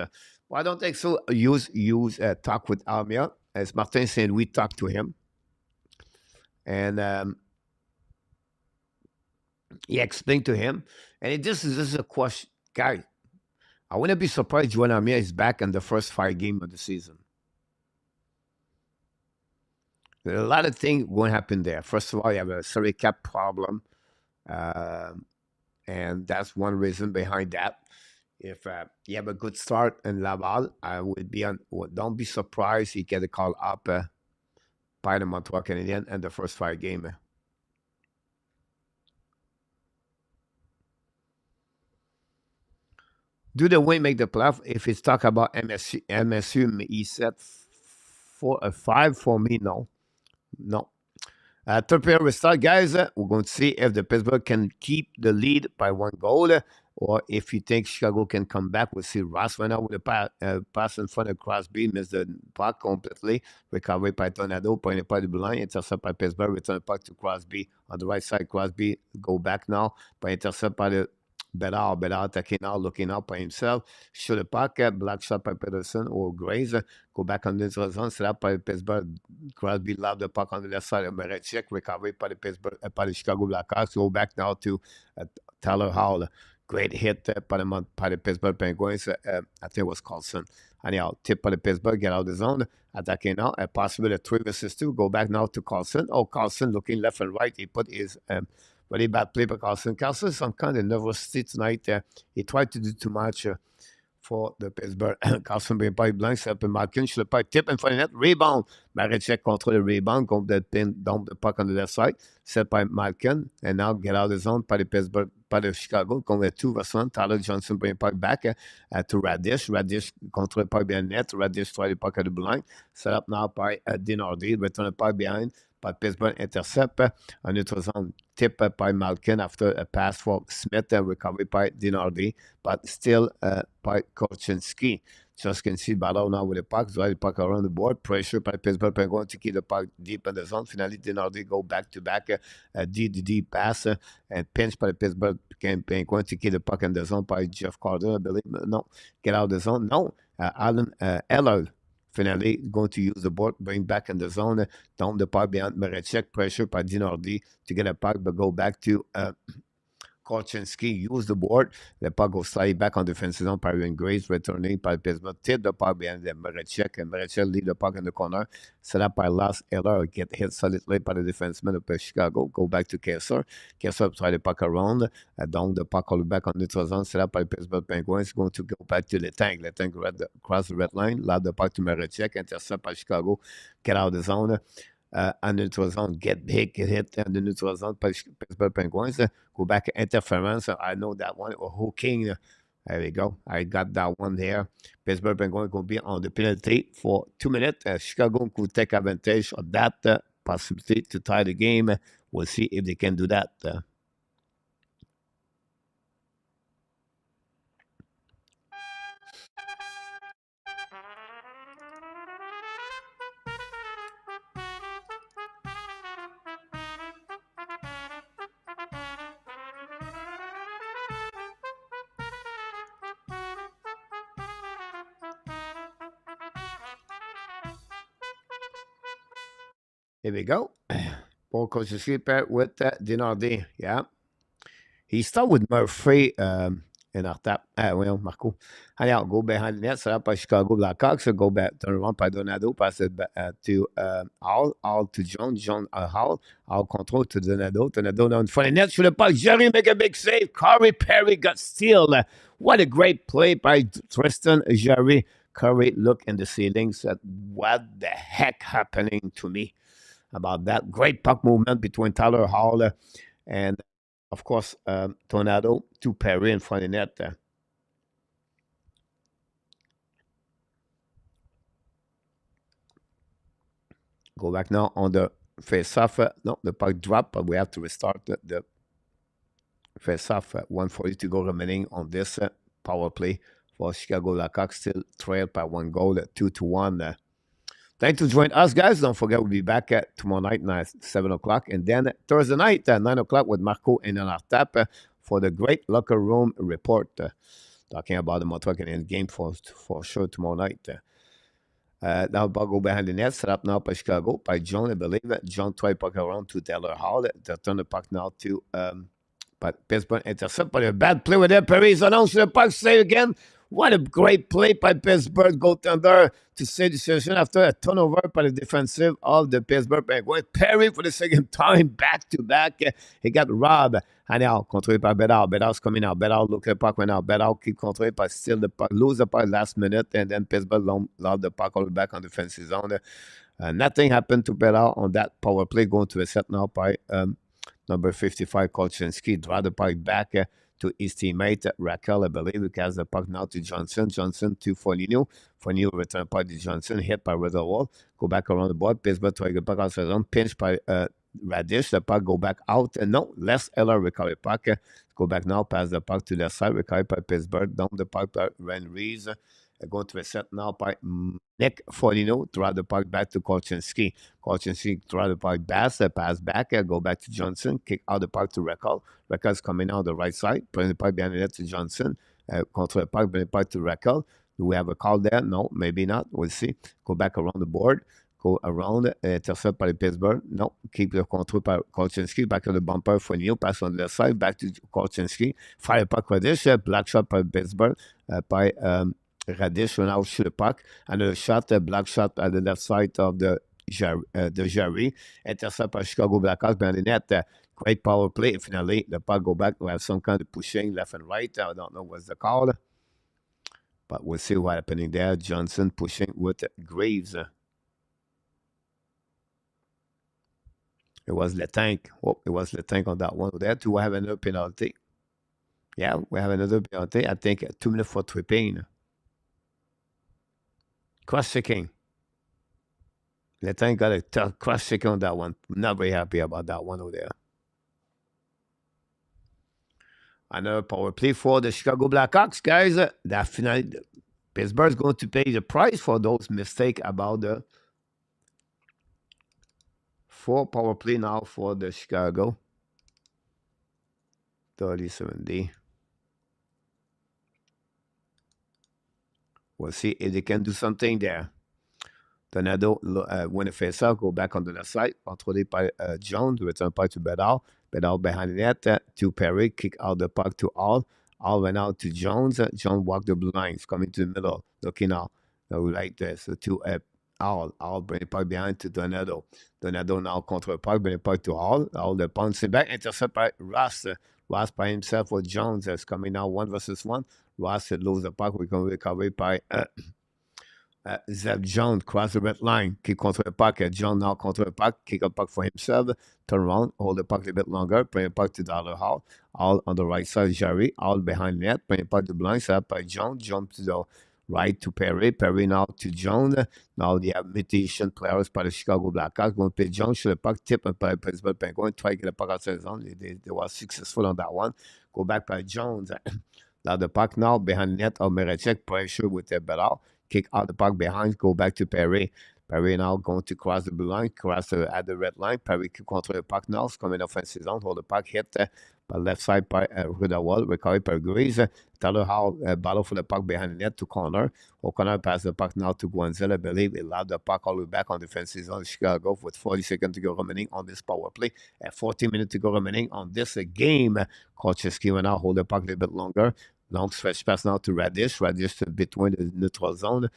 Well, I don't think so. Use talk with Armia. As Martin said, we talked to him. And he explained to him. And this is a question. Guy, I wouldn't be surprised Joel Armia is back in the first 5 games of the season. There's a lot of things going to happen there. First of all, you have a salary cap problem. And that's one reason behind that. If you have a good start in Laval, I would be don't be surprised he get a call up by the Montreal Canadiens in the first 5 games. Do the win make the playoff? If it's talk about MSU, he said 5 for me. No. Third period restart, guys. We're going to see if the Pittsburgh can keep the lead by 1 goal, or if you think Chicago can come back. We'll see Ross right now with a pass in front of Crosby, missed the puck completely. Recovery by Tornado, pointed by the blind, intercept by Pittsburgh, return the puck to Crosby on the right side. Crosby go back now, by intercept by the Bedard attacking now, looking out by himself. Shoot the puck, black shot by Peterson or Graves. Go back on the zone, set up by Pittsburgh. Crosby lobbed the puck on the left side of Marechek. Recovery by the Pittsburgh, by the Chicago Blackhawks. Go back now to Tyler Hall. Great hit by the Pittsburgh Penguins. I think it was Carlson. Anyhow, tip by the Pittsburgh, get out of the zone. Attacking now. Possibly a 3 versus 2. Go back now to Carlson. Oh, Carlson looking left and right. He put his very bad play by Carlson. Carlson is some kind of nervousity tonight. He tried to do too much for the Pittsburgh. Carlson being pas blank, c'est un peu Malkin. Je le pas tip in front of net. Rebound. Marechek contre le rebound. Contre the pin, dump the puck on the left side. Set by Malkin. And now get out of the zone by the Pittsburgh, by the Chicago. Contre 2 versus 1. Tyler Johnson bring puck back to Radish. Radish contre le puck behind net. Radish try the puck at the blind. Set up now by Dinardi. Return the puck behind. By Pittsburgh intercept on neutral zone, tip by Malkin after a pass for Smith and recovery by Dinardi, but still by Korchinski. Just can see battle now with the puck, drive the puck around the board, pressure by Pittsburgh Penguins to keep the puck deep in the zone. Finally, Dinardi go back to back, DDD pass and pinch by the Pittsburgh Penguins to keep the puck in the zone by Jeff Carter, I believe. No, get out of the zone. No, Alan Eller. Finally, going to use the board, bring back in the zone, down the puck behind Marechek, pressure by Dinardi to get a puck, but go back to Korchinski, use the board. The puck goes slightly back on the defensive zone by Graves, returning by Pittsburgh, tip the puck behind the Marechek, and Marechek leave the puck in the corner, set up by Lars Eller, get hit solidly by the defenseman of Chicago, go back to Kessler. Kessler try the puck around, down the puck all back on neutral zone, set up by Pittsburgh Penguins, going to go back to Letang. Letang cross the red line, lob the puck to Marechek, intercept by Chicago, get out of the zone. And neutral zone, get hit in the neutral zone by Pittsburgh Penguins. Go back interference. I know that one. Or hooking. There we go. I got that one there. Pittsburgh Penguins will be on the penalty for 2 minutes. Chicago could take advantage of that possibility to tie the game. We'll see if they can do that. Here we go. Paul Kocheski paired with Dinardi. Yeah. He started with Murphy in our tap. Well, Marco. Allez, go behind the net. Set up by Chicago Blackhawks. So go back, turn around by Donado. Pass it back, to Hall to John. John Hall. Hall control to Donado. Donado down in front of the net. Sur le puck. Jerry make a big save. Corey Perry got steal. What a great play by Tristan Jerry. Curry looked in the ceiling, said, what the heck happening to me about that? Great puck movement between Tyler Hall and, of course, Tornado to Perry in front of the net. Go back now on the face-off. No, the puck dropped, but we have to restart the face-off. 1:40 to go remaining on this power play for Chicago Blackhawks, still trailed by 1 goal, 2-1. Thanks to join us, guys. Don't forget, we'll be back tomorrow night at 7 o'clock. And then Thursday night at 9 o'clock with Marco and Anartap for the great locker room report. Talking about the Montreal Canadiens game for sure tomorrow night. Now, ball go behind the net, set up now by Chicago, by John, I believe. John tried puck around to Taylor Hall. They turn the puck now to but Pittsburgh intercept, but a bad play with that. Perry is announced the puck save again. What a great play by Pittsburgh goaltender to save the situation after a turnover by the defensive of the Pittsburgh Penguins. Perry for the second time, back to back. He got robbed. And now, controlé par Bedard. Bedard's coming out. Bedard look at the puck right now. Bedard keep controlling, but still the puck, lose the puck last minute, and then Pittsburgh lost the puck all the way back on the defensive zone. Nothing happened to Bedard on that power play, going to a set now by number 55, Kolchinski. Draw the puck back to his teammate, Raquel, I believe. He has the puck now to Johnson. Johnson to Foligno. Foligno return puck to Johnson. Hit by Ritterwald. Go back around the board. Pittsburgh try to get puck out of the zone. Pinch by Radish. The puck go back out. No, Les Eller recover puck. Go back now. Pass the puck to the side. Recover by Pittsburgh. Down the puck by Ren Rees. Going to a set now by Nick Foligno. Draw the puck back to Kolchinski. Kolchinski draw the puck pass back. Go back to Johnson. Kick out the puck to Raquel. Raquel's coming out the right side. Putting the puck behind the net to Johnson. Control the puck. Bring the puck to Raquel. Do we have a call there? No, maybe not. We'll see. Go back around the board. Go around. Intercept by Pittsburgh. No. Keep the control by Kolchinski. Back to the bumper for Neil. Pass on the left side. Back to Kolchinski. Fire puck Radish. Black shot by Pittsburgh. By Radish went out to the puck. Another shot. Black shot at the left side of the Jerry. Intercept by Chicago Blackhawks behind the net. Great power play. Finally, the puck go back. We have some kind of pushing left and right. I don't know what's the call. But we'll see what's happening there. Johnson pushing with Graves. It was Letank. Oh, it was Letank on that one. There, do we have another penalty? Yeah, we have another penalty. I think 2 minutes for tripping. Cross-checking. Letank got a cross-checking on that one. Not very happy about that one over there. Another power play for the Chicago Blackhawks, guys. That finally, Pittsburgh's going to pay the price for those mistakes about the 4 power play now for the Chicago. 30-70. We'll see if they can do something there. Tornado win a face-off, go back on the left side. Controllé by Jones, return puck to Bedard. Bedard behind the net to Perry, kick out the puck to Hall. Hall went out to Jones. Jones walked the blue lines, coming to the middle, looking out. Like this. So to Hall. Hall bring the puck behind to Tornado. Tornado now control the puck, bring the puck to Hall. Hall the bouncing back, intercept by Ross. Ross by himself with Jones. Is coming now 1 versus 1. Ross lose the puck. We can recover by Zeb Jones cross the red line, kick control the puck. John now control the puck, kick a puck for himself, turn around, hold the puck a little bit longer, bring the puck to Dollar Hall. All on the right side, Jerry, all behind net, bring the puck to blind, set up by John, jump to the right to Perry, Perry now to Jones. Now they have mutation players by the Chicago Blackhawks, going to play Jones, shoot the puck, tip by Pittsburgh Penguins, try to get the puck outside the zone. They were successful on that one. Go back by Jones. Now the puck now behind the net of Merechek, pressure with the Bedard. Kick out the puck behind, go back to Perry. Perry now going to cross the blue line, at the red line. Perry qui contre le puck now, comme une offensive zone. Hold the puck, hit by left side by Rudawall, recovered by Grease. Tyler Hall battle for the puck behind the net to Connor. O'Connor pass the puck now to Guanzell. I believe he allowed the puck all the way back on defensive zone Chicago with 40 seconds to go remaining on this power play. At 14 minutes to go remaining on this game. Kolcheski will now hold the puck a little bit longer. Long stretch pass now to Radish. Radish between the neutral zone.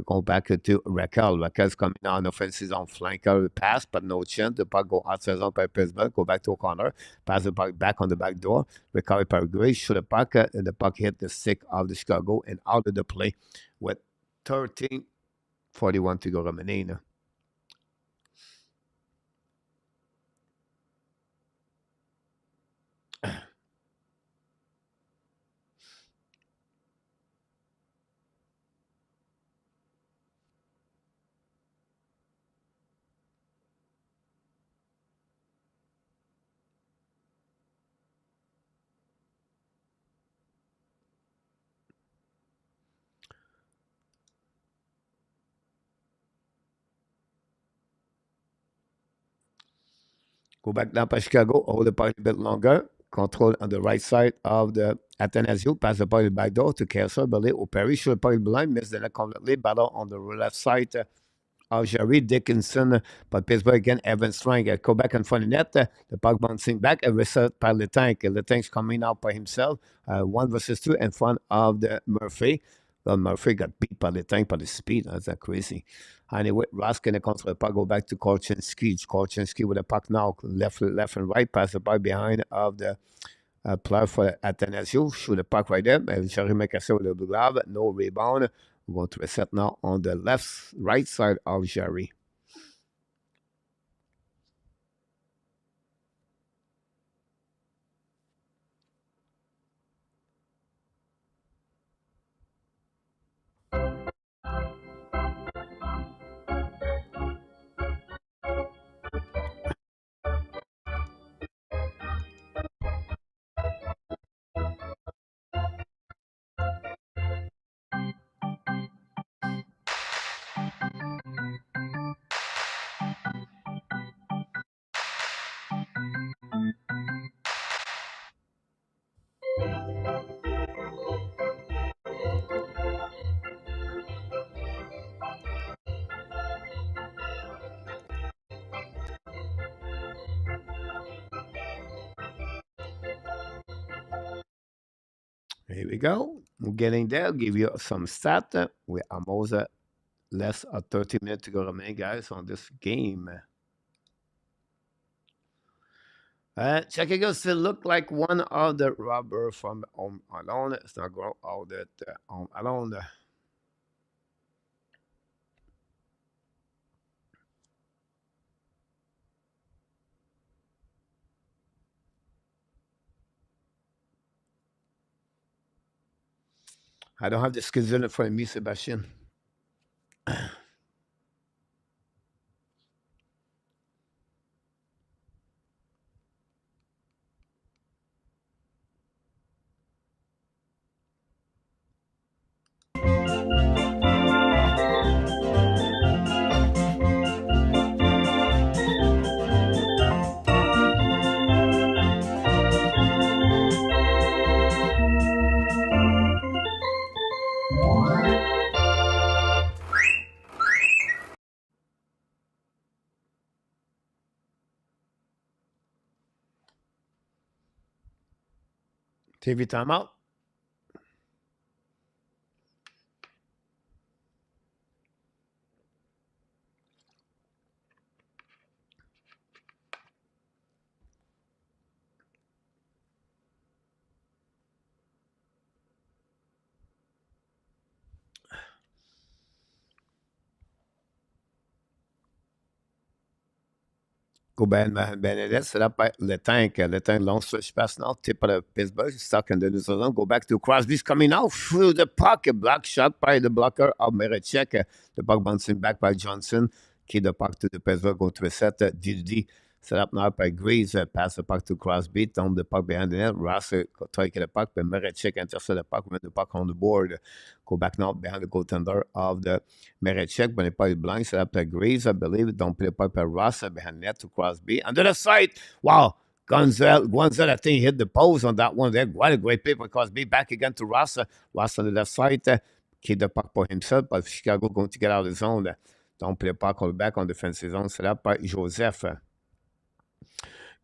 Go back to Raquel. Raquel's coming on offensive zone flanker pass, but no chance. The puck go outside zone by Pittsburgh. Go back to O'Connor. Pass the puck back on the back door. Recovered by Grace. Shoot the puck. And the puck hit the stick of the Chicago and out of the play with 13:41 to go remaining. Go back down by Chicago. Hold the puck a bit longer. Control on the right side of the Athanasio. Pass the puck to the back door to Kessler. Belay or Perry. Shoot the puck blind. Miss the net completely. Battle on the left side of Jerry Dickinson. But Pittsburgh again. Evans trying to go back in front of the net. The puck bouncing back. And reset by Letank. Letank's coming out by himself. 1 versus 2 in front of the Murphy. Well, Murphy got beat by Letank by the speed. That's that crazy. Anyway, Raskin contre the puck, go back to Kolchinski. Kolchinski with the puck now, left and right, pass the puck behind of the player for Athanasio. Shoot the puck right there. Jerry Mekassa with the blue glove, no rebound. We're going to reset now on the right side of Jerry. Here we go. We're getting there. I'll give you some stat. We're almost less than 30 minutes to go remaining, guys, on this game. Chicago still look like one of the robber from Home Alone. It's not going all that Home Alone. I don't have the schedule in front of me, Sebastian. TV timeout. Benedette, set up by Letank. Letank long stretch pass now, tip of the Pittsburgh, stuck in the neutral zone. Go back to Crosby's coming out through the puck. A block shot by the blocker of Merechek. The puck bouncing back by Johnson. Keep the puck to the Pittsburgh, go to a set. DD Set up now by Grease, pass the puck to Crosby, dump the puck behind the net. Ross try to get the puck, but Marechek intercept the puck, win the puck on the board. Go back now behind the goaltender of the Marechek, but the puck is blind. Set up by Grease, I believe. Don't play the puck by Ross behind the net to Crosby. Under the side, wow. Gonzel, I think, hit the post on that one there. What a great play by Crosby. Back again to Ross. Ross on the left side. Keep the puck for himself, but Chicago going to get out of the zone. Don't play the puck all back on defensive zone. Set up by Joseph.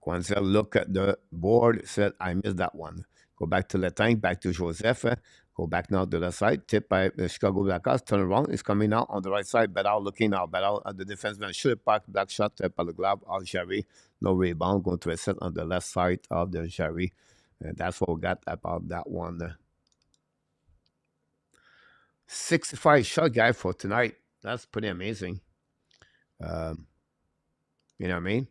Gonzel look at the board, said, I missed that one. Go back to Letang, back to Joseph. Go back now to the side. Tip by the Chicago Blackhawks. Turn around. It's coming out on the right side. Bedard looking now. Bedard at the defenseman. Shoot it back. Black shot by the glove of Jerry. No rebound. Going to a set on the left side of the Jerry. And that's what we got about that one. 65 shot guy for tonight. That's pretty amazing. You know what I mean?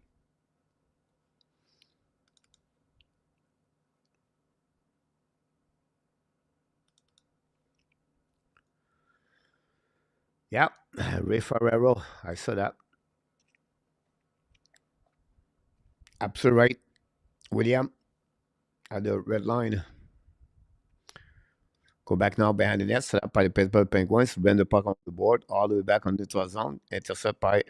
Yeah, Ray Ferrero. I saw that. Absolutely right. William at the red line. Go back now behind the net. Set up by the Pittsburgh Penguins. Bring the puck on the board. All the way back on the neutral zone. Intercept by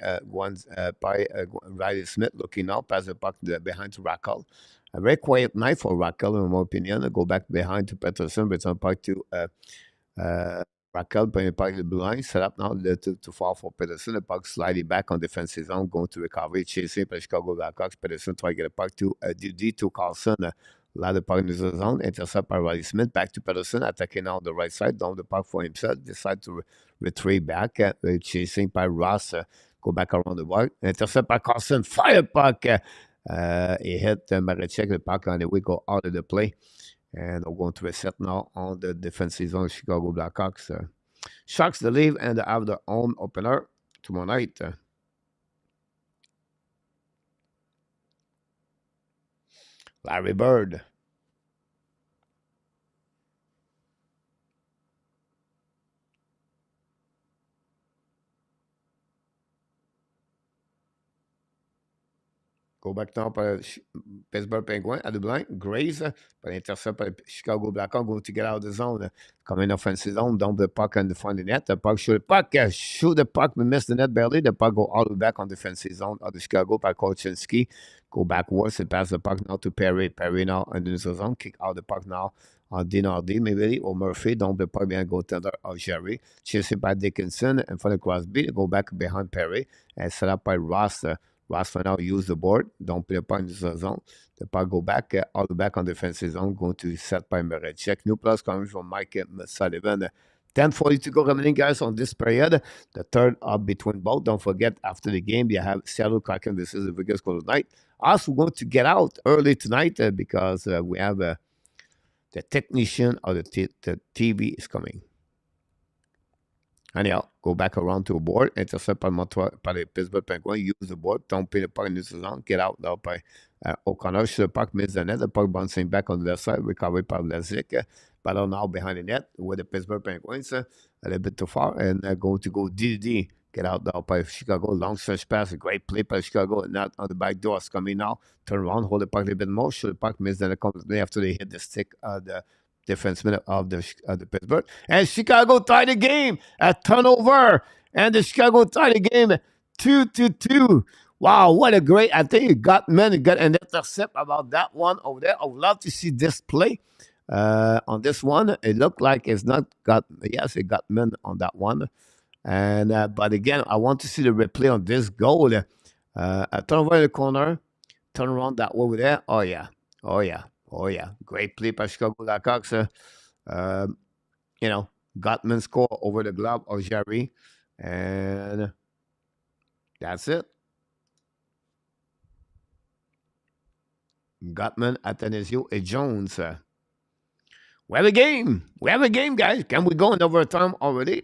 Riley Smith. Looking now. Pass the puck behind to Rackle. A very quiet night for Rackle, in my opinion. Go back behind to Peterson. Return puck to Raquel playing the puck in the blue line. Set up now to fall for Peterson. The puck sliding back on defensive zone. Going to recovery. Chasing by Chicago Blackhawks. Peterson trying to get a puck to DD to Carlson. Allow the puck in the zone. Intercept by Riley Smith. Back to Peterson. Attacking on the right side. Down the puck for himself. Decide to retreat back. Chasing by Ross. Go back around the board. Intercept by Carlson. Fire puck. He hit Marechek. The puck on the way. Go out of the play. And we're going to reset now on the defensive zone of Chicago Blackhawks. Sharks the lead and they have their own opener tomorrow night. Larry Bird. Go back now by Pittsburgh Penguins at the blind. Grace, but intercept by Chicago Blackhawks going to get out of the zone. Coming offensive zone, dump the puck and find the net. The puck shoot the puck, shoot the puck, we miss the net barely. The puck go all the way back on defensive zone of the Chicago by Kolchinski. Go backwards and pass the puck now to Perry. Perry now under the zone, kick out the puck now on Dinardi, maybe, or Murphy. Dump the puck behind goaltender of Jerry. Chased by Dickinson in front of Crosby. Go back behind Perry and set up by Ross. Ross for now use the board. Don't play a puck in the zone. The puck go back, all the back on defensive zone. Going to set by Marechek. New plus coming from Mike Sullivan. 10:40 to go remaining, guys, on this period. The third up between both. Don't forget, after the game, you have Seattle Kraken. This is the biggest goal tonight. Also, we're going to get out early tonight because we have the technician of the TV is coming. Anyhow, go back around to a board. Intercept by the Pittsburgh Penguins. Use the board. Don't pay the puck in the zone. Get out now by O'Connor. Shoot the puck, miss the net. The puck bouncing back on the left side. Recovered by Lezik. Battle now behind the net with the Pittsburgh Penguins. A little bit too far. And going to go DD. Get out now by Chicago. Long stretch pass. A great play by Chicago. Not on the back door. It's coming now. Turn around. Hold the puck a little bit more. Shoot the puck, miss the net. After they hit the stick of the defenseman of the Pittsburgh. And Chicago tied the game. A turnover. And the Chicago tied the game 2-2. Wow, what a great. I think it got an intercept about that one over there. I would love to see this play. On this one, it looked like it's not got. Yes, it got men on that one. And but again, I want to see the replay on this goal. A turnover in the corner. Turn around that way over there. Oh, yeah. Oh, yeah. Oh, yeah. Great play by Chicago Blackhawks. Gottman score over the glove of Jerry. And that's it. Gottman, Atanasio, and Jones. We have a game. We have a game, guys. Can we go in overtime already?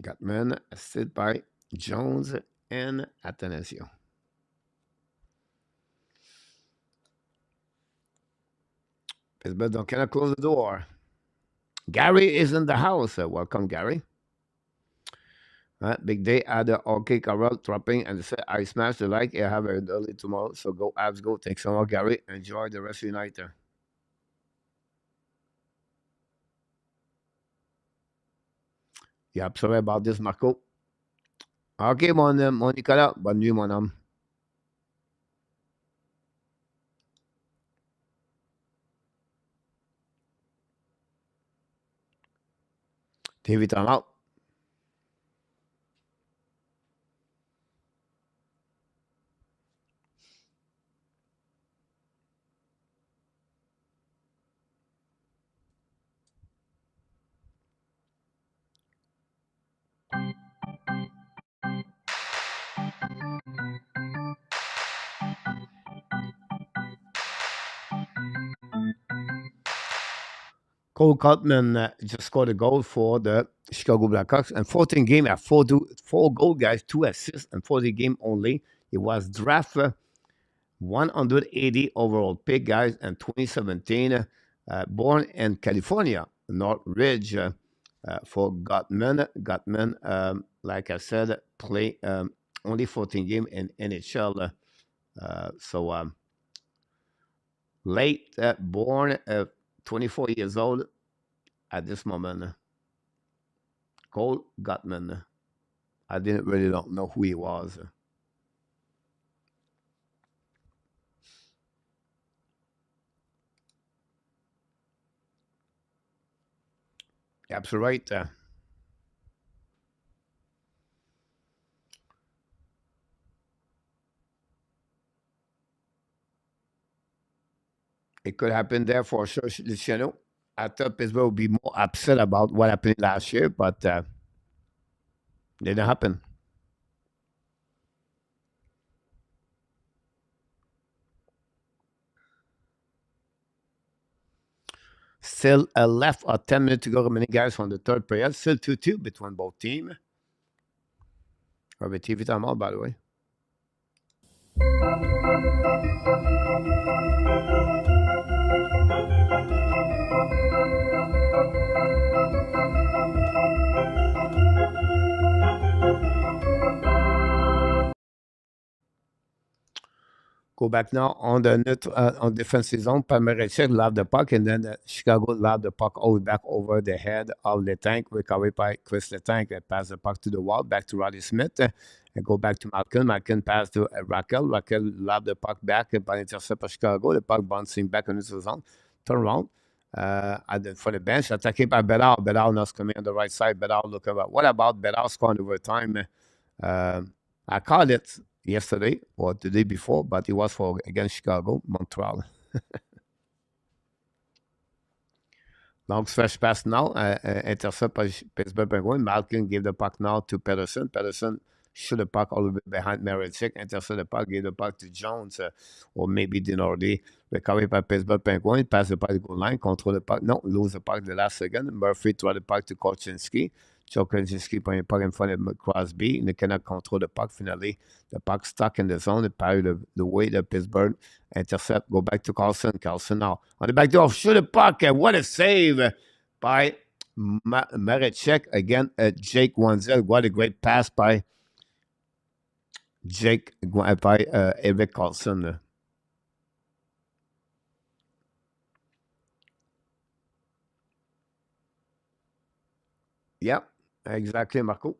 Gottman, assisted by Jones and Atanasio. Pittsburgh don't cannot close the door. Gary is in the house. Welcome, Gary. Big day at the OK Carol dropping and say I smashed the like. I have it early tomorrow. So go abs go. Thanks so much, Gary. Enjoy the rest of your night there. Yeah, sorry about this, Marco. OK, mon Nicolas. Bonne nuit, mon homme. TV time out. Cole Cutman just scored a goal for the Chicago Blackhawks and 14 game at four goal guys, 2 assists and 40 game only. He was drafted 180 overall pick guys and 2017 born in California, Northridge for Gutman. Gutman, like I said, play only 14 game in NHL. So late born 24 years old at this moment. Cole Gutman. I didn't really don't know who he was. Absolutely right. It could happen there for sure, Luciano. I thought Pittsburgh would be more upset about what happened last year, but didn't happen. Still left 10 minutes to go remaining, guys, from the third period. Still 2-2 between both teams. Robert TV time out, by the way. Go back now on the on defensive zone. Palmerechek lobbed the puck, and then Chicago lobbed the puck all the way back over the head of the tank. Recovered by Chris Letang. Pass the puck to the wall, back to Roddy Smith. And go back to Malkin. Malkin passed to Raquel. Raquel lobbed the puck back by intercept of Chicago. The puck bouncing back into the zone. Turn around for the bench. Attaqué by Bedard. Bedard not coming on the right side. Bedard looking about. What about Bedard scoring overtime? I called it yesterday or the day before, but it was for against Chicago, Montreal. Long stretch pass now, intercept by Pittsburgh Penguins. Malkin gave the puck now to Pedersen. Pedersen shoot the puck all the way behind Maricek, intercept the puck, gave the puck to Jones or maybe Dinardi. Recovered by Pittsburgh Penguins, pass the puck to goal line, control the puck. No, lose the puck the last second. Murphy throw the puck to Korchinski. Korchinski put the puck in front of Crosby. They cannot control the puck. Finally, the puck stuck in the zone. It parried the way that Pittsburgh intercept. Go back to Carlson. Carlson now on the back door. Shoot the puck. What a save by Maricek. Again, Jake Wanzel. What a great pass by Eric Carlson. Yep, exactly, Marco.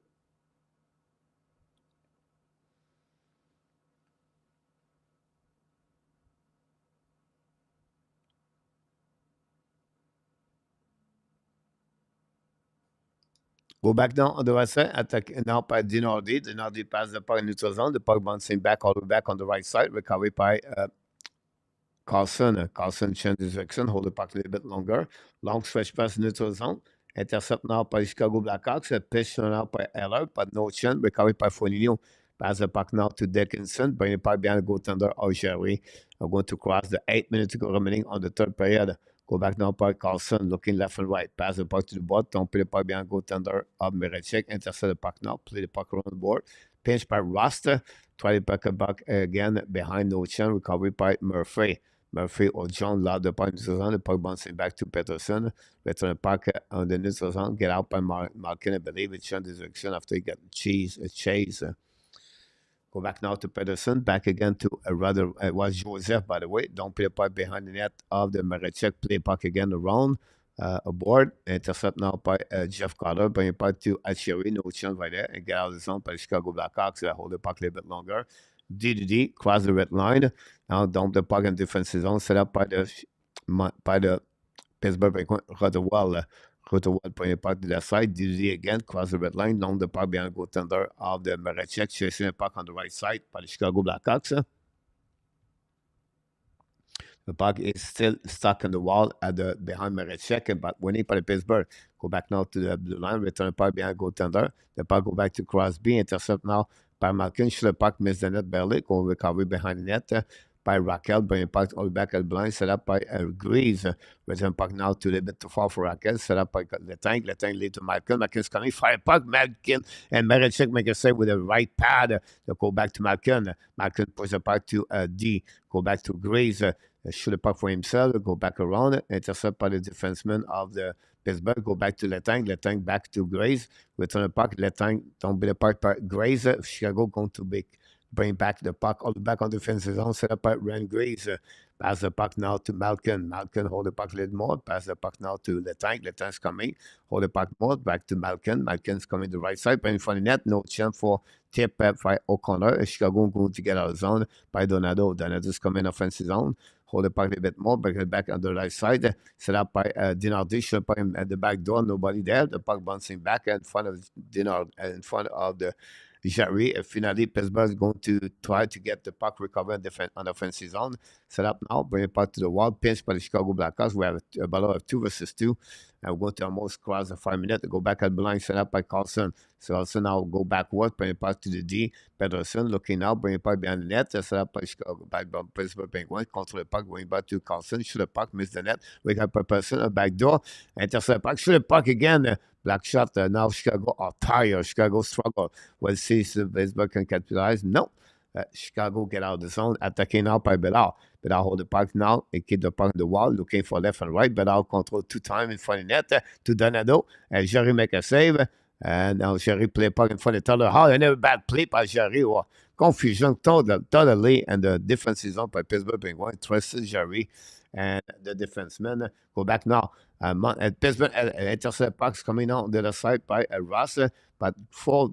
Go back now on the right side. Attack now by Dinardi. Dinardi pass the puck in neutral zone. The puck bouncing back all the way back on the right side. Recovered by Carlson. Carlson changed his direction. Hold the puck a little bit longer. Long stretch pass in neutral zone. Intercept now by Chicago Blackhawks. A pitch now by Eller, but no chance. Recovered by Foligno. Pass the puck now to Dickinson. Bring the puck behind the goaltender Algeri. I'm going to cross the 8 minutes to go remaining on the third period. Go back now by Carlson, looking left and right. Pass the puck to the board. Don't play the puck behind goaltender of Maricek. Intercept the puck now. Play the puck around the board. Pinch by Roster. Try to puck back again behind no chance. Recovery by Murphy. Murphy or John loud the puck into the zone. The puck bouncing back to Peterson. Return the puck on the neutral zone. Get out by Malkin. I believe it's change direction after he got chase. Go back now to Pedersen. Back again to it was Joseph, by the way. Don't play the puck behind the net of the Marechek. Play puck again around. Aboard. Intercept now by Jeff Carter. Bring it puck to Alcheri. No chance right there. And get out of the zone by the Chicago Blackhawks. Hold the puck a little bit longer. DDD. Cross the red line. Now dump the puck in defensive zone. Set up by the Pittsburgh Penguins. Rotowald putting it puck to that side. DDD again, cross the red line, down the puck behind the goaltender of the Marechek, chasing the puck on the right side by the Chicago Blackhawks. The puck is still stuck on the wall behind Marechek, but winning by the Pittsburgh. Go back now to the blue line, return the puck behind the goaltender. The puck go back to Crosby, intercept now by Malkin. Should the puck miss the net barely, go recovery behind the net. By Raquel, bringing puck all back at the blind, set up by Grease. Return puck now to a bit too far for Raquel, set up by Letang. Letang lead to Malkin. Malkin's coming, fire puck, Malkin, and Marechek make a save with the right pad. They go back to Malkin. Malkin push the puck to D. Go back to Grease. Shoot the puck for himself. Go back around. Intercept by the defenseman of the Pittsburgh. Go back to Letang. Letang back to Grace. Return the puck. Letang don't be the puck by Grace. Chicago going to bring back the puck all back on the defensive zone, set up by Rand Grace. Pass the puck now to Malkin. Malkin hold the puck a little more. Pass the puck now to Letang. Letang's coming. Hold the puck more. Back to Malkin. Malkin's coming to the right side. But in front of the net, no chance for tip by O'Connor. Chicago going to get out of the zone by Donato. Donato's coming offensive zone. Hold the puck a little bit more. Bring it back on the right side. Set up by Dinardi. Should put him at the back door. Nobody there. The puck bouncing back in front of Dinard, in front of the Jarry. Finally, Pittsburgh is going to try to get the puck recovered on the offensive zone. Set up now, bring it back to the wall. Pinch by the Chicago Blackhawks. We have a battle of 2 versus 2. And we're going to almost cross the 5 minutes. Go back at the line, set up by Carlson. So also now go backward, bring it back to the D. Pedersen looking now, bring it back behind the net. Set up by Chicago, by Pittsburgh Penguins. Control the puck, going back to Carlson. Shoot the puck, miss the net. We got Pedersen, a back door. Intercept the puck, shoot the puck again. Black shot. Now Chicago are tired. Chicago struggle. We'll see if Pittsburgh can capitalize. No. Chicago get out of the zone. Attacking now by Bedard. Bedard hold the puck now. He keep the puck on the wall. Looking for left and right. Bedard control 2 times in front of the net to Donato. And Jerry make a save. And now Jerry play puck in front of Tyler Hall. Another bad play by Jerry. Oh, confusion totally. And the defense is on by Pittsburgh Penguins. Trusts Jerry. And the defensemen go back now. Pittsburgh intercept pucks coming out on the other side by Ross. But 4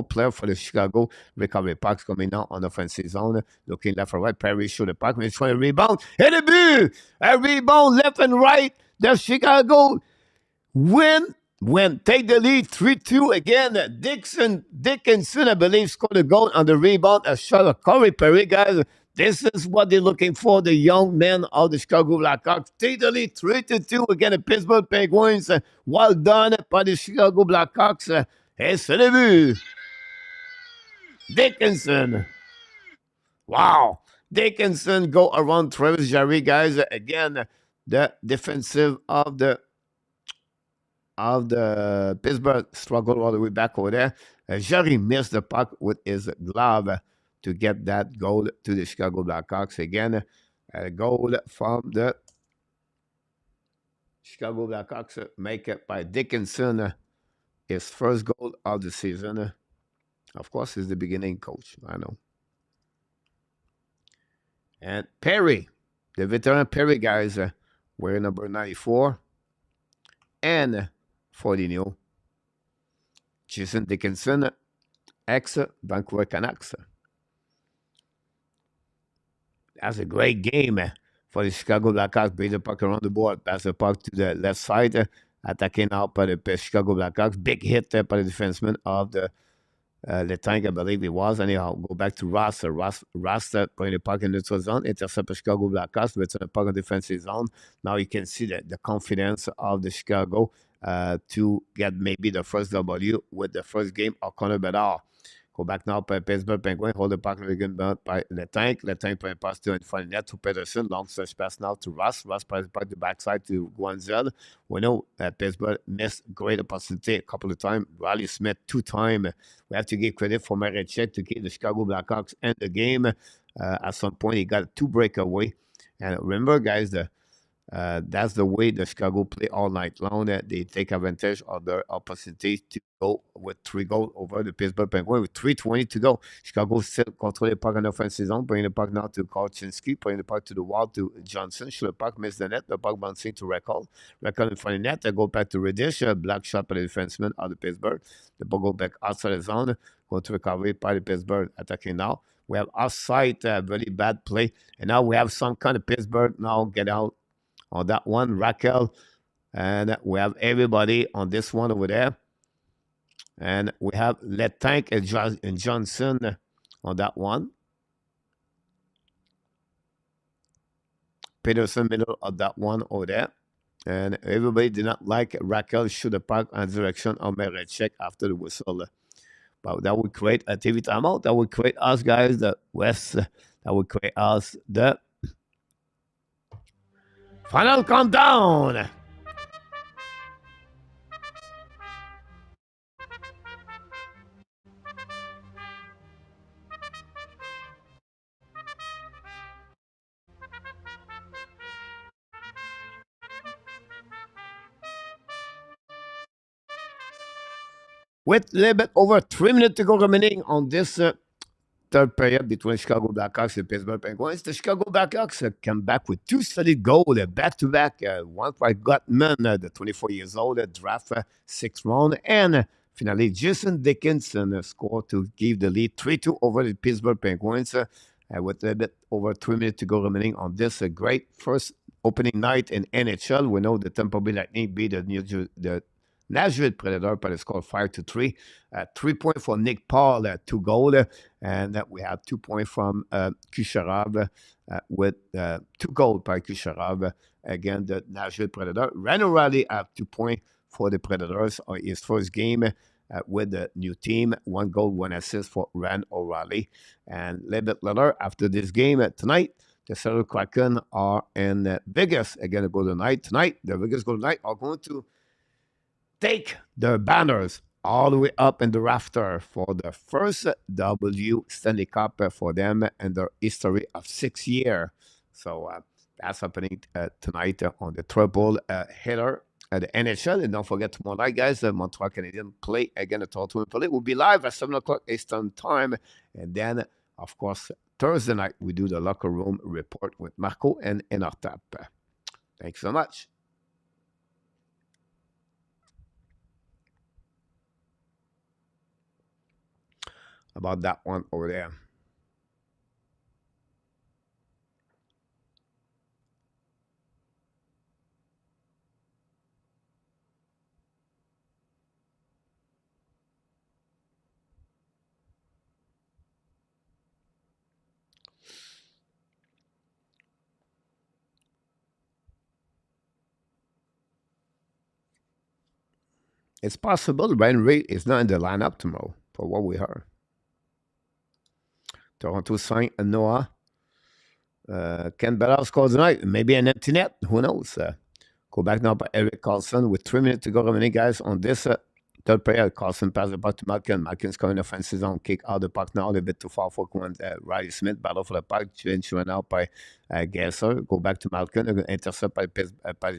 players for the Chicago recovery pucks coming out on the offensive zone. Looking left and right. Perry shoot the puck. It's trying to rebound. Hit a boot! A rebound left and right. The Chicago take the lead 3-2 again. Dickinson, I believe, scored a goal on the rebound. A shot of Corey Perry, guys. This is what they're looking for, the young men of the Chicago Blackhawks. Take the lead 3-2 again, the Pittsburgh Penguins. Well done by the Chicago Blackhawks. Et c'est le but. Dickinson. Wow. Dickinson go around Travis Jarry, guys. Again, the defensive of the Pittsburgh struggled all the way back over there. Jarry missed the puck with his glove to get that goal to the Chicago Blackhawks. Again, a goal from the Chicago Blackhawks. Make it by Dickinson. His first goal of the season. Of course, he's the beginning coach. I know. And Perry, the veteran Perry guys, wearing number 94. And 40 Jason Dickinson, ex-Vancouver Canucks. That's a great game for the Chicago Blackhawks. Bring the puck around the board. Pass the puck to the left side. Attacking out by the Chicago Blackhawks. Big hit there by the defenseman of the Letang, I believe it was. Anyhow, go back to Ross. Ross putting the puck in the neutral zone. Intercept the Chicago Blackhawks. Return the puck in the defensive zone. Now you can see the confidence of the Chicago to get maybe the first W with the first game of Connor Bedard. Go back now by Pittsburgh Penguins. Hold the puck again by Letang. Letang playing pass to in front of net to Pedersen. Long stretch pass now to Ross. Ross passes back the backside to Guanzel. We know that Pittsburgh missed great opportunity a couple of times. Riley Smith 2 times. We have to give credit for Marechek to keep the Chicago Blackhawks in the game. At some point, he got 2 breakaway. And remember, guys, that's the way the Chicago play all night long. They take advantage of their opportunity to go with 3 goals over the Pittsburgh Penguins with 3:20 to go. Chicago still control the puck in the offensive zone, bringing the puck now to Kolchinski, bringing the puck to the wall to Johnson. Should the puck miss the net, the puck bouncing to Record. Record in front of the net, they go back to Reddish, black shot by the defenseman of the Pittsburgh. The puck go back outside the zone, going to recovery by the Pittsburgh attacking now. We have offside, very bad play. And now we have some kind of Pittsburgh now get out on that one, Raquel. And we have everybody on this one over there. And we have Letank and Johnson on that one. Peterson middle of that one over there. And everybody did not like Raquel shoot the puck in the direction of Merechek after the whistle. But that would create a TV timeout. That would create us, guys, the West. That would create us the final countdown. With a little bit over 3 minutes to go remaining on this third period between Chicago Blackhawks and Pittsburgh Penguins, the Chicago Blackhawks come back with 2 solid goals, back-to-back, one by Gottman, the 24 years old, draft 6th round, and finally Jason Dickinson scored to give the lead 3-2 over the Pittsburgh Penguins with a little bit over 3 minutes to go remaining on this great first opening night in NHL. We know the Tampa Bay Lightning beat the Nashville Predator by the score 5-3. 3 points for Nick Paul, 2 goals, and we have 2 points from Kucherov with 2 goals by Kucherov. Again, the Nashville Predator. Ryan O'Reilly have 2 points for the Predators on his first game with the new team. 1 goal, 1 assist for Ryan O'Reilly. And a little bit later, after this game tonight, the Seattle Kraken are in Vegas again to go tonight. Tonight, the Vegas Golden Knights are going to take their banners all the way up in the rafter for the first W Stanley Cup for them in their history of 6 years. So that's happening tonight on the triple hitter at the NHL. And don't forget tomorrow night, guys, the Montreal Canadiens play again at Toronto Maple Leafs. We'll be live at 7 o'clock Eastern Time. And then, of course, Thursday night, we do the locker room report with Marco and Enartap. Thanks so much. About that one over there. It's possible Ryan Reid is not in the lineup tomorrow, for what we heard. Toronto signed Noah. Ken Bedard scores tonight. Maybe an empty net. Who knows? Go back now by Eric Carlson with 3 minutes to go remaining, guys, on this third period. Carlson passes the puck to Malkin. Malkin's coming offensive zone. Kick out the puck now. A little bit too far for Riley Smith. Battle for the puck. Change run out by Gasser. Go back to Malkin. Intercept by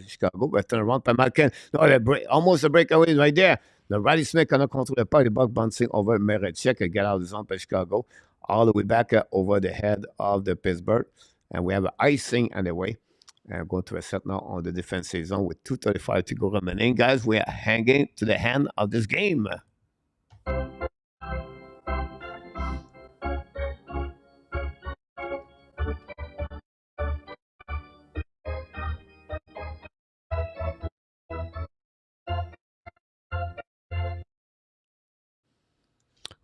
Chicago. But turn around by Malkin. No, almost a breakaway right there. The Riley Smith cannot control the puck. The puck bouncing over Merechek. Get out of the zone by Chicago. All the way back over the head of the Pittsburgh. And we have an icing anyway. And going to reset now on the defensive zone with 2:35 to go remaining. Guys, we are hanging to the hand of this game.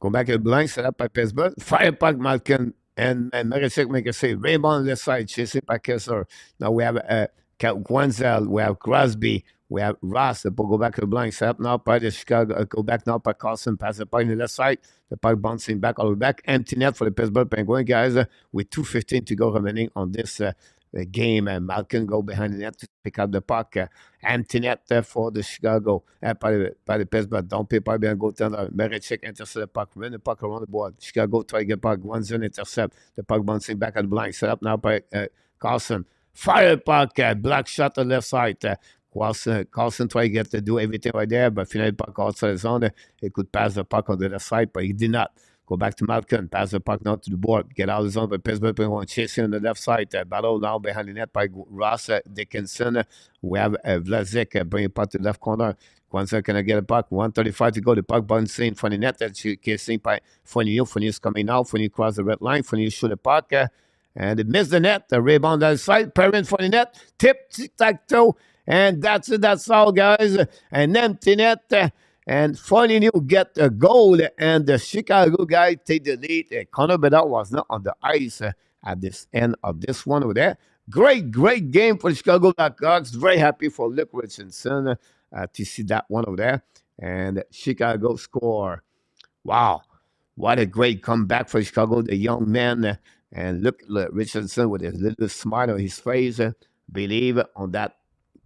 Go back to the blind, set up by Pittsburgh. Fire puck, Malkin. And Merechek make a save. Raymond on the side, chasing by Kessler. Now we have Gwenzel, we have Crosby, we have Ross. The puck go back to the blind, set up now by the Chicago. Go back now by Carlson, pass the puck on the left side. The puck bouncing back all the way back. Empty net for the Pittsburgh Penguins, guys, with 2:15 to go remaining on this game. And Malkin go behind the net to pick up the puck. Empty net for the Chicago, by the Pittsburgh. Don't pay pas bien goaltender. Merechek intercept the puck, win the puck around the board. Chicago try to get puck, one zone intercept. The puck bouncing back at the blind. Set up now by Carlson. Fire puck, black shot on the left side. Carlson tried to get to do everything right there, but finally puck outside the zone. He could pass the puck on the other side, but he did not. Go back to Malkin, pass the puck now to the board, get out of the zone, but Pittsburgh Penguins chasing on the left side. Battle now behind the net by Ross Dickinson. We have Vlasic bringing puck to the left corner. Kwanzaa can get a puck. 1:35 to go. The puck bouncing in front of the net. That's chasing by Fournier. Fournier's coming out. Fournier cross the red line. Fournier shoot the puck. And it missed the net. The rebound on the side. Perrin for the net. Tip, tic-tac-toe. And that's it. That's all, guys. An empty net. And Fournier get a goal. And the Chicago guy take the lead. Connor Bedard was not on the ice at this end of this one over there. Great game for the Chicago Blackhawks. Very happy for Luke Richardson to see that one over there. And Chicago score. Wow. What a great comeback for Chicago. The young man. And look, Richardson with his little smile on his face. Believe on that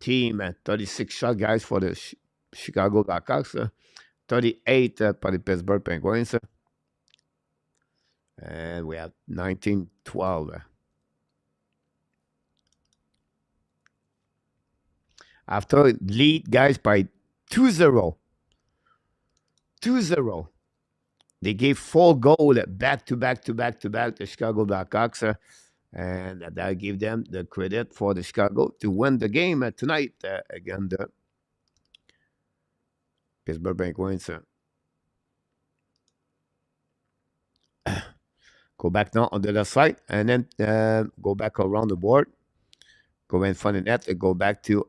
team. 36 shot, guys, for the Chicago Blackhawks. 38 for the Pittsburgh Penguins. And we have 19-12. After lead, guys, by 2-0. 2-0. They gave 4 goals back to back the Chicago Blackhawks. And that gave them the credit for the Chicago to win the game tonight against the Pittsburgh Penguins. Go back now on the left side and then go back around the board. Go in front of the net and go back to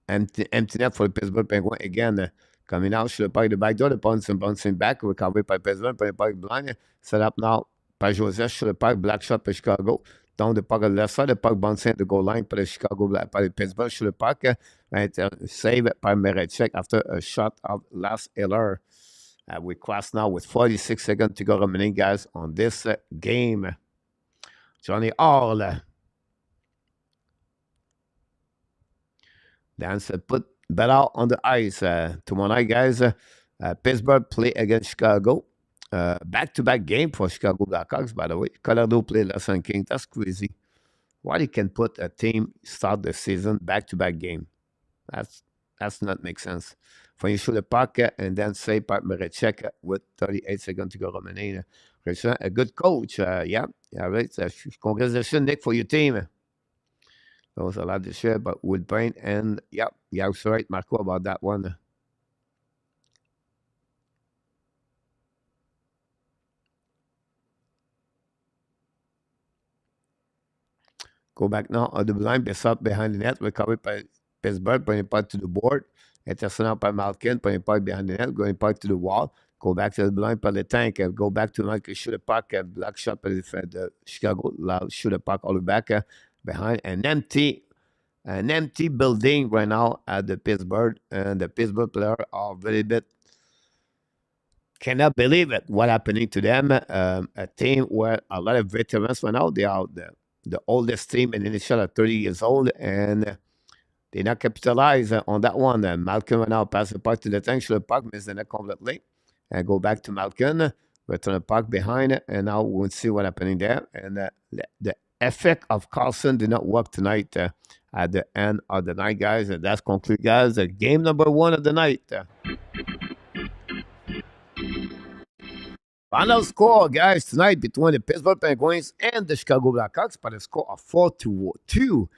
empty net for the Pittsburgh Penguins. Again, coming out, should have the back door, the bouncing back, recovered by Pittsburgh, by the puck blind. Set up now by Joseph, should have black shot by Chicago. Down the puck on the left side, the puck bouncing at the goal line by the Chicago, by the Pittsburgh, should have puck. Right, save by Merechek after a shot of last Eller. We cross now with 46 seconds to go remaining, guys, on this game. Johnny Hall. Dance put Bedard on the ice. Tomorrow night, guys, Pittsburgh play against Chicago. Back-to-back game for Chicago Blackhawks, by the way. Colorado play Los Kings. That's crazy. Why they can put a team start the season back-to-back game? That's not make sense. When you shoot a puck and then say by Merechek with 38 seconds to go remaining. A good coach. Yeah, right. Congratulations, Nick, for your team. That was a lot to share, but Woodbrain and yeah, I was right, Marco, about that one. Go back now on the blind, Bessart behind the net, recovered by Pittsburgh, putting puck to the board. Intercepted by Malkin, putting puck behind the net, going puck to the wall. Go back to the blind by the tank. Go back to Malkin, shoot a puck, black shot by the Chicago, shoot a puck all the way back behind an empty building right now at the Pittsburgh, and the Pittsburgh players are very bit cannot believe it. What happening to them? A team where a lot of veterans right now. They are the oldest team in the NHL at 30 years old, and they not capitalize on that one. Malkin right now pass the puck to the tank, shoot the puck, miss the net completely, and go back to Malkin, return the puck behind, and now we'll see what happening there. And the effect of Carlson did not work tonight at the end of the night, guys. And that's conclude, guys, game number 1 of the night. Final score, guys, tonight between the Pittsburgh Penguins and the Chicago Blackhawks by the score of 4-2.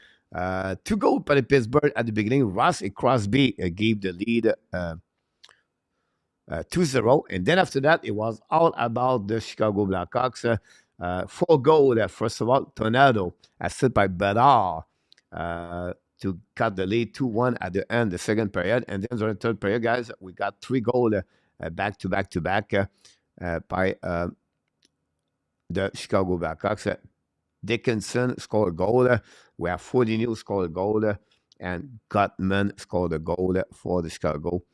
2 goals by the Pittsburgh at the beginning. Ross Crosby gave the lead 2-0. And then after that, it was all about the Chicago Blackhawks. 4 goals. First of all, Tornado, assisted by Bedard to cut the lead 2-1 at the end, the second period. And then during the third period, guys, we got 3 goals back to back by the Chicago Blackhawks. Dickinson scored a goal. We have Fournier scored a goal. And Gutman scored a goal for the Chicago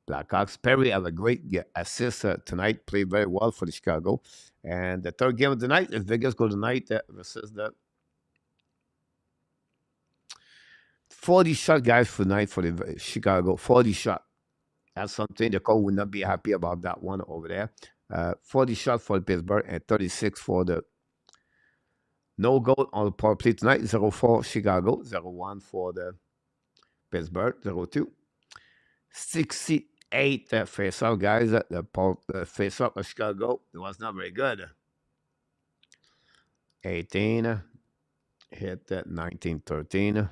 Blackhawks. Perry have a great assist tonight. Played very well for the Chicago. And the third game of the night is Vegas Golden Knights versus the 40 shot, guys, for night for the Chicago. 40 shot. That's something the coach would not be happy about that one over there. 40 shot for Pittsburgh and 36 for the no goal on the power play tonight. 0-4 Chicago, 0-1 for the Pittsburgh, 0-2. 68 face-off, guys. The face-off of Chicago, it was not very good. 18 hit 19-13.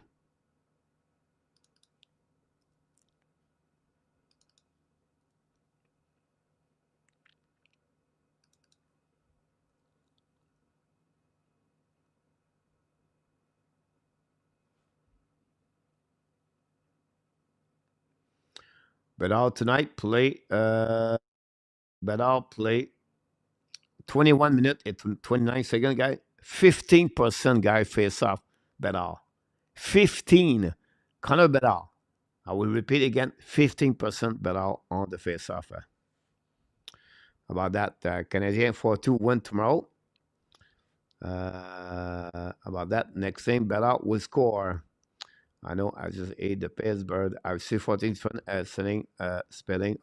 Bedard tonight play. Bedard play 21 minutes and 29 seconds, guy. 15% guy face off. Bedard. 15. Connor Bedard. I will repeat again. 15% Bedard on the face off. About that, Canadian 4-2 win tomorrow. About that, next thing, Bedard will score. I know I just ate the Pittsburgh. I see 14 spelling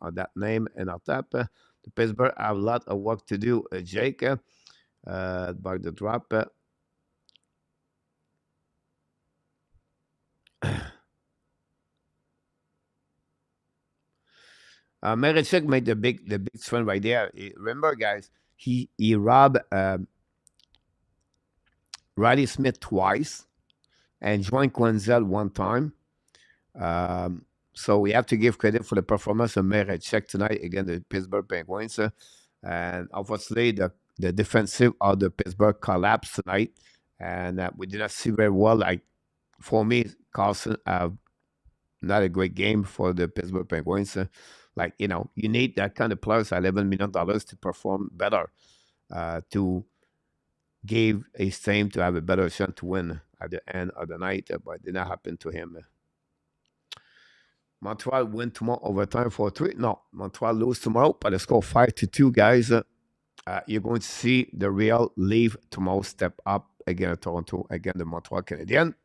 on that name and on top. The Pittsburgh have a lot of work to do. Jake, by the drop. Mericek made the big swing right there. Remember, guys, he robbed Riley Smith twice and joined Quenzel one time. So we have to give credit for the performance of Mericek tonight against the Pittsburgh Penguins. And obviously, the defensive of the Pittsburgh collapsed tonight. And we did not see very well. Like, for me, Carlson, not a great game for the Pittsburgh Penguins. Like, you need that kind of players at $11 million to perform better, to give his team to have a better chance to win at the end of the night, but it did not happen to him. Montreal win tomorrow overtime 4-3. No, Montreal lose tomorrow, but the score 5-2, guys. You're going to see the Real leave tomorrow step up against Toronto, against the Montreal Canadiens.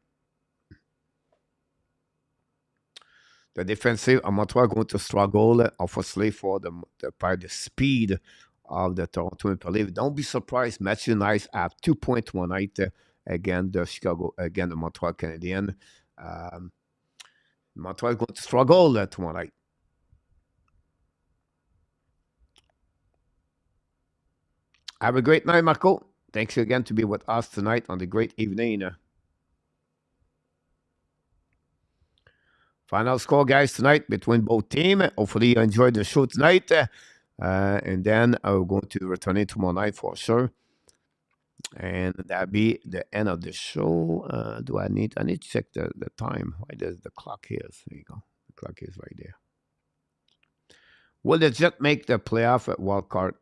The defensive of Montreal going to struggle, obviously, for the speed of the Toronto Maple Leafs. Don't be surprised. Matthew Nice have 2 points tonight against the Montreal Canadiens. Montreal going to struggle tomorrow night. Have a great night, Marco. Thanks again to be with us tonight on the great evening. Final score, guys, tonight between both teams. Hopefully you enjoyed the show tonight. And then we're going to return it tomorrow night for sure. And that'll be the end of the show. I need to check the time. Why does the clock here? There you go. The clock is right there. Will the Jets make the playoff at wild card?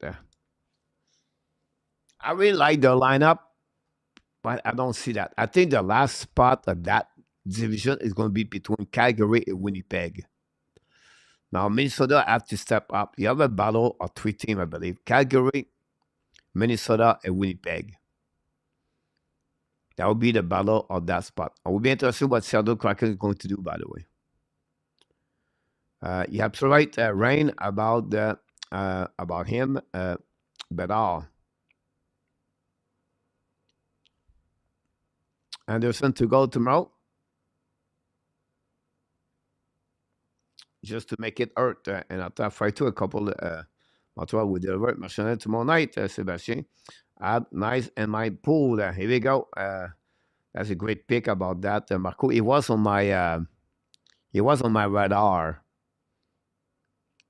I really like the lineup, but I don't see that. I think the last spot of that division is going to be between Calgary and Winnipeg. Now, Minnesota have to step up. You have a battle of 3 teams, I believe. Calgary, Minnesota, and Winnipeg. That will be the battle of that spot. I will be interested what Seattle Kraken is going to do, by the way. You have to write Rain about him, Bedard. Anderson to go tomorrow. Just to make it hurt. And after fight to a couple, Montreal will deliver Marchand tomorrow night, Sébastien. Add Nice in my pool. Here we go. That's a great pick about that, Marco. He was on my radar.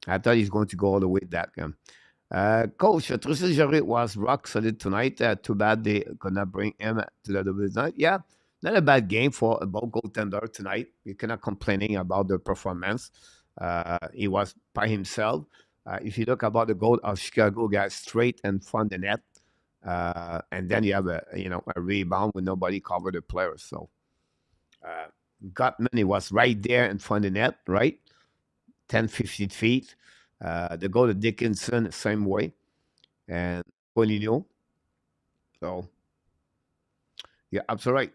I thought he's going to go all the way that game. Coach, Tristan Jarry was rock solid tonight. Too bad they could not bring him to the double night. Yeah, not a bad game for a ball goaltender tonight. You cannot complaining about the performance. He was by himself. If you look about the goal of Chicago, guys, straight and front the net, and then you have a rebound with nobody cover the players. So Gottman, he was right there in front of the net, right, 10, 15 feet. The goal to Dickinson, same way, and Polino. So yeah, absolutely right.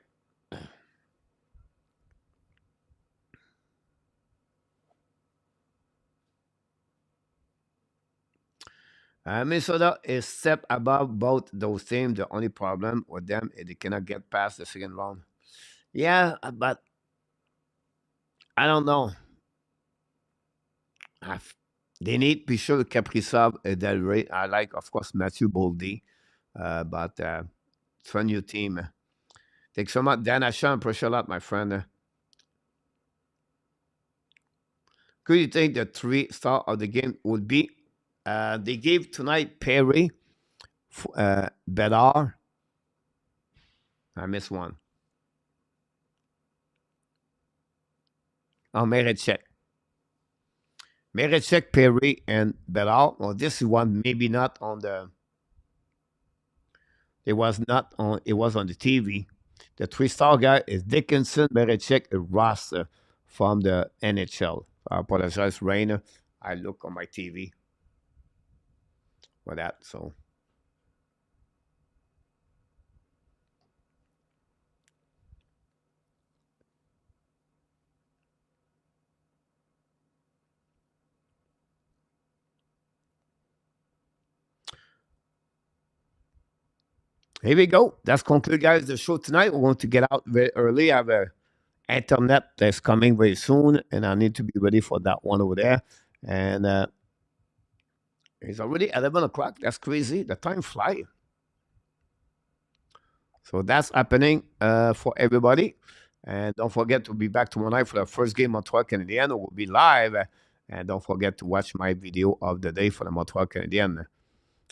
Minnesota is step above both those teams. The only problem with them is they cannot get past the second round. Yeah, but I don't know. I've- They need Pichot, Kaprizov, Del Rey. I like, of course, Matthew Boldy, but it's a new team. Thanks so much, Dan Ashan. Appreciate a lot, my friend. Who do you think the 3-star of the game would be? They gave tonight Perry, Bedard. I missed one. Oh, Merechek. Merechek, Perry, and Bedard. Well, this is one maybe not on the. It was not on. It was on the TV. The 3-star guy is Dickinson, Merechek, and Ross from the NHL. I apologize, Rainer. I look on my TV for that. So here we go. That's conclude, guys, the show tonight. We're going to get out very early. I have a internet that's coming very soon, and I need to be ready for that one over there. And it's already 11 o'clock. That's crazy. The time flies. So that's happening for everybody. And don't forget to be back tomorrow night for the first game Montreal Canadiens. We'll be live. And don't forget to watch my video of the day for the Montreal Canadiens.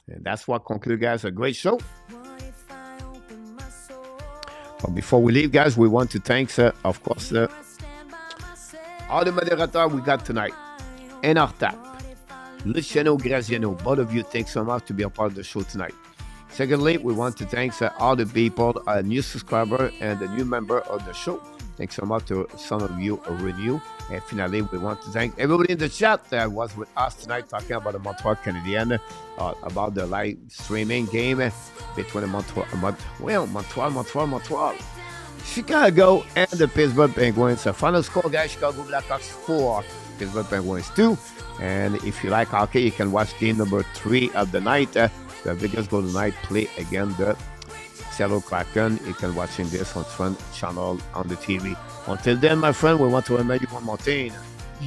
And that's what concludes, guys. A great show. But before we leave, guys, we want to thank, of course, all the moderators we got tonight. In our tap, Luciano Graziano, both of you, thanks so much to be a part of the show tonight. Secondly, we want to thank all the people, new subscriber and the new member of the show. Thanks so much to some of you already. And finally, we want to thank everybody in the chat that was with us tonight talking about the Montreal Canadiens, about the live streaming game between the Montreal, Chicago, and the Pittsburgh Penguins. Final score, guys, Chicago Blackhawks 4, Pittsburgh Penguins 2. And if you like hockey, you can watch game number 3 of the night. The Vegas Golden Knights play again the Seattle Kraken. You can watch this on Trend channel on the TV. Until then, my friend, we want to remind you one more thing.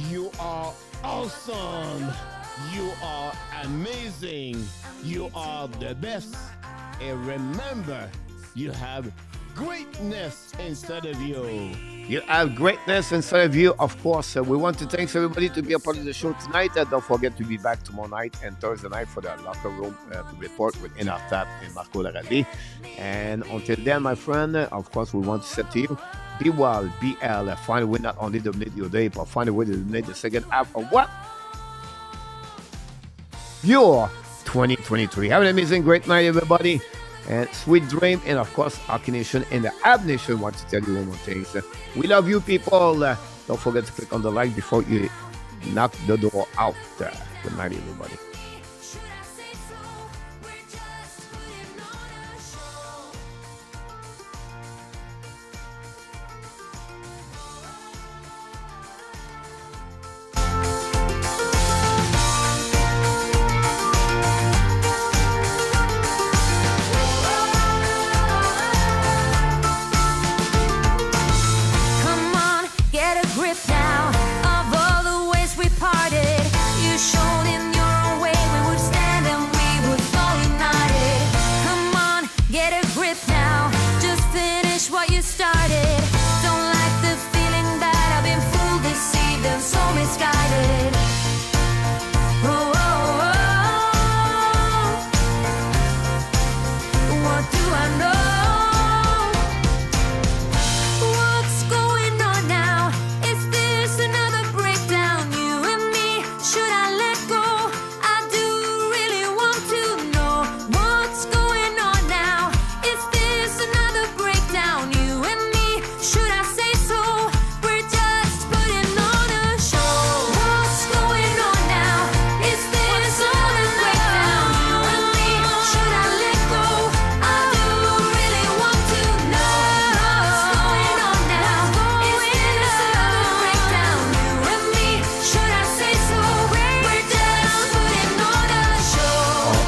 You are awesome. You are amazing. You are the best. And remember, you have greatness inside of you.
You have greatness inside of you, of course. We want to thank everybody to be a part of the show tonight. Don't forget to be back tomorrow night and Thursday night for the locker room report with Inartap and Marco Larrabee. And until then, my friend, of course, we want to say to you, be well, be L. Find a way not only to dominate your day, but find a way to dominate the second half of what? Your 2023. Have an amazing, great night, everybody. And sweet dream, and of course, Hockey Nation and the Ab Nation want to tell you one more thing. We love you, people. Don't forget to click on the like before you knock the door out. Good night, everybody.
Come on, get a grip now of all the ways we parted. You showed in your own way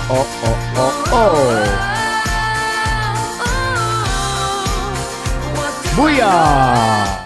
oh, oh, oh. Booyah!